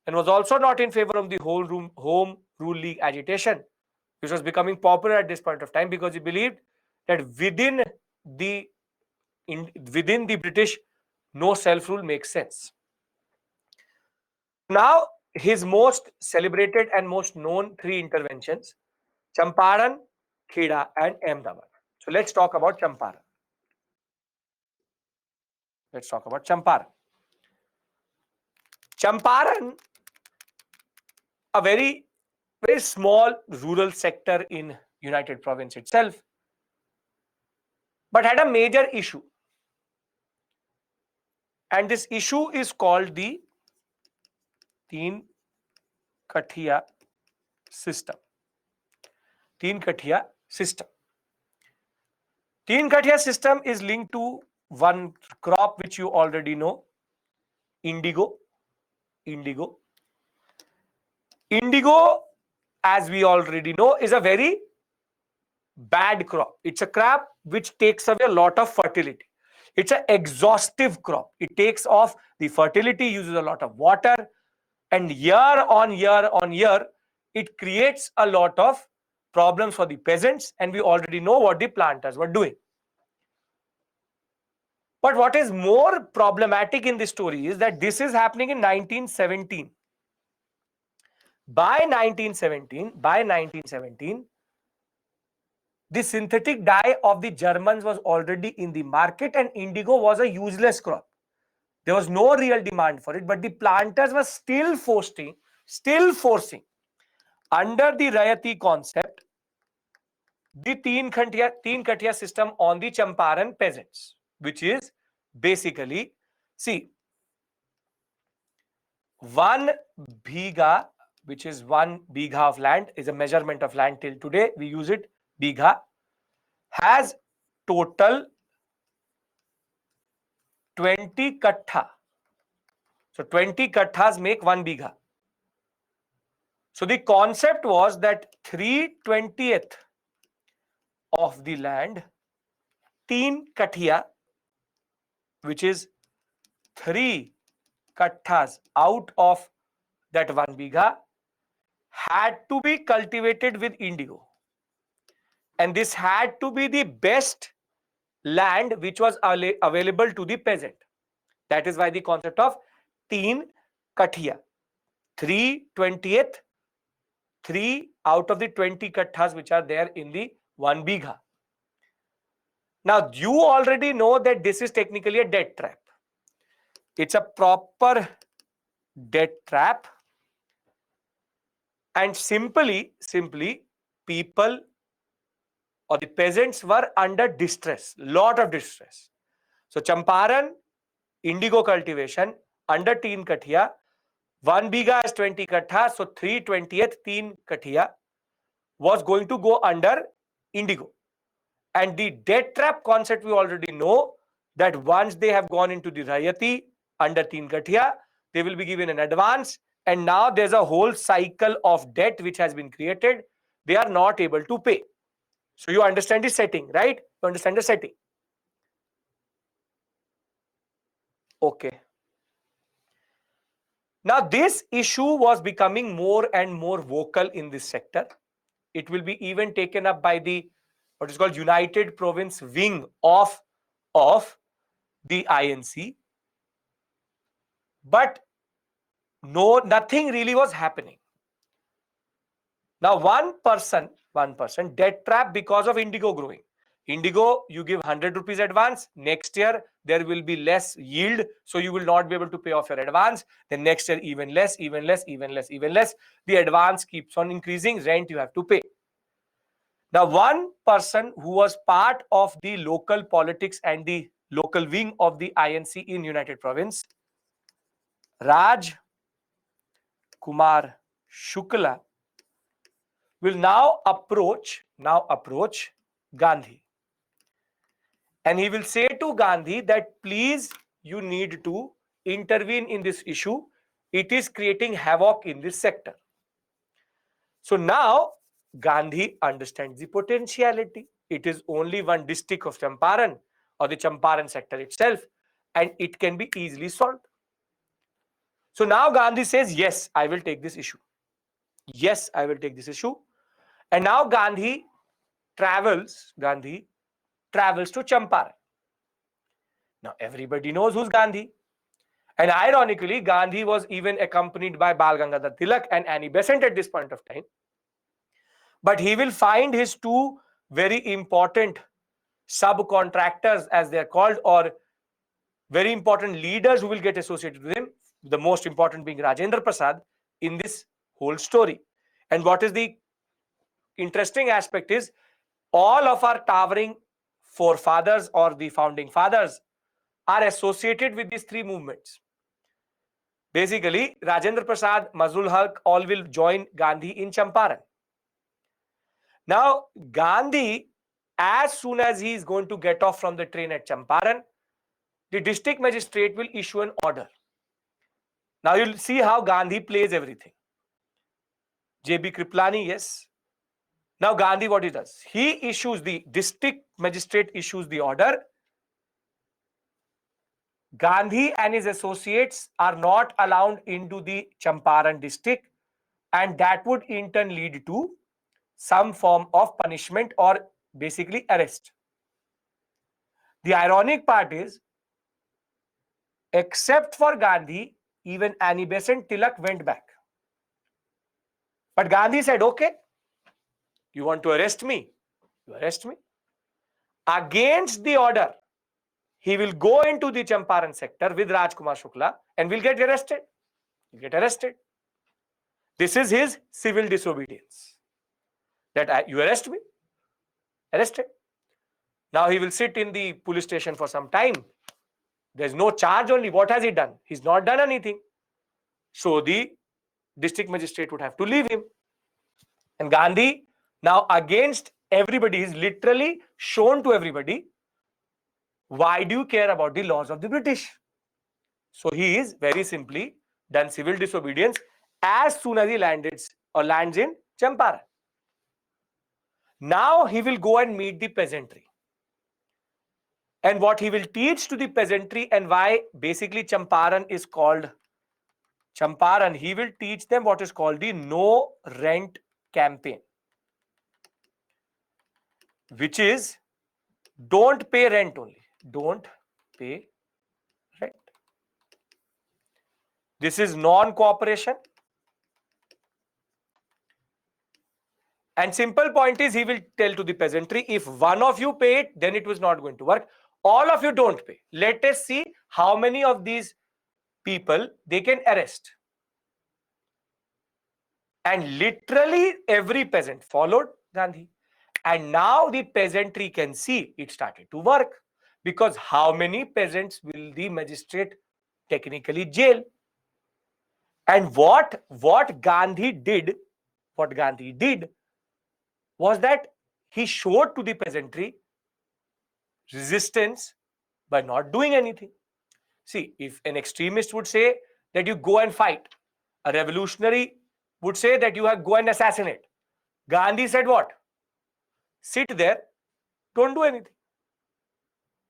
and was also not in favor of the Home Rule League agitation, which was becoming popular at this point of time because he believed that the within the British, no self-rule makes sense. Now, his most celebrated and most known three interventions: Champaran, Kheda, and Ahmedabad. So let's talk about Champaran. Let's talk about Champaran. Champaran, a very small rural sector in United Province itself, but had a major issue. And this issue is called the Teen Kathia system. Teen Kathia system. Teen Kathia system is linked to one crop which you already know, indigo. Indigo. Indigo, as we already know, is a very bad crop. It's a crop which takes away a lot of fertility. It's an exhaustive crop. It takes off the fertility, uses a lot of water, and year on year on year, it creates a lot of problems for the peasants, and we already know what the planters were doing. But what is more problematic in this story is that this is happening in 1917. By 1917, the synthetic dye of the Germans was already in the market, and indigo was a useless crop. There was no real demand for it, but the planters were still forcing under the Rayati concept the Teen Kathia system on the Champaran peasants, which is basically, see, 1 bigha, which is 1 bigha of land, is a measurement of land till today. We use it, bigha, has total 20 kattha. So 20 katthas make 1 bigha. So the concept was that 3/20th of the land, Teen Kathia, which is 3 katthas out of that 1 bigha, had to be cultivated with indigo. And this had to be the best land which was available to the peasant. That is why the concept of Teen Kathia. 3/20th, 3 out of the 20 katthas which are there in the 1 bigha. Now, you already know that this is technically a debt trap. It's a proper debt trap. And simply, people or the peasants were under distress, lot of distress. So, Champaran, indigo cultivation under Teen Kathia, 1 bigha is 20 kattha, so 3/20th Teen Kathia was going to go under indigo. And the debt trap concept we already know that once they have gone into the Rayati under Teen Kathia, they will be given an advance, and now there's a whole cycle of debt which has been created. They are not able to pay. So you understand the setting, right? You understand the setting. Okay. Now this issue was becoming more and more vocal in this sector. It will be even taken up by the what is called United Province wing of the INC. But nothing really was happening. Now one person debt trap because of indigo growing. Indigo, you give 100 rupees advance. Next year, there will be less yield. So you will not be able to pay off your advance. Then next year, even less. The advance keeps on increasing. Rent you have to pay. Now, one person who was part of the local politics and the local wing of the INC in United Province, Raj Kumar Shukla, will now approach Gandhi. And he will say to Gandhi that please, you need to intervene in this issue. It is creating havoc in this sector. So now Gandhi understands the potentiality. It is only one district of Champaran or the Champaran sector itself, and it can be easily solved. So now Gandhi says, yes, I will take this issue. Yes, I will take this issue. And now Gandhi travels to Champaran. Now everybody knows who's Gandhi. And ironically, Gandhi was even accompanied by Bal Gangadhar Tilak and Annie Besant at this point of time. But he will find his two very important subcontractors, as they are called, or very important leaders who will get associated with him, the most important being Rajendra Prasad, in this whole story. And what is the interesting aspect is, all of our towering forefathers or the founding fathers are associated with these three movements. Basically, Rajendra Prasad, Mazlul Haq, all will join Gandhi in Champaran. Now, Gandhi, as soon as he is going to get off from the train at Champaran, the district magistrate will issue an order. Now, you'll see how Gandhi plays everything. J.B. Kriplani, yes. Now, Gandhi, what he does? He issues, the district magistrate issues the order. Gandhi and his associates are not allowed into the Champaran district, and that would in turn lead to some form of punishment or basically arrest. The ironic part is, except for Gandhi, even Annie Besant, Tilak went back. But Gandhi said, okay, you want to arrest me? You arrest me. Against the order, he will go into the Champaran sector with Rajkumar Shukla and will get arrested. He'll get arrested. This is his civil disobedience. That you arrest me? Arrested. Now he will sit in the police station for some time. There's no charge only. What has he done? He's not done anything. So the district magistrate would have to leave him. And Gandhi, now against everybody, is literally shown to everybody, why do you care about the laws of the British? So he is very simply done civil disobedience as soon as he lands in Champaran. Now he will go and meet the peasantry. And what he will teach to the peasantry, and why basically Champaran is called Champaran, he will teach them what is called the no rent campaign, which is don't pay rent only. Don't pay rent. This is non-cooperation. And simple point is, he will tell to the peasantry, if one of you pay it, then it was not going to work. All of you don't pay. Let us see how many of these people they can arrest. And literally every peasant followed Gandhi. And now the peasantry can see it started to work. Because how many peasants will the magistrate technically jail? And what Gandhi did was that he showed to the peasantry resistance by not doing anything. See, if an extremist would say that you go and fight, a revolutionary would say that you have go and assassinate. Gandhi said what? Sit there, don't do anything.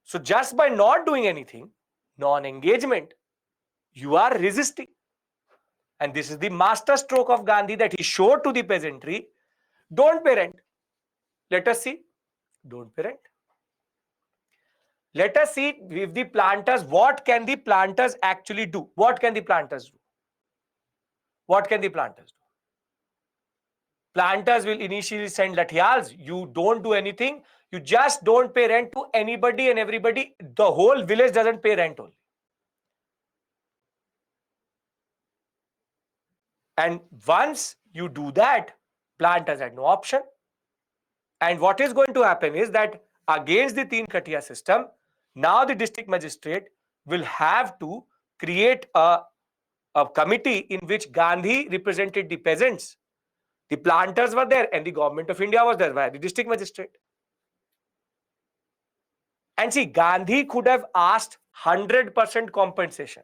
So just by not doing anything, non-engagement, you are resisting. And this is the master stroke of Gandhi, that he showed to the peasantry, don't pay rent. Let us see. Don't pay rent. Let us see if the planters, what can the planters actually do? What can the planters do? What can the planters do? Planters will initially send lathials. You don't do anything. You just don't pay rent to anybody and everybody. The whole village doesn't pay rent only. And once you do that, planters had no option. And what is going to happen is that against the Teen Khatia system, now the district magistrate will have to create a committee in which Gandhi represented the peasants. The planters were there and the government of India was there via the district magistrate. And see, Gandhi could have asked 100% compensation,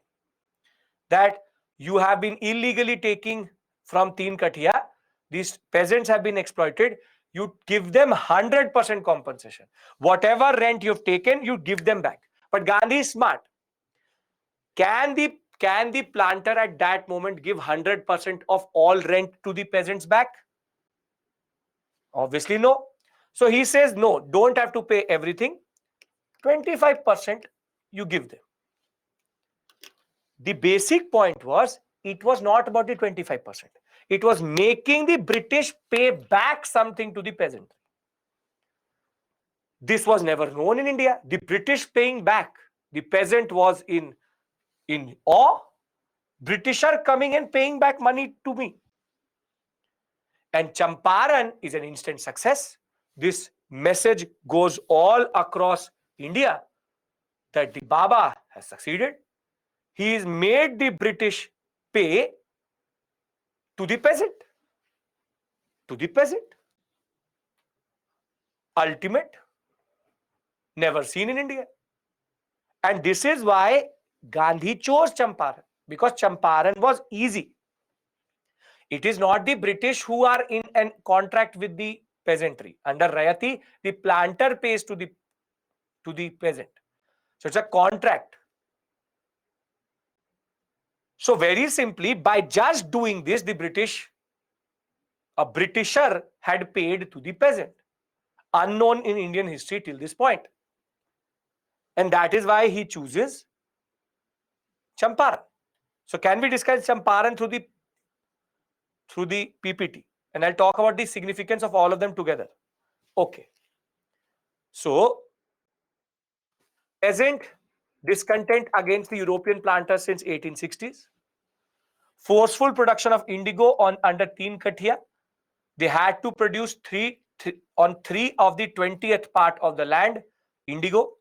that you have been illegally taking from Teen Khatia, these peasants have been exploited, you give them 100% compensation. Whatever rent you've taken, you give them back. But Gandhi is smart. Can the can the planter at that moment give 100% of all rent to the peasants back? Obviously no. So he says, no, don't have to pay everything. 25% you give them. The basic point was, it was not about the 25%. It was making the British pay back something to the peasant. This was never known in India. The British paying back. The peasant was in awe. British are coming and paying back money to me. And Champaran is an instant success. This message goes all across India that the Baba has succeeded. He has made the British pay to the peasant. To the peasant. Ultimate. Never seen in India. And this is why Gandhi chose Champaran, because Champaran was easy. It is not the British who are in a contract with the peasantry. Under Rayati, the planter pays to the peasant. So it's a contract. So very simply, by just doing this, a Britisher had paid to the peasant, unknown in Indian history till this point. And that is why he chooses Champaran. So can we discuss Champaran through the PPT? And I'll talk about the significance of all of them together. Okay. So, peasant discontent against the European planters since 1860s. Forceful production of indigo under Teen Kathia. They had to produce on 3 of the 20th part of the land, indigo.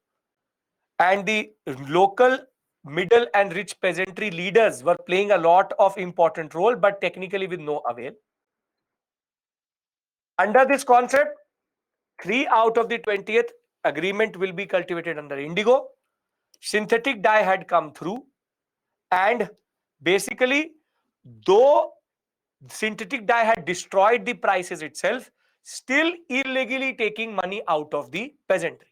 And the local middle and rich peasantry leaders were playing a lot of important role, but technically with no avail. Under this concept, 3 out of the 20th agreement will be cultivated under indigo. Synthetic dye had come through, and basically, though synthetic dye had destroyed the prices itself, still illegally taking money out of the peasantry.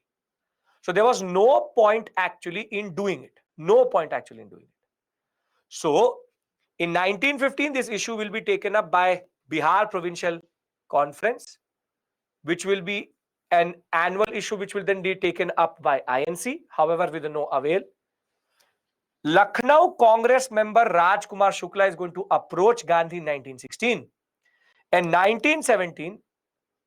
So there was no point actually in doing it. No point actually in doing it. So in 1915, this issue will be taken up by Bihar Provincial Conference, which will be an annual issue, which will then be taken up by INC, however, with no avail. Lucknow Congress member Rajkumar Shukla is going to approach Gandhi in 1916. And 1917,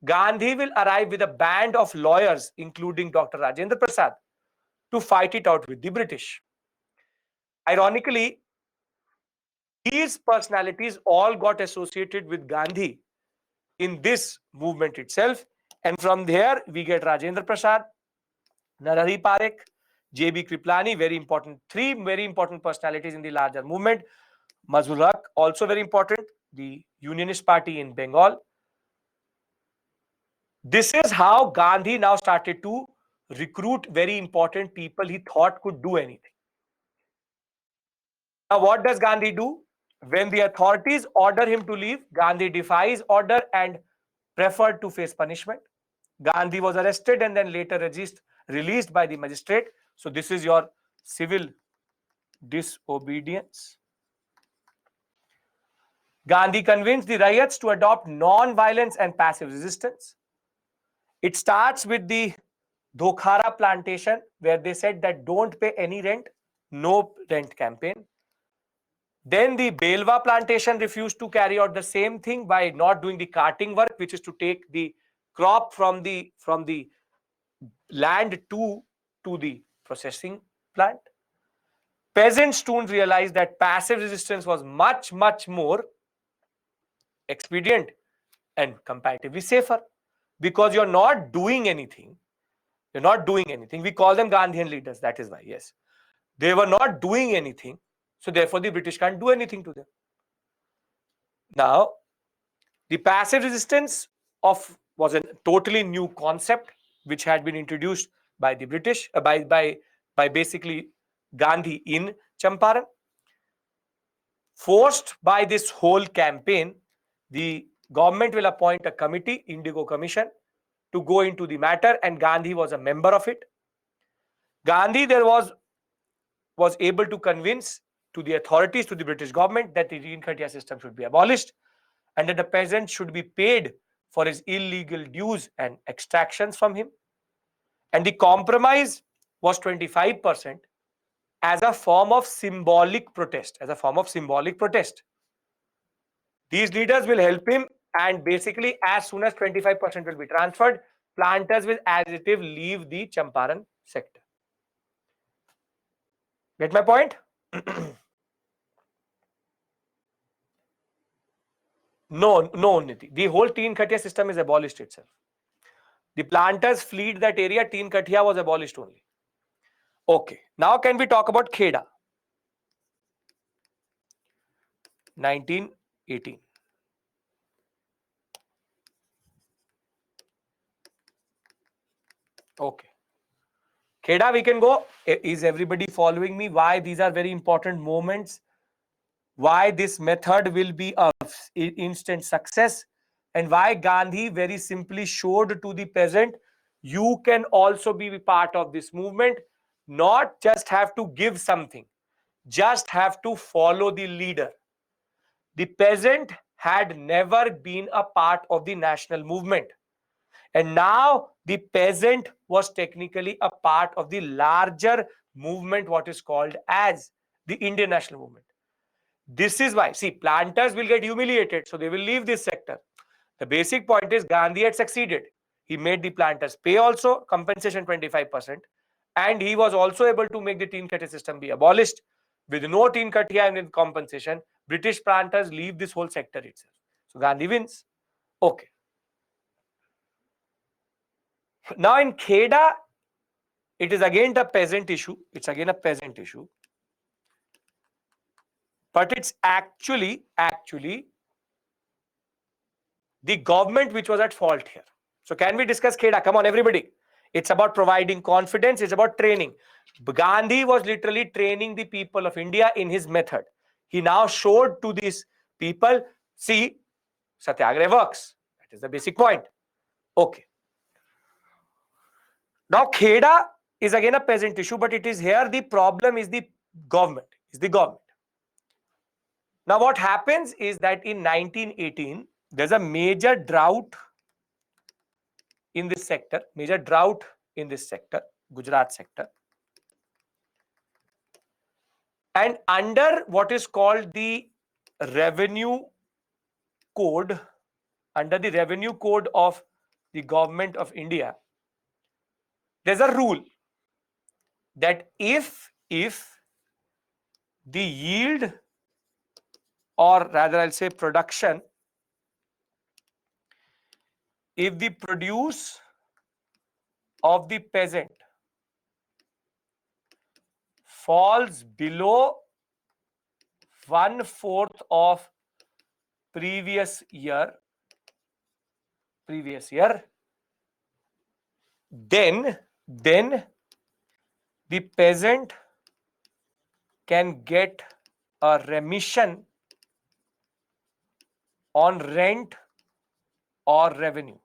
Gandhi will arrive with a band of lawyers, including Dr. Rajendra Prasad, to fight it out with the British. Ironically, these personalities all got associated with Gandhi in this movement itself. And from there, we get Rajendra Prasad, Narahari Parekh, J.B. Kriplani, three very important personalities in the larger movement. Mazhar Haq, also very important, the Unionist Party in Bengal. This is how Gandhi now started to recruit very important people he thought could do anything. Now, what does Gandhi do? When the authorities order him to leave, Gandhi defies order and preferred to face punishment. Gandhi was arrested and then later released by the magistrate. So this is your civil disobedience. Gandhi convinced the riots to adopt non-violence and passive resistance. It starts with the Dhokhara plantation, where they said that don't pay any rent, no rent campaign. Then the Belwa plantation refused to carry out the same thing by not doing the carting work, which is to take the crop from the land to the processing plant. Peasants soon realized that passive resistance was much, much more expedient and comparatively safer, because you're not doing anything. You're not doing anything. We call them Gandhian leaders. That is why, yes. They were not doing anything. So therefore, the British can't do anything to them. Now, the passive resistance was a totally new concept which had been introduced by the British, by basically Gandhi in Champaran. Forced by this whole campaign, the government will appoint a committee, Indigo Commission, to go into the matter, and Gandhi was a member of it. Gandhi was able to convince to the authorities, to the British government, that the Teen Khatia system should be abolished and that the peasant should be paid for his illegal dues and extractions from him. And the compromise was 25% as a form of symbolic protest, These leaders will help him, and basically as soon as 25% will be transferred, planters will as it is leave the Champaran sector. Get my point? No, Niti. The whole Teen Khatia system is abolished itself. The planters fled that area, Teen Khatia was abolished only. Okay, now can we talk about Kheda? 1918. Okay. Kheda, we can go. Is everybody following me? Why these are very important moments? Why this method will be a instant success? And why Gandhi very simply showed to the peasant, you can also be part of this movement, not just have to give something, just have to follow the leader. The peasant had never been a part of the national movement. And now the peasant was technically a part of the larger movement, what is called as the Indian national movement. This is why, see, planters will get humiliated, so they will leave this sector. The basic point is Gandhi had succeeded. He made the planters pay also compensation 25%, and he was also able to make the Teen Khatia system be abolished. With no Teen Khatia and with compensation, British planters leave this whole sector itself. So Gandhi wins. Okay. Now in Kheda, it is again a peasant issue. It's again a peasant issue. But it's actually the government which was at fault here. So can we discuss Kheda? Come on, everybody. It's about providing confidence. It's about training. Gandhi was literally training the people of India in his method. He now showed to these people, see, Satyagraha works. That is the basic point. Okay. Now Kheda is again a peasant issue, but it is here the problem is the government. Now what happens is that in 1918, there's a major drought in this sector, Gujarat sector. And under what is called the revenue code, under the revenue code of the government of India, there's a rule that if the yield, or rather I'll say production, if the produce of the peasant falls below 1/4 of previous year, then the peasant can get a remission on rent or revenue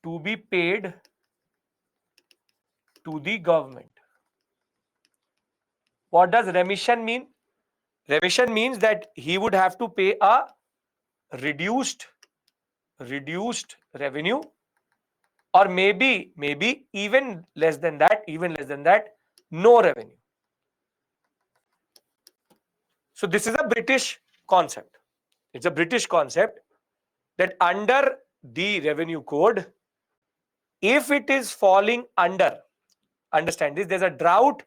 to be paid to the government. What does remission mean? Remission means that he would have to pay a reduced revenue, or maybe even less than that, no revenue. So this is a British concept. It's a British concept that under the revenue code, if it is falling under, understand this, there's a drought,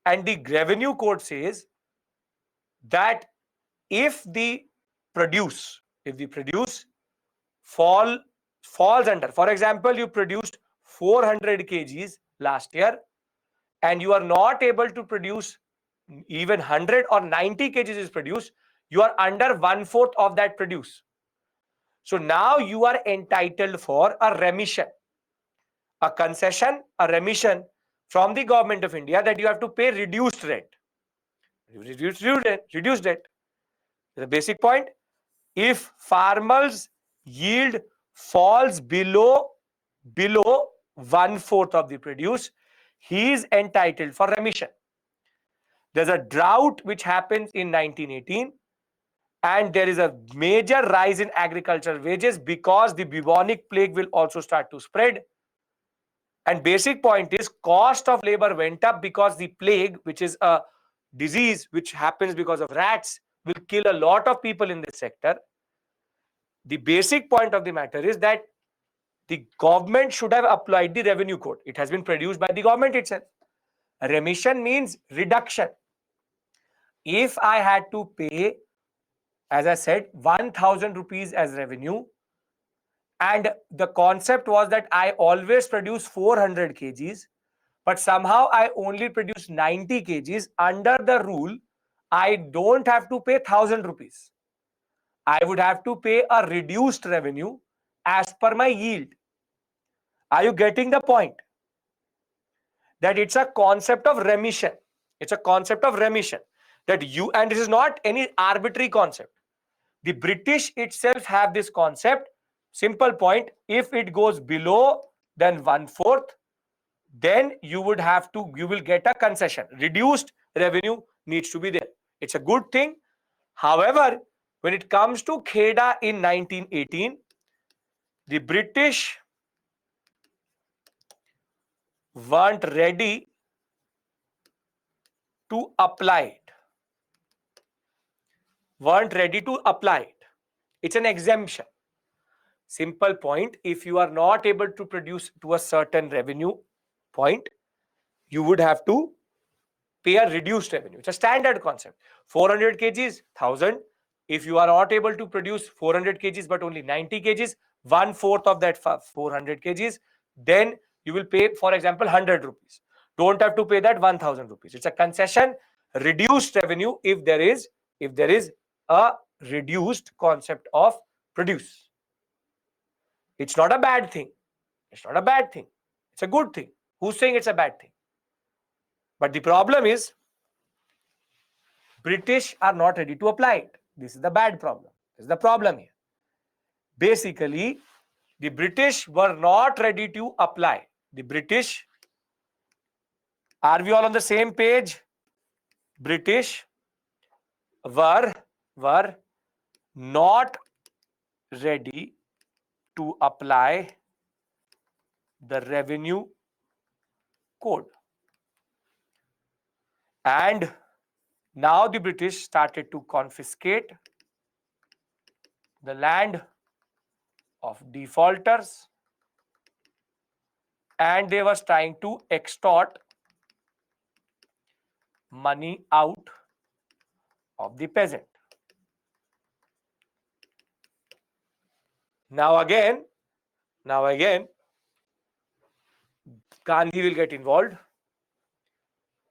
and the revenue code says that if the produce falls under, for example, you produced 400 kgs last year and you are not able to produce even 100 or 90 kgs is produced, you are under 1/4 of that produce. So now you are entitled for a remission, a concession, a remission from the government of India, that you have to pay reduced rent. Reduced rent. The basic point, if farmers' yield falls below 1/4 of the produce, he is entitled for remission. There's a drought which happens in 1918, and there is a major rise in agricultural wages because the bubonic plague will also start to spread. And basic point is cost of labor went up because the plague, which is a disease which happens because of rats, will kill a lot of people in this sector. The basic point of the matter is that the government should have applied the revenue code. It has been produced by the government itself. Remission means reduction. If I had to pay, as I said, 1000 rupees as revenue, and the concept was that I always produce 400 kgs, but somehow I only produce 90 kgs, under the rule, I don't have to pay 1000 rupees. I would have to pay a reduced revenue as per my yield. Are you getting the point? That it's a concept of remission. It's a concept of remission. That you, and this is not any arbitrary concept. The British itself have this concept. Simple point, if it goes below than 1/4, then you will get a concession. Reduced revenue needs to be there. It's a good thing. However, when it comes to Kheda in 1918, the British weren't ready to apply it. It's an exemption. Simple point, if you are not able to produce to a certain revenue point, you would have to pay a reduced revenue. It's a standard concept. 400 kgs, 1000. If you are not able to produce 400 kgs but only 90 kgs, 1/4 of that 400 kgs, then you will pay, for example, 100 rupees. Don't have to pay that 1000 rupees. It's a concession, reduced revenue if there is a reduced concept of produce. It's not a bad thing. It's not a bad thing. It's a good thing. Who's saying it's a bad thing? But the problem is, British are not ready to apply it. This is the bad problem. This is the problem here. Basically, the British were not ready to apply. The British, are we all on the same page? British were not ready to apply the revenue code. And now the British started to confiscate the land of defaulters, and they were trying to extort money out of the peasant. Now again, Gandhi will get involved.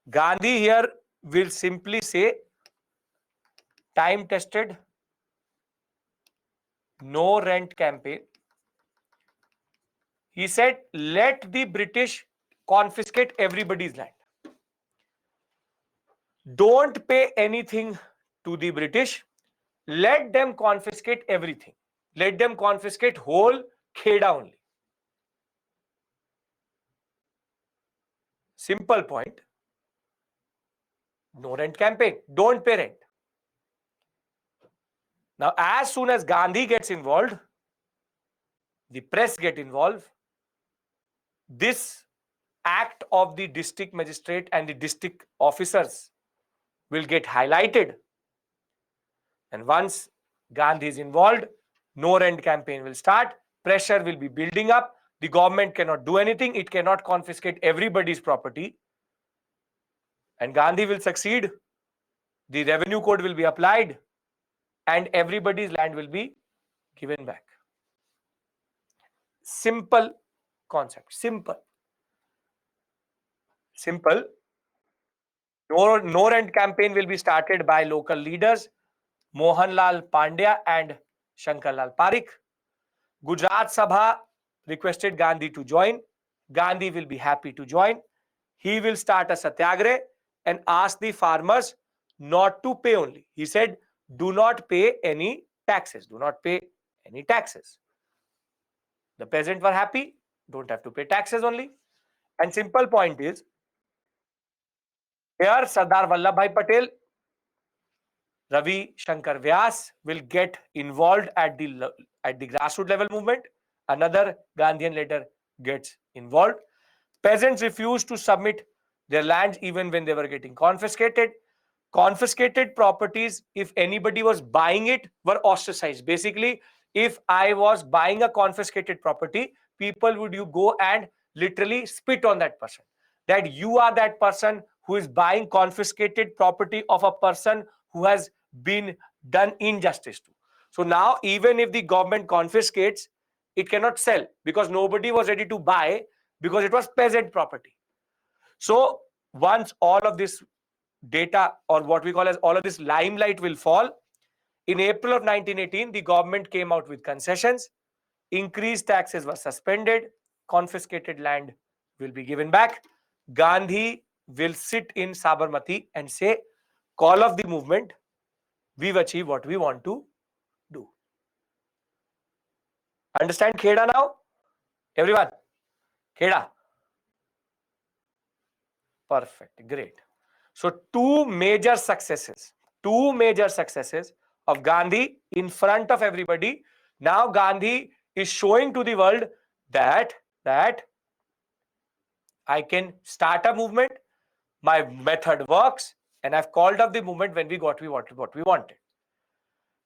Gandhi here will simply say, time tested, no rent campaign. He said, let the British confiscate everybody's land. Don't pay anything to the British. Let them confiscate everything. Let them confiscate whole Kheda only. Simple point. No rent campaign. Don't pay rent. Now, as soon as Gandhi gets involved, the press get involved, this act of the district magistrate and the district officers will get highlighted. And once Gandhi is involved, no rent campaign will start. Pressure will be building up. The government cannot do anything. It cannot confiscate everybody's property. And Gandhi will succeed. The revenue code will be applied, and everybody's land will be given back. Simple concept. Simple. No rent campaign will be started by local leaders, Mohanlal Pandya and Shankarlal Parikh. Gujarat Sabha requested Gandhi to join. Gandhi will be happy to join. He will start a satyagrah and ask the farmers not to pay only. He said, do not pay any taxes. Do not pay any taxes. The peasants were happy. Don't have to pay taxes only. And simple point is, Here, Sardar Vallabhbhai Patel, Ravi Shankar Vyas will get involved at the grassroots level movement. Another Gandhian leader gets involved. Peasants refused to submit their lands even when they were getting confiscated. Confiscated properties, if anybody was buying it, were ostracized. Basically, if I was buying a confiscated property, people would you go and literally spit on that person. That you are that person who is buying confiscated property of a person who has been done injustice to. So now, even if the government confiscates, it cannot sell because nobody was ready to buy because it was peasant property. So once all of this data, or what we call as all of this limelight, will fall, in April of 1918, the government came out with concessions. Increased taxes were suspended. Confiscated land will be given back. Gandhi will sit in Sabarmati and say, call of the movement, we've achieved what we want to do. Understand Kheda now? Everyone? Kheda? Perfect. Great. So two major successes of Gandhi in front of everybody. Now Gandhi is showing to the world that I can start a movement, my method works, and I've called up the movement when we got what we wanted.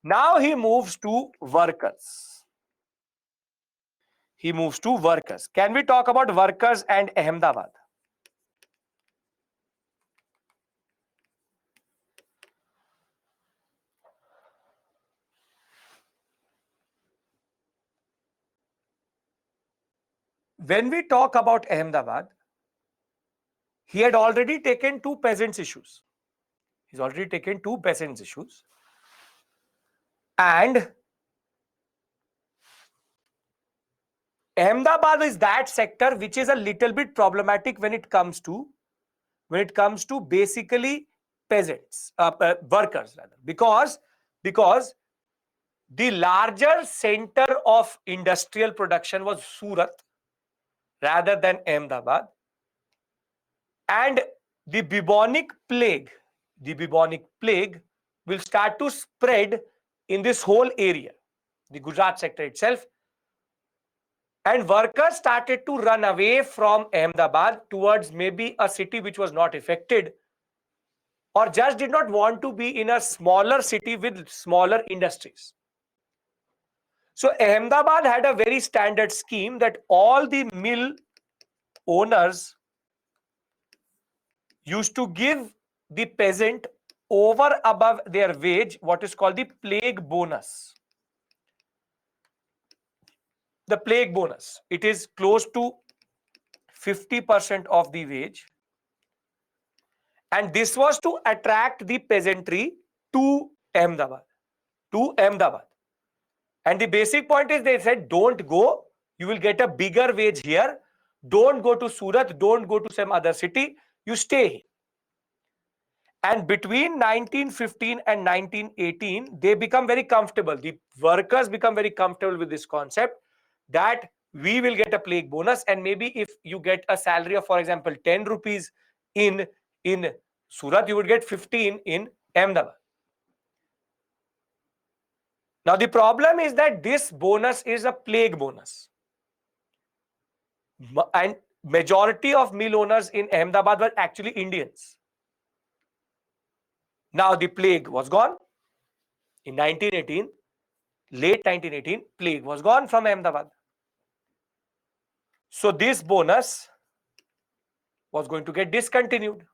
Now he moves to workers. Can we talk about workers and Ahmedabad? When we talk about Ahmedabad, he had already taken two peasants' issues. And Ahmedabad is that sector which is a little bit problematic when it comes to basically peasants, workers rather, because the larger center of industrial production was Surat rather than Ahmedabad, and the bubonic plague will start to spread in this whole area, the Gujarat sector itself. And workers started to run away from Ahmedabad towards maybe a city which was not affected, or just did not want to be in a smaller city with smaller industries. So Ahmedabad had a very standard scheme that all the mill owners used to give the peasant over above their wage what is called the plague bonus. The plague bonus, it is close to 50% of the wage, and this was to attract the peasantry to Ahmedabad. And the basic point is, they said, don't go, you will get a bigger wage here. Don't go to Surat, don't go to some other city, you stay here. And between 1915 and 1918, they become very comfortable. The workers become very comfortable with this concept that we will get a plague bonus, and maybe if you get a salary of, for example, 10 rupees in Surat, you would get 15 in Ahmedabad. Now the problem is that this bonus is a plague bonus, and majority of mill owners in Ahmedabad were actually Indians. Now the plague was gone in 1918, late 1918, plague was gone from Ahmedabad. So this bonus was going to get discontinued.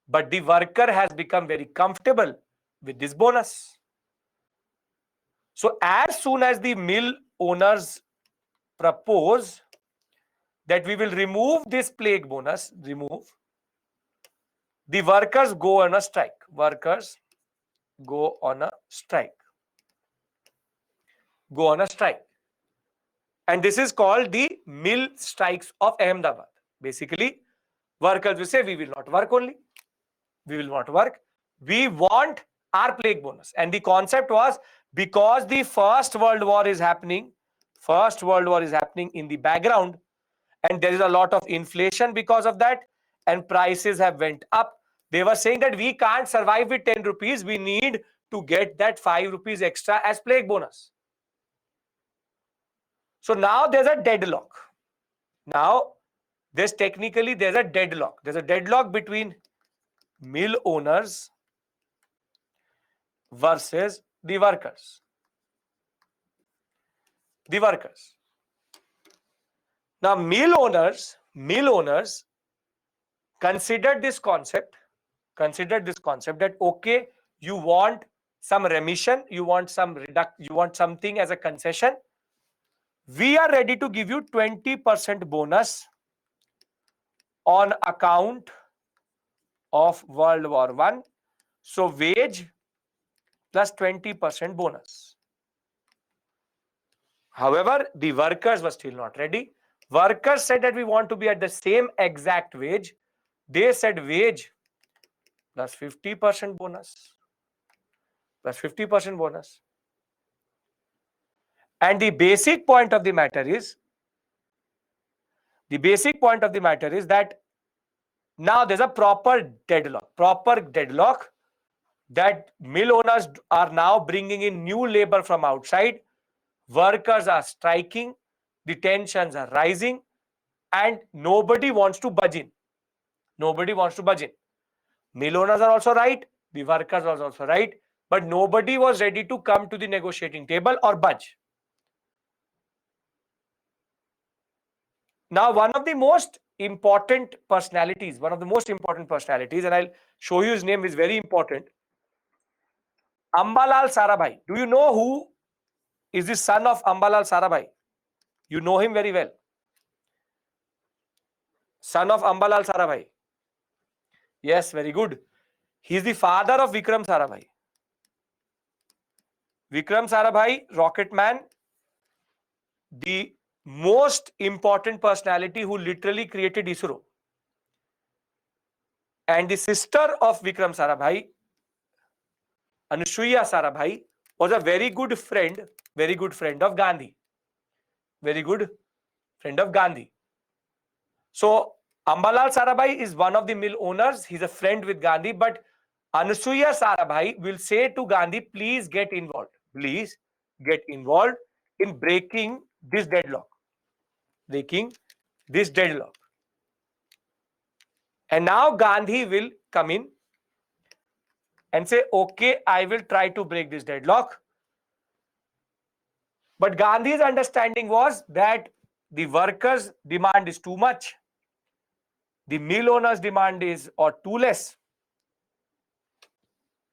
But the worker has become very comfortable with this bonus. So as soon as the mill owners propose that we will remove this plague bonus, the workers go on a strike. And this is called the mill strikes of Ahmedabad. Basically, workers will say, we will not work only. We will not work. We want our plague bonus. And the concept was, because the First World War is happening in the background, and there is a lot of inflation because of that, and prices have went up. They were saying that we can't survive with 10 rupees. We need to get that 5 rupees extra as plague bonus. So now there's a deadlock. Now there's a deadlock. There's a deadlock between mill owners versus the workers. The workers. Now mill owners considered this concept that okay, you want some remission, you want something as a concession. We are ready to give you 20% bonus on account of World War I. So wage plus 20% bonus. However, the workers were still not ready. Workers said that we want to be at the same exact wage. They said wage plus 50% bonus. Plus 50% bonus. And the basic point of the matter is that now there's a proper deadlock that mill owners are now bringing in new labor from outside. Workers are striking, the tensions are rising, and nobody wants to budge in. Mill owners are also right, the workers are also right, but nobody was ready to come to the negotiating table or budge. Now, one of the most important personalities, and I'll show you his name, is very important. Ambalal Sarabhai. Do you know who is the son of Ambalal Sarabhai? You know him very well. Son of Ambalal Sarabhai. Yes, very good. He is the father of Vikram Sarabhai. Vikram Sarabhai, rocket man, the most important personality who literally created ISRO. And the sister of Vikram Sarabhai, Anusuya Sarabhai, was a very good friend of Gandhi. Very good friend of Gandhi. So Ambalal Sarabhai is one of the mill owners. He's a friend with Gandhi, but Anusuya Sarabhai will say to Gandhi, please get involved. Please get involved in breaking this deadlock. And now Gandhi will come in and say, okay, I will try to break this deadlock. But Gandhi's understanding was that the workers' demand is too much. The mill owners' demand is or too less.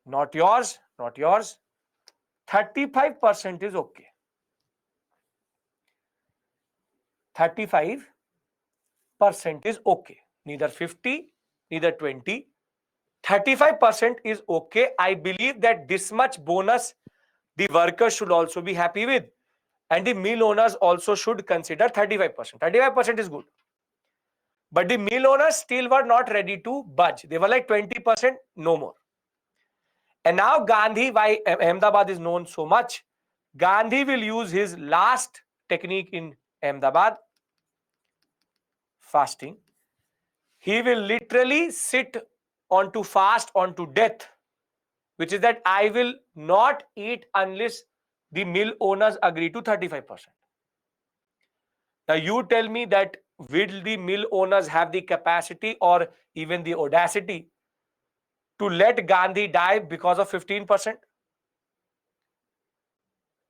Not yours. 35% is okay. 35% is okay. Neither 50, neither 20. 35% is okay. I believe that this much bonus the workers should also be happy with. And the mill owners also should consider 35%. 35% is good. But the mill owners still were not ready to budge. They were like 20%, no more. And now Gandhi, why Ahmedabad is known so much, Gandhi will use his last technique in Ahmedabad, fasting. He will literally sit onto fast onto death, which is that I will not eat unless the mill owners agree to 35%. Now you tell me that will the mill owners have the capacity or even the audacity to let Gandhi die because of 15%?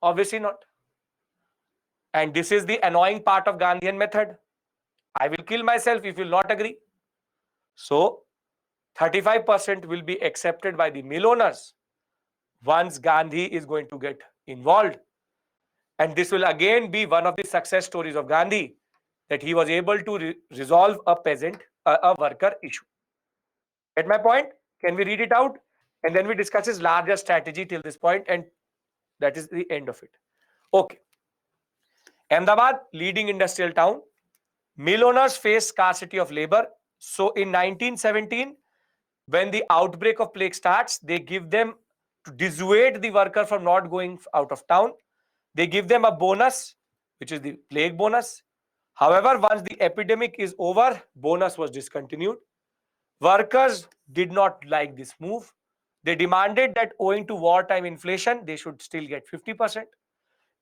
Obviously not. And this is the annoying part of Gandhian method. I will kill myself if you will not agree. So 35% will be accepted by the mill owners once Gandhi is going to get involved. And this will again be one of the success stories of Gandhi, that he was able to resolve a worker issue. Get my point? Can we read it out? And then we discuss his larger strategy till this point, and that is the end of it. Okay. Ahmedabad, leading industrial town. Mill owners face scarcity of labor. So in 1917, when the outbreak of plague starts, they give them, to dissuade the worker from not going out of town, they give them a bonus, which is the plague bonus. However, once the epidemic is over, bonus was discontinued. Workers did not like this move. They demanded that owing to wartime inflation, they should still get 50%.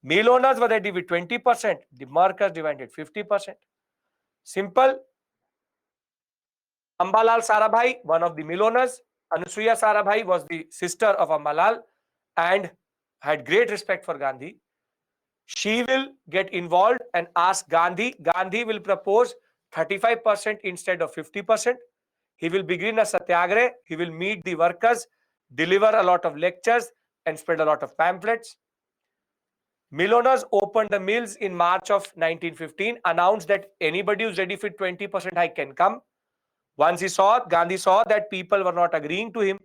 Mill owners were ready with 20%. The workers demanded 50%. Simple. Ambalal Sarabhai, one of the mill owners. Anusuya Sarabhai was the sister of Ambalal and had great respect for Gandhi. She will get involved and ask Gandhi. Gandhi will propose 35% instead of 50%. He will begin a satyagraha. He will meet the workers, deliver a lot of lectures, and spread a lot of pamphlets. Mill owners opened the mills in March of 1915, announced that anybody who's ready for 20% hike can come. Once Gandhi saw that people were not agreeing to him,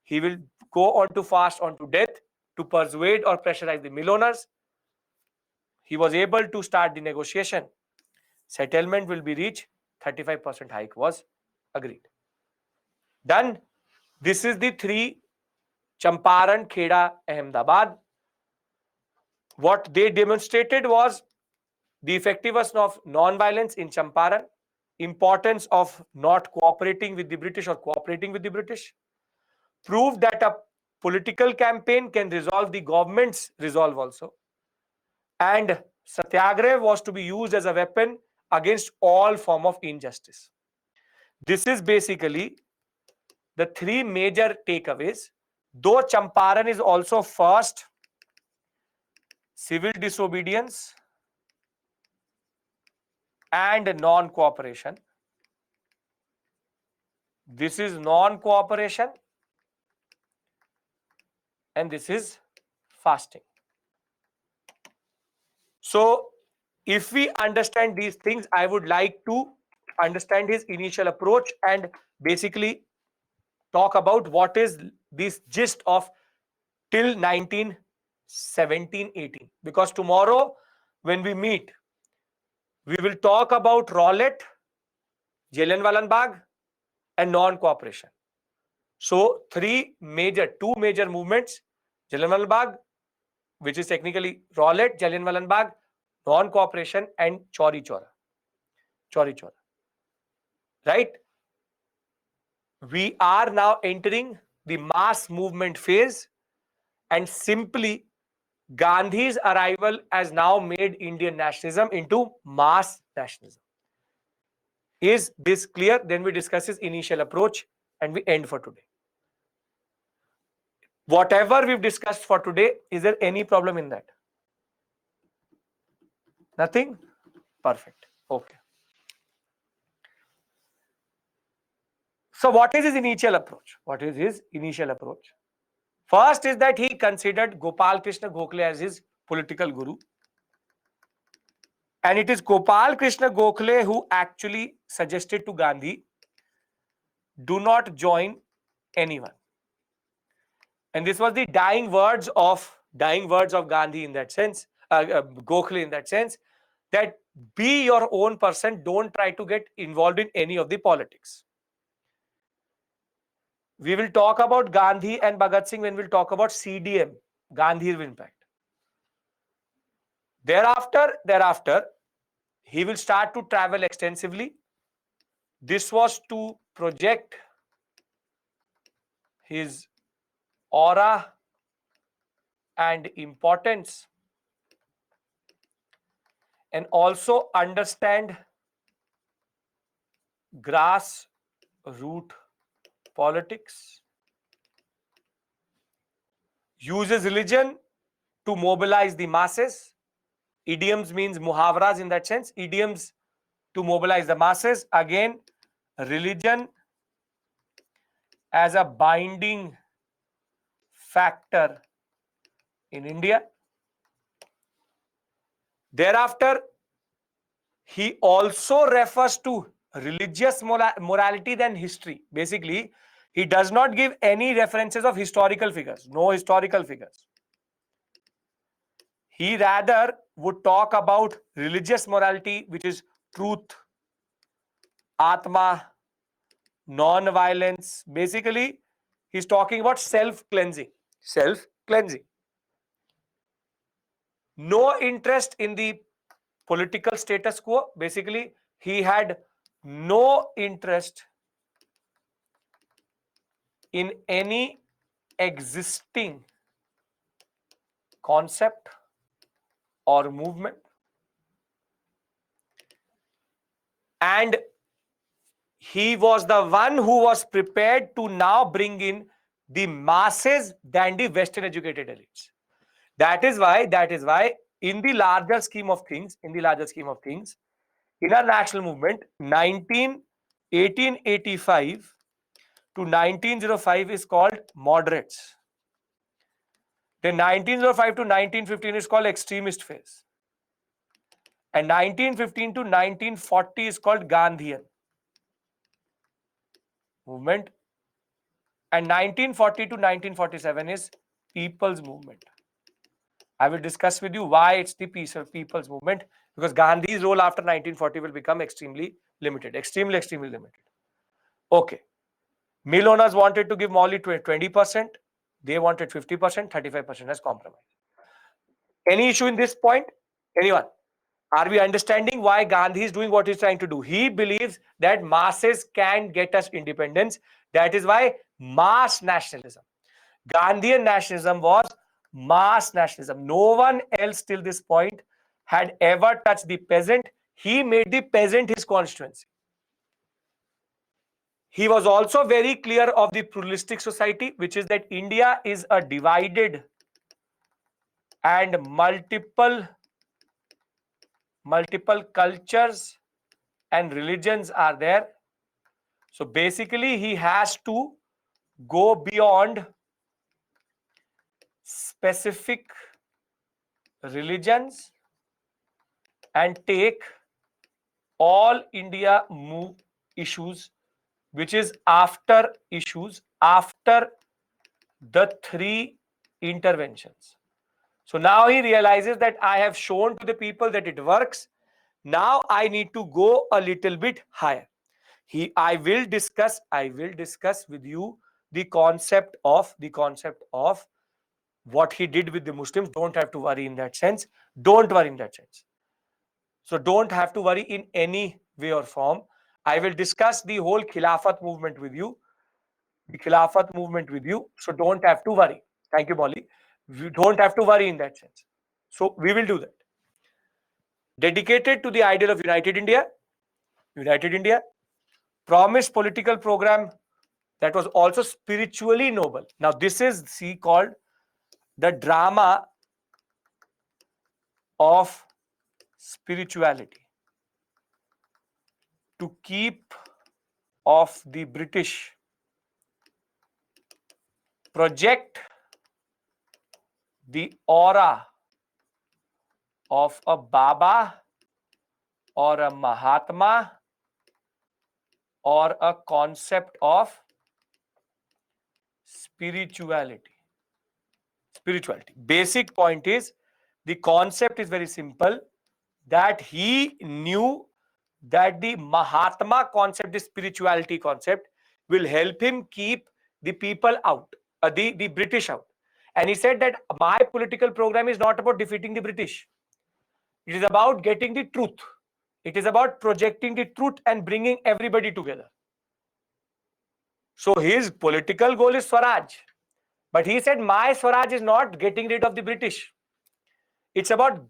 he will go on to fast on to death to persuade or pressurize the mill owners. He was able to start the negotiation. Settlement will be reached. 35% hike was agreed. Done. This is the three: Champaran, Kheda, Ahmedabad. What they demonstrated was the effectiveness of non-violence in Champaran, importance of not cooperating with the British or cooperating with the British, proved that a political campaign can resolve the government's resolve also. And Satyagraha was to be used as a weapon against all form of injustice. This is basically the three major takeaways. Though Champaran is also first civil disobedience and non-cooperation. This is non-cooperation and this is fasting. So if we understand these things, I would like to understand his initial approach and basically talk about what is this gist of till 1917-18. Because tomorrow when we meet, we will talk about Rowlatt, Jallianwala Bagh and non-cooperation. So two major movements: Jallianwala Bagh, which is technically Rowlatt, Jallianwala Bagh, non-cooperation, and Chauri Chaura. Right? We are now entering the mass movement phase, and simply Gandhi's arrival has now made Indian nationalism into mass nationalism. Is this clear? Then we discuss his initial approach and we end for today. Whatever we've discussed for today, is there any problem in that? Nothing? Perfect. Okay. So what is his initial approach? First is that he considered Gopal Krishna Gokhale as his political guru. And it is Gopal Krishna Gokhale who actually suggested to Gandhi, do not join anyone. And this was the dying words of Gandhi in that sense, Gokhale in that sense, that be your own person, don't try to get involved in any of the politics. We will talk about Gandhi and Bhagat Singh when we'll talk about CDM, Gandhi's impact. Thereafter, he will start to travel extensively. This was to project his aura and importance and also understand grassroots politics. Uses religion to mobilize the masses. Idioms means muhavras in that sense. Idioms to mobilize the masses. Again, religion as a binding factor in India. Thereafter, he also refers to religious morality than history. Basically, he does not give any references of historical figures, no historical figures. He rather would talk about religious morality, which is truth, Atma, non-violence. Basically, he's talking about self-cleansing. No interest in the political status quo. Basically, he had no interest in any existing concept or movement, and he was the one who was prepared to now bring in the masses than the Western educated elites. That is why, in the larger scheme of things, in our national movement, 1885 to 1905 is called moderates. Then 1905 to 1915 is called extremist phase. And 1915 to 1940 is called Gandhian movement. And 1940 to 1947 is people's movement. I will discuss with you why it's the people's movement, because Gandhi's role after 1940 will become extremely limited. Extremely limited. Okay. Mill owners wanted to give Molly 20%. They wanted 50%, 35% as compromise. Any issue in this point? Anyone? Are we understanding why Gandhi is doing what he's trying to do? He believes that masses can get us independence. That is why mass nationalism. Gandhian nationalism was mass nationalism. No one else till this point had ever touched the peasant. He made the peasant his constituency. He was also very clear of the pluralistic society, which is that India is a divided and multiple cultures and religions are there. So basically, he has to go beyond specific religions and take all India issues, which is after the three interventions. So now he realizes that I have shown to the people that it works. Now I need to go a little bit higher. I will discuss with you the concept of what he did with the Muslims. Don't have to worry in that sense. So don't have to worry in any way or form. I will discuss the whole Khilafat movement with you. So don't have to worry. Thank you, Molly. You don't have to worry in that sense. So we will do that. Dedicated to the ideal of United India, promised political program that was also spiritually noble. Now this is called the drama of spirituality. To keep off the British, project the aura of a Baba or a Mahatma or a concept of spirituality. Basic point is, the concept is very simple, that he knew that the Mahatma concept, the spirituality concept, will help him keep the people out, the British out. And he said that my political program is not about defeating the British. It is about getting the truth. It is about projecting the truth and bringing everybody together. So his political goal is Swaraj. But he said, my Swaraj is not getting rid of the British. It's about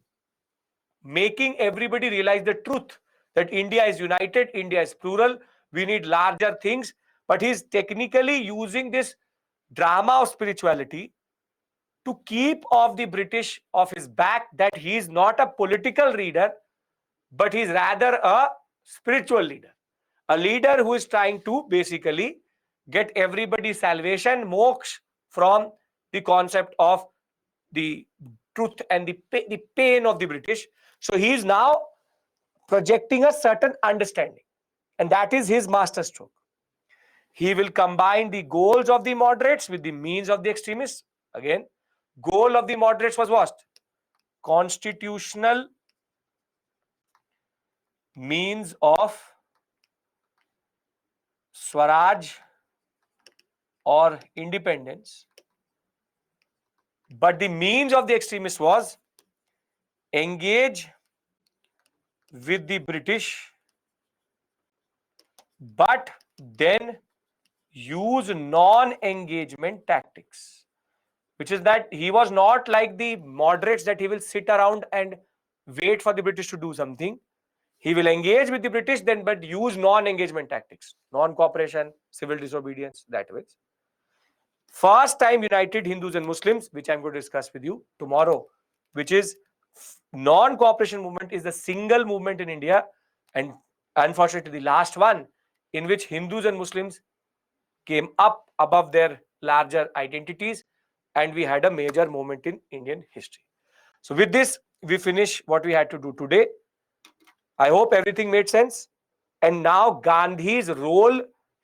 making everybody realize the truth, that India is united, India is plural, we need larger things. But he's technically using this drama of spirituality to keep off the British off his back, that he is not a political leader, but he's rather a spiritual leader. A leader who is trying to basically get everybody salvation, moksha, from the concept of the truth and the pain of the British. So he is now projecting a certain understanding, and that is his masterstroke. He will combine the goals of the moderates with the means of the extremists. Again, goal of the moderates was what? Constitutional means of Swaraj or independence. But the means of the extremists was engage with the British, but then use non-engagement tactics, which is that he was not like the moderates that he will sit around and wait for the British to do something. He will engage with the British then, but use non-engagement tactics, non-cooperation, civil disobedience, that way. First time united Hindus and Muslims, which I'm going to discuss with you tomorrow, which is non-cooperation movement, is the single movement in India, and unfortunately the last one, in which Hindus and Muslims came up above their larger identities, and we had a major moment in Indian history. So with this, we finish what we had to do today. I hope everything made sense. And now Gandhi's role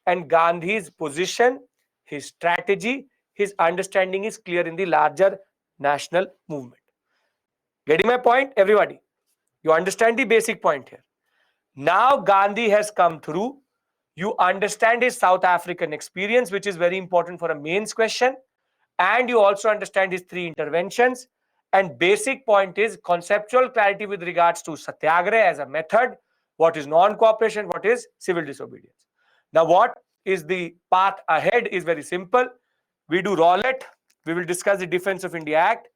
and Gandhi's position, his strategy, his understanding is clear in the larger national movement. Getting my point, everybody? You understand the basic point here. Now Gandhi has come through. You understand his South African experience, which is very important for a mains question. And you also understand his three interventions. And basic point is conceptual clarity with regards to Satyagraha as a method, what is non-cooperation, what is civil disobedience. Now, what is the path ahead is very simple. We do Rowlatt. We will discuss the Defense of India Act.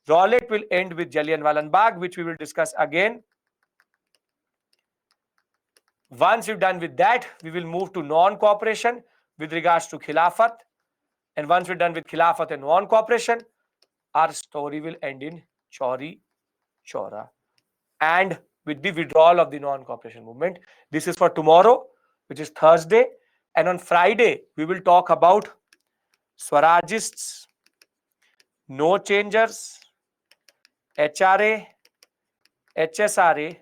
Rowlatt will end with Jallianwala Bagh, which we will discuss again. Once we've done with that, we will move to non-cooperation with regards to Khilafat. And once we're done with Khilafat and non-cooperation, our story will end in Chauri Chaura and with the withdrawal of the non-cooperation movement. This is for tomorrow, which is Thursday. And on Friday, we will talk about Swarajists, No Changers, HRA, HSRA,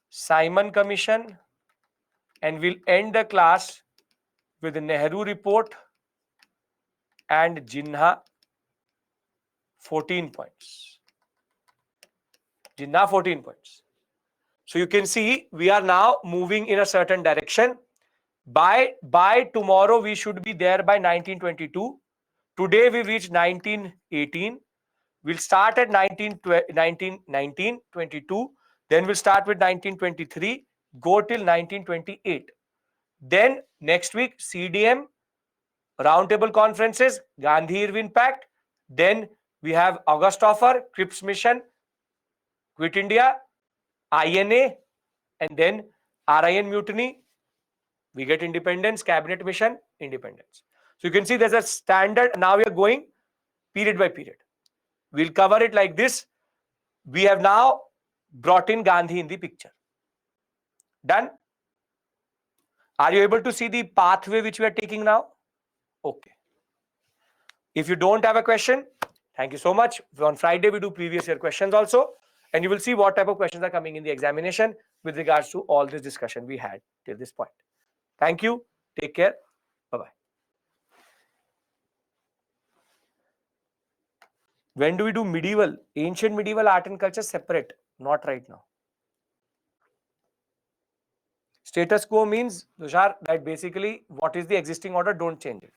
Simon Commission, and we'll end the class with the Nehru Report and Jinnah 14 points. Jinnah 14 points. So you can see we are now moving in a certain direction. By tomorrow, we should be there by 1922. Today, we reached 1918. We'll start at 1922. Then we'll start with 1923, go till 1928. Then next week, CDM, roundtable conferences, Gandhi Irwin Pact. Then we have August Offer, Cripps Mission, Quit India, INA, and then RIN Mutiny. We get independence, cabinet mission, independence. So you can see there's a standard. Now we are going period by period. We'll cover it like this. We have now brought in Gandhi in the picture. Done? Are you able to see the pathway which we are taking now? Okay. If you don't have a question, thank you so much. On Friday, we do previous year questions also. And you will see what type of questions are coming in the examination with regards to all this discussion we had till this point. Thank you. Take care. Bye-bye. When do we do medieval? Ancient medieval art and culture separate, not right now. Status quo means, Tushar, that basically what is the existing order, don't change it.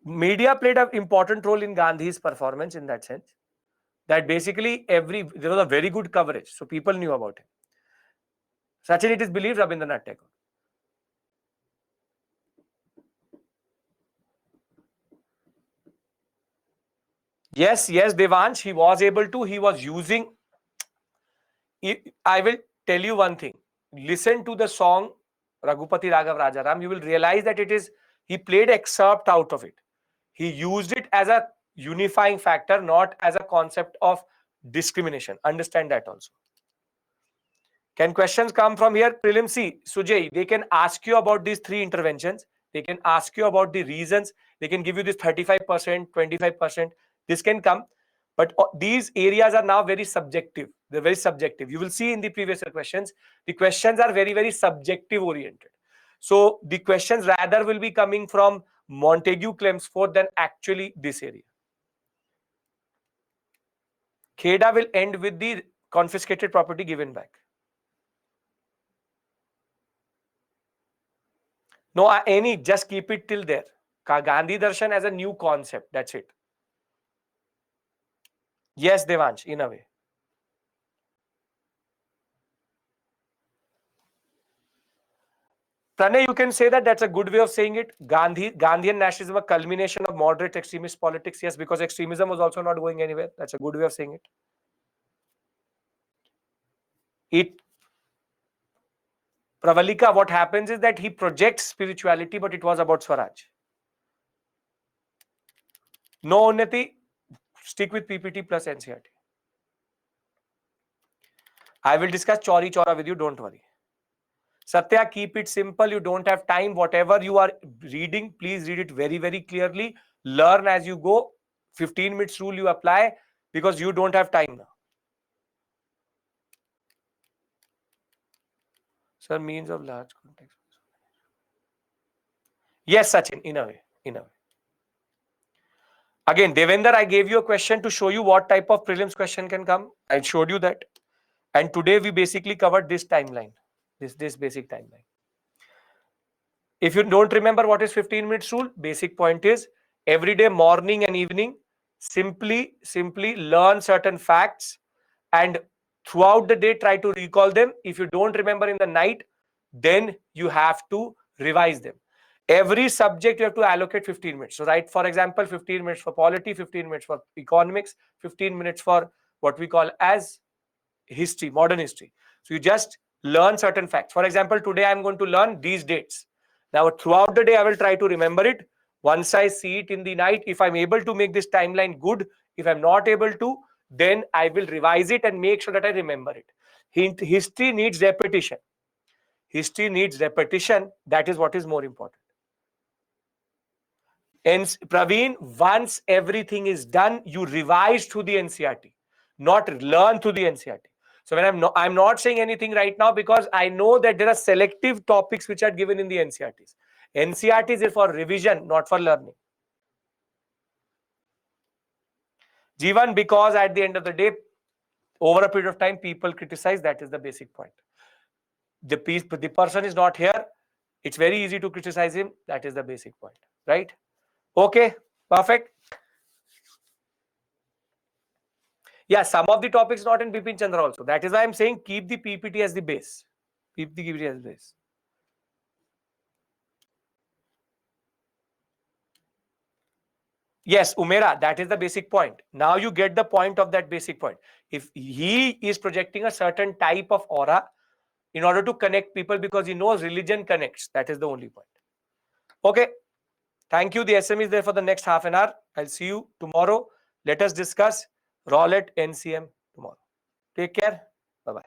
Media played an important role in Gandhi's performance in that sense. That basically there was a very good coverage, so people knew about him. Sachin, it is believed Rabindranath Tagore. Yes, Devansh, he was able to. He was using. I will tell you one thing. Listen to the song Raghupati Raghav Rajaram. You will realize that he played excerpt out of it. He used it as a unifying factor, not as a concept of discrimination. Understand that also. Can questions come from here? Prelim C, Sujay, they can ask you about these three interventions. They can ask you about the reasons. They can give you this 35%, 25%. This can come. But these areas are now very subjective. They're very subjective. You will see in the previous questions, the questions are very, very subjective oriented. So the questions rather will be coming from Montague Chelmsford than actually this area. Kheda will end with the confiscated property given back. No, any, just keep it till there. Gandhi Darshan as a new concept. That's it. Yes, Devansh, in a way. Pranay, you can say that that's a good way of saying it. Gandhian nationalism, a culmination of moderate extremist politics. Yes, because extremism was also not going anywhere. That's a good way of saying it. Pravalika, what happens is that he projects spirituality, but it was about Swaraj. No Unnati, stick with PPT plus NCERT. I will discuss Chauri Chaura with you, don't worry. Satya, keep it simple. You don't have time. Whatever you are reading, please read it very, very clearly. Learn as you go. 15 minutes rule you apply because you don't have time now. Sir, means of large context. Yes, Sachin, in a way. Again, Devender, I gave you a question to show you what type of prelims question can come. I showed you that. And today we basically covered this timeline, this basic timeline. If you don't remember what is 15 minutes rule, basic point is every day, morning and evening, simply learn certain facts and throughout the day try to recall them. If you don't remember in the night, then you have to revise them. Every subject you have to allocate 15 minutes. So right, for example, 15 minutes for polity, 15 minutes for economics, 15 minutes for what we call as history, modern history. So you just learn certain facts. For example, today I'm going to learn these dates. Now throughout the day, I will try to remember it. Once I see it in the night, if I'm able to make this timeline good, if I'm not able to, then I will revise it and make sure that I remember it. History needs repetition. History needs repetition. That is what is more important. And Praveen, once everything is done, you revise through the NCERT, not learn through the NCERT. So when I'm not saying anything right now because I know that there are selective topics which are given in the NCERTs. NCERTs is for revision, not for learning. Jivan, because at the end of the day, over a period of time, people criticize. That is the basic point. The person is not here. It's very easy to criticize him. That is the basic point, right? Okay, perfect. Yeah, some of the topics not in Bipin Chandra also. That is why I'm saying keep the PPT as the base. Keep the PPT as the base. Yes, Umera, that is the basic point. Now you get the point of that basic point. If he is projecting a certain type of aura in order to connect people because he knows religion connects. That is the only point. Okay. Thank you. The SM is there for the next half an hour. I'll see you tomorrow. Let us discuss Rowlett NCM tomorrow. Take care. Bye-bye.